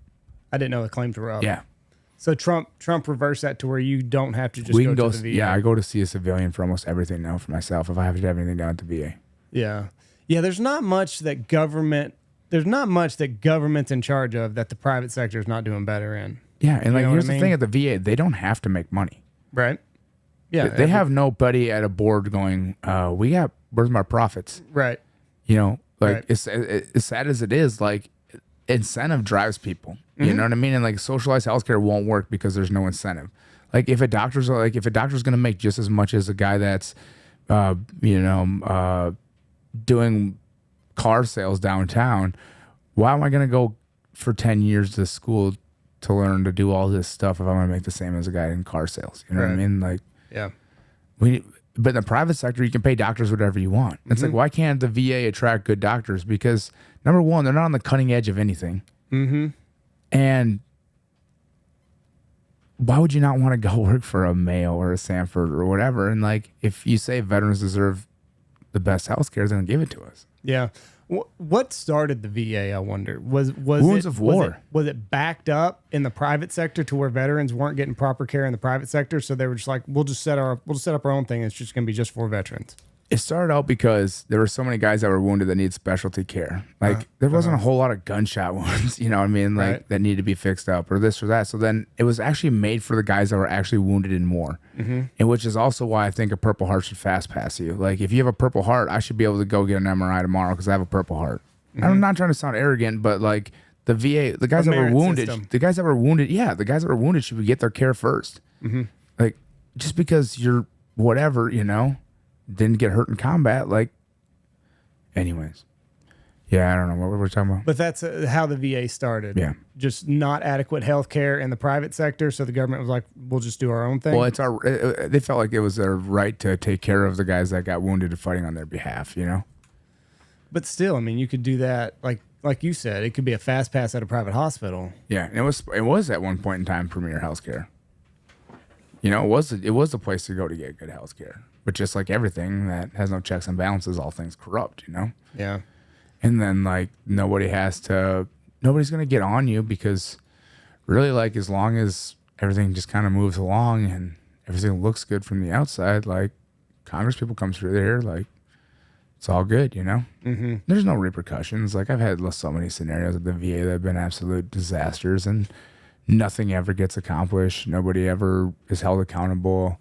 Speaker 1: I didn't know the claims were up.
Speaker 3: Yeah.
Speaker 1: So Trump reversed that to where you don't have to just
Speaker 3: go
Speaker 1: to the VA.
Speaker 3: Yeah, I go to see a civilian for almost everything now for myself if I have to have anything down at the VA.
Speaker 1: Yeah. Yeah, there's not much that government's in charge of that the private sector is not doing better in.
Speaker 3: Yeah, and like here's the thing at the VA, they don't have to make money.
Speaker 1: Right. Yeah.
Speaker 3: They have nobody at a board going, where's my profits?
Speaker 1: Right.
Speaker 3: You know, like as sad as it is, like incentive drives people. Mm-hmm. You know what I mean? And like socialized healthcare won't work because there's no incentive. Like if a doctor's going to make just as much as a guy that's, doing car sales downtown, why am I going to go for 10 years to school to learn to do all this stuff if I'm going to make the same as a guy in car sales? You know what I mean? Like,
Speaker 1: yeah.
Speaker 3: But in the private sector, you can pay doctors whatever you want. Mm-hmm. It's like, why can't the VA attract good doctors? Because number one, they're not on the cutting edge of anything. Mm-hmm. And why would you not want to go work for a Mayo or a Sanford or whatever? And like, if you say veterans deserve the best health care, then give it to us.
Speaker 1: Yeah. What started the VA, I wonder? Was
Speaker 3: wounds of war.
Speaker 1: Was it backed up in the private sector to where veterans weren't getting proper care in the private sector? So they were just like, we'll just set up our own thing. And it's just going to be just for veterans. It
Speaker 3: started out because there were so many guys that were wounded that needed specialty care. Like there wasn't a whole lot of gunshot wounds, you know what I mean? Like that needed to be fixed up or this or that. So then it was actually made for the guys that were actually wounded in war. Mm-hmm. And which is also why I think a Purple Heart should fast pass you. Like if you have a Purple Heart, I should be able to go get an MRI tomorrow because I have a Purple Heart. Mm-hmm. I'm not trying to sound arrogant, but like the VA, the guys that were wounded, the guys that were wounded should get their care first. Mm-hmm. Like just because you're whatever, you know, didn't get hurt in combat, like, anyways. Yeah, I don't know what we're talking about.
Speaker 1: But that's how the VA started.
Speaker 3: Yeah.
Speaker 1: Just not adequate health care in the private sector, so the government was like, we'll just do our own thing.
Speaker 3: Well, they felt like it was their right to take care of the guys that got wounded and fighting on their behalf, you know?
Speaker 1: But still, I mean, you could do that, like you said, it could be a fast pass at a private hospital.
Speaker 3: Yeah, and it was at one point in time Premier Healthcare. You know, it was the place to go to get good health care. But just like everything that has no checks and balances, all things corrupt, you know?
Speaker 1: Yeah.
Speaker 3: And then like nobody's going to get on you because really like as long as everything just kind of moves along and everything looks good from the outside, like Congress people come through there, like it's all good, you know? Mm-hmm. There's no repercussions. Like I've had so many scenarios at the VA that have been absolute disasters and nothing ever gets accomplished. Nobody ever is held accountable.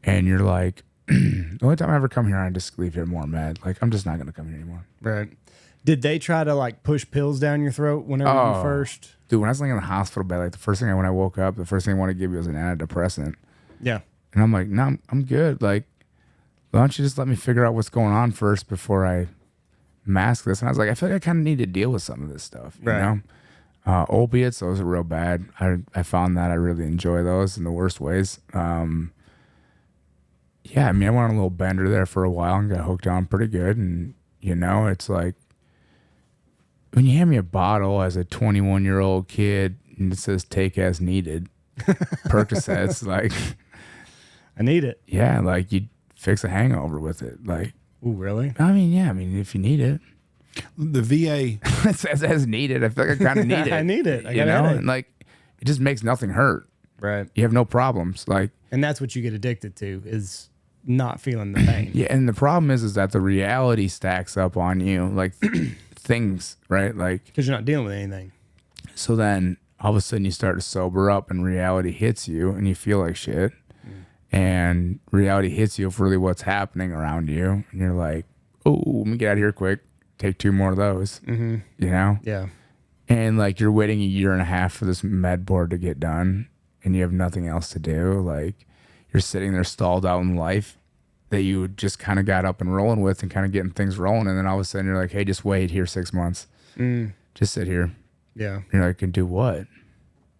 Speaker 3: And you're like, the only time I ever come here, I just leave here more mad. Like, I'm just not going to come here anymore.
Speaker 1: Right. Did they try to like push pills down your throat whenever you first?
Speaker 3: Dude, when I was laying in the hospital bed, like the first thing when I woke up, the first thing I wanted to give you was an antidepressant.
Speaker 1: Yeah.
Speaker 3: And I'm like, no, I'm good. Like, why don't you just let me figure out what's going on first before I mask this? And I was like, I feel like I kind of need to deal with some of this stuff, you know? Opiates, those are real bad. I found that I really enjoy those in the worst ways. Yeah, I mean, I went on a little bender there for a while and got hooked on pretty good. And, you know, it's like, when you hand me a bottle as a 21-year-old kid and it says take as needed, Percocets, like,
Speaker 1: I need it.
Speaker 3: Yeah, like you fix a hangover with it. Like,
Speaker 1: ooh, really?
Speaker 3: I mean, yeah, I mean, if you need it.
Speaker 2: The VA
Speaker 3: it says as needed. I feel like I kind of need it.
Speaker 1: I need it.
Speaker 3: You know, and like, it just makes nothing hurt.
Speaker 1: Right.
Speaker 3: You have no problems. Like,
Speaker 1: and that's what you get addicted to is not feeling the pain.
Speaker 3: Yeah, and the problem is that the reality stacks up on you, like things, right? Like,
Speaker 1: because you're not dealing with anything.
Speaker 3: So then all of a sudden you start to sober up, and reality hits you, and you feel like shit. And reality hits you of really what's happening around you, and you're like, "Oh, let me get out of here quick. Take 2 more of those."
Speaker 1: Mm-hmm.
Speaker 3: You know?
Speaker 1: Yeah.
Speaker 3: And like you're waiting 1.5 years for this med board to get done, and you have nothing else to do. Like, you're sitting there stalled out in life that you just kind of got up and rolling with and kind of getting things rolling. And then all of a sudden you're like, hey, just wait here 6 months. Just sit here.
Speaker 1: Yeah.
Speaker 3: You're like, can do what?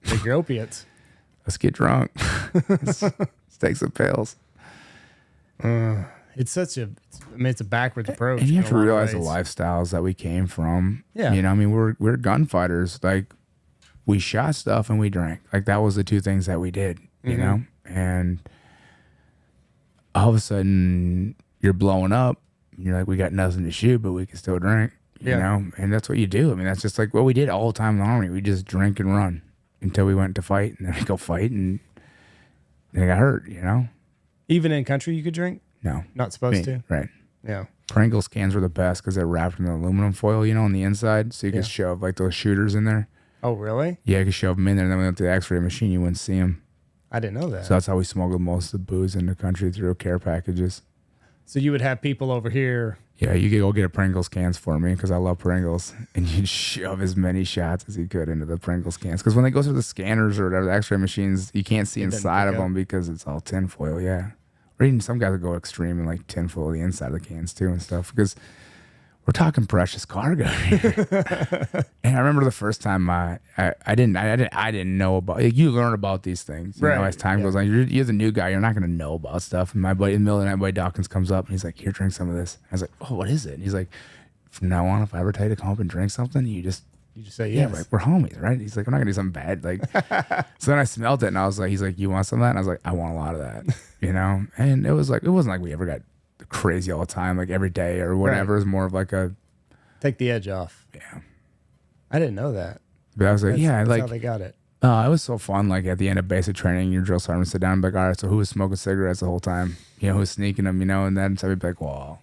Speaker 1: Take your opiates.
Speaker 3: Let's get drunk. let's take some pills.
Speaker 1: It's such a, I mean, it's a backwards approach.
Speaker 3: And you have to realize the lifestyles that we came from.
Speaker 1: Yeah.
Speaker 3: You know, I mean, we're gunfighters. Like, we shot stuff and we drank. Like, that was the 2 things that we did, you know? And all of a sudden you're blowing up. You're like, we got nothing to shoot, but we can still drink, you know? And that's what you do. I mean, that's just like what we did all the time in the Army. We just drink and run until we went to fight, and then we go fight, and then I got hurt, you know?
Speaker 1: Even in country you could drink?
Speaker 3: No.
Speaker 1: Not supposed to?
Speaker 3: Right.
Speaker 1: Yeah.
Speaker 3: Pringles cans were the best because they're wrapped in aluminum foil, you know, on the inside. So you could shove like those shooters in there.
Speaker 1: Oh, really?
Speaker 3: Yeah, you could shove them in there, and then when we went to the x-ray machine, you wouldn't see them.
Speaker 1: I didn't know that.
Speaker 3: So that's how we smuggled most of the booze in the country, through care packages.
Speaker 1: So you would have people over here.
Speaker 3: Yeah, you could go get a Pringles cans for me because I love Pringles. And you'd shove as many shots as you could into the Pringles cans. Because when they go through the scanners or whatever, the x-ray machines, you can't see inside of them because it's all tinfoil, yeah. Or even some guys would go extreme and like tinfoil the inside of the cans too and stuff. Because we're talking precious cargo here. And I remember the first time I didn't know about, like, you learn about these things, you know, as time goes on. You're the new guy, you're not going to know about stuff. And my buddy in the middle of the night, my buddy Dawkins comes up and he's like, here, drink some of this. I was like, oh, what is it? And he's like, from now on, if I ever tell you to come up and drink something, you just say yes. Like, we're homies, right? He's like, I'm not gonna do something bad. Like, so then I smelled it and I was like, he's like, you want some of that? And I was like, I want a lot of that, you know? And it was like, it wasn't like we ever got crazy all the time, like every day or whatever. It was more of like a
Speaker 1: take the edge off.
Speaker 3: Yeah.
Speaker 1: I didn't know that.
Speaker 3: But I was like, that's
Speaker 1: like how they got it.
Speaker 3: It was so fun. Like at the end of basic training, your drill sergeant would sit down and be like, all right, so who was smoking cigarettes the whole time? You know, who was sneaking them, you know? And then somebody'd be like, well,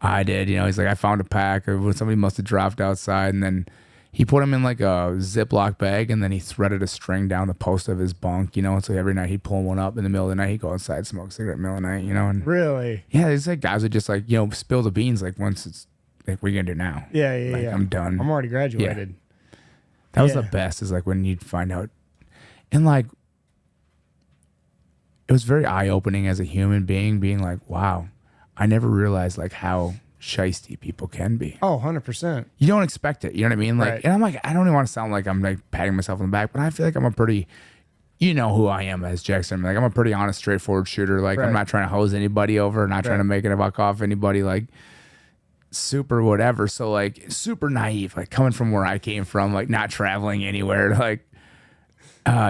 Speaker 3: I did, you know? He's like, I found a pack, or somebody must have dropped outside, and then he put them in like a Ziploc bag, and then he threaded a string down the post of his bunk, you know? And so every night he'd pull one up in the middle of the night, he'd go outside, smoke a cigarette in the middle of the night, you know? And
Speaker 1: really?
Speaker 3: Yeah, it's like guys would just like, you know, spill the beans like once it's like, what are you gonna do now?
Speaker 1: Yeah,
Speaker 3: like, I'm done.
Speaker 1: I'm already graduated.
Speaker 3: Yeah. That was the best, is like when you'd find out. And like, it was very eye-opening as a human being like, wow, I never realized like how shiesty people can be.
Speaker 1: Oh, 100%.
Speaker 3: You don't expect it. You know what I mean? Like,
Speaker 1: right.
Speaker 3: And I'm like, I don't even want to sound like I'm like patting myself on the back, but I feel like I'm a pretty, you know who I am as Jackson. Like, I'm a pretty honest, straightforward shooter. Like, I'm not trying to hose anybody over, not trying to make it a buck off anybody. Like, super whatever. So like super naive, like coming from where I came from, like not traveling anywhere, like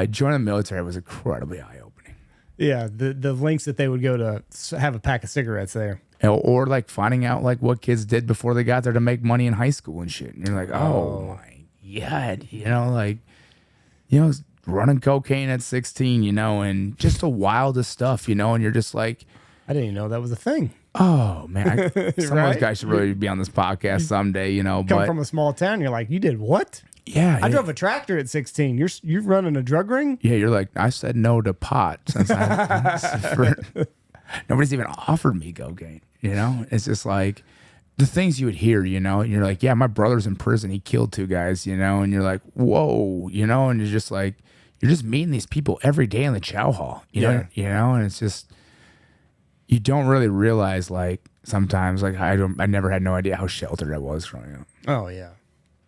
Speaker 3: joining the military was incredibly eye-opening.
Speaker 1: Yeah, the lengths that they would go to have a pack of cigarettes there.
Speaker 3: Or like finding out like what kids did before they got there to make money in high school and shit. And you're like, oh my God, like, running cocaine at 16, and just the wildest stuff, and you're just like,
Speaker 1: I didn't even know that was a thing.
Speaker 3: Oh man, some of
Speaker 1: Right?
Speaker 3: those guys should really be on this podcast someday,
Speaker 1: Come
Speaker 3: but
Speaker 1: from a small town, you're like, you did what?
Speaker 3: yeah,
Speaker 1: I drove a tractor at 16. You're running a drug ring?
Speaker 3: yeah, you're like, I said no to pot since nobody's even offered me cocaine. It's just like the things you would hear, and you're like, yeah, my brother's in prison. He killed 2 guys, and you're like, whoa, and you're just like, you're just meeting these people every day in the chow hall, you know, and it's just, you don't really realize like sometimes like I never had no idea how sheltered I was growing up.
Speaker 1: Oh yeah.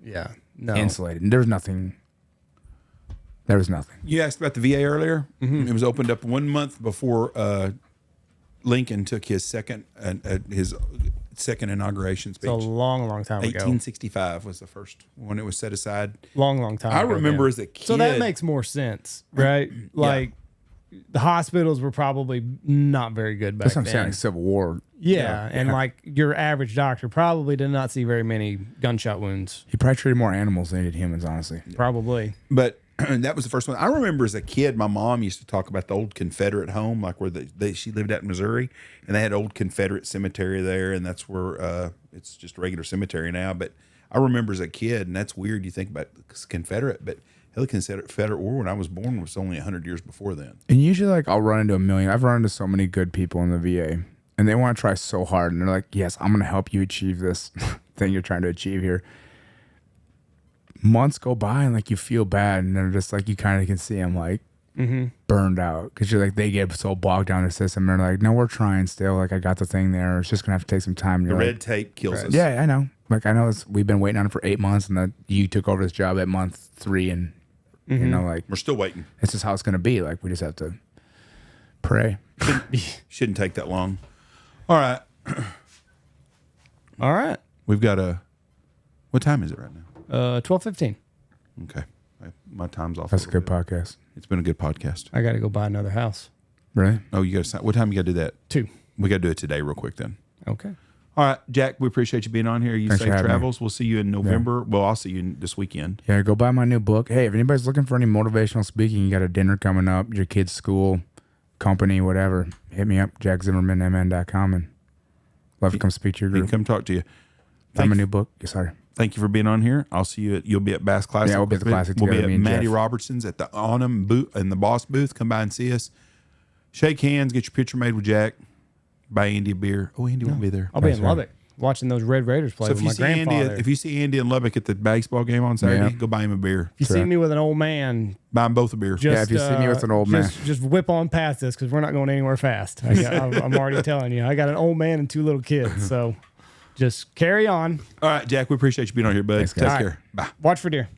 Speaker 1: Yeah. No.
Speaker 3: Insulated. And there was nothing.
Speaker 2: You asked about the VA earlier. Mm-hmm. It was opened up 1 month before Lincoln took his second inauguration speech.
Speaker 1: It's a long time ago.
Speaker 2: 1865 was the first one it was set aside.
Speaker 1: Long time
Speaker 2: I
Speaker 1: ago.
Speaker 2: remember as a kid.
Speaker 1: So that makes more sense, right? Like the hospitals were probably not very good back
Speaker 3: That's what I'm
Speaker 1: then.
Speaker 3: saying. Like Civil War.
Speaker 1: Yeah, and like your average doctor probably did not see very many gunshot wounds.
Speaker 3: He probably treated more animals than he did humans, honestly.
Speaker 1: Probably.
Speaker 2: But that was the first one. I remember as a kid, my mom used to talk about the old Confederate home, like where she lived out in Missouri, and they had old Confederate cemetery there, and that's where it's just a regular cemetery now. But I remember as a kid, and that's weird. You think about Confederate, but hell, the Confederate War when I was born was only 100 years before then.
Speaker 3: And usually, like, I'll run into a million. I've run into so many good people in the VA, and they want to try so hard, and they're like, "Yes, I'm going to help you achieve this thing you're trying to achieve here." Months go by, and like you feel bad, and they're just like, you kind of can see them like burned out because you're like, they get so bogged down in their system. And they're like, "No, we're trying still. Like, I got the thing there. It's just gonna have to take some time." And
Speaker 2: The
Speaker 3: you're
Speaker 2: red
Speaker 3: like,
Speaker 2: tape kills us.
Speaker 3: Yeah, I know. Like, I know we've been waiting on it for 8 months, and that you took over this job at month 3, and like
Speaker 2: We're still waiting.
Speaker 3: it's just how it's gonna be. Like, we just have to pray.
Speaker 2: Shouldn't take that long. All right.
Speaker 1: All right.
Speaker 2: We've got what time is it right now?
Speaker 1: 12:15.
Speaker 2: Okay. My time's off.
Speaker 3: That's a good podcast.
Speaker 2: It's been a good podcast.
Speaker 1: I got to go buy another house.
Speaker 3: Really?
Speaker 2: Oh, you got to sign. What time you got to do that?
Speaker 1: 2.
Speaker 2: We got to do it today real quick then.
Speaker 1: Okay.
Speaker 2: All right, Jack, we appreciate you being on here. You
Speaker 3: Thanks
Speaker 2: safe
Speaker 3: for having
Speaker 2: travels. We'll see you in November. Yeah. Well, I'll see you this weekend.
Speaker 3: Yeah, go buy my new book. Hey, if anybody's looking for any motivational speaking, you got a dinner coming up, your kid's school, company, whatever, hit me up, jackzimmermanmn.com, and love to come speak to your group.
Speaker 2: Come talk to you.
Speaker 3: Buy my new book. Yes, sorry.
Speaker 2: Thank you for being on here. I'll see you you'll be at Bass Classic.
Speaker 3: Yeah, we'll be at the Classic
Speaker 2: We'll
Speaker 3: together,
Speaker 2: be at Maddie Robertson's at the Onum booth in the Boss booth. Come by and see us. Shake hands, get your picture made with Jack. Buy Andy a beer. Oh, Andy won't be there.
Speaker 1: I'll be in Lubbock watching those Red Raiders play with my grandfather.
Speaker 2: If you see Andy in Lubbock at the baseball game on Saturday, go buy him a beer.
Speaker 1: If you see me with an old man,
Speaker 2: buy them both a beer.
Speaker 3: If you see me with an old man,
Speaker 1: just whip on past this because we're not going anywhere fast. I'm already telling you. I got an old man and 2 little kids, so just carry on.
Speaker 2: All right, Jack, we appreciate you being on here, bud.
Speaker 3: Thanks,
Speaker 2: Take care. Bye.
Speaker 1: Watch for deer.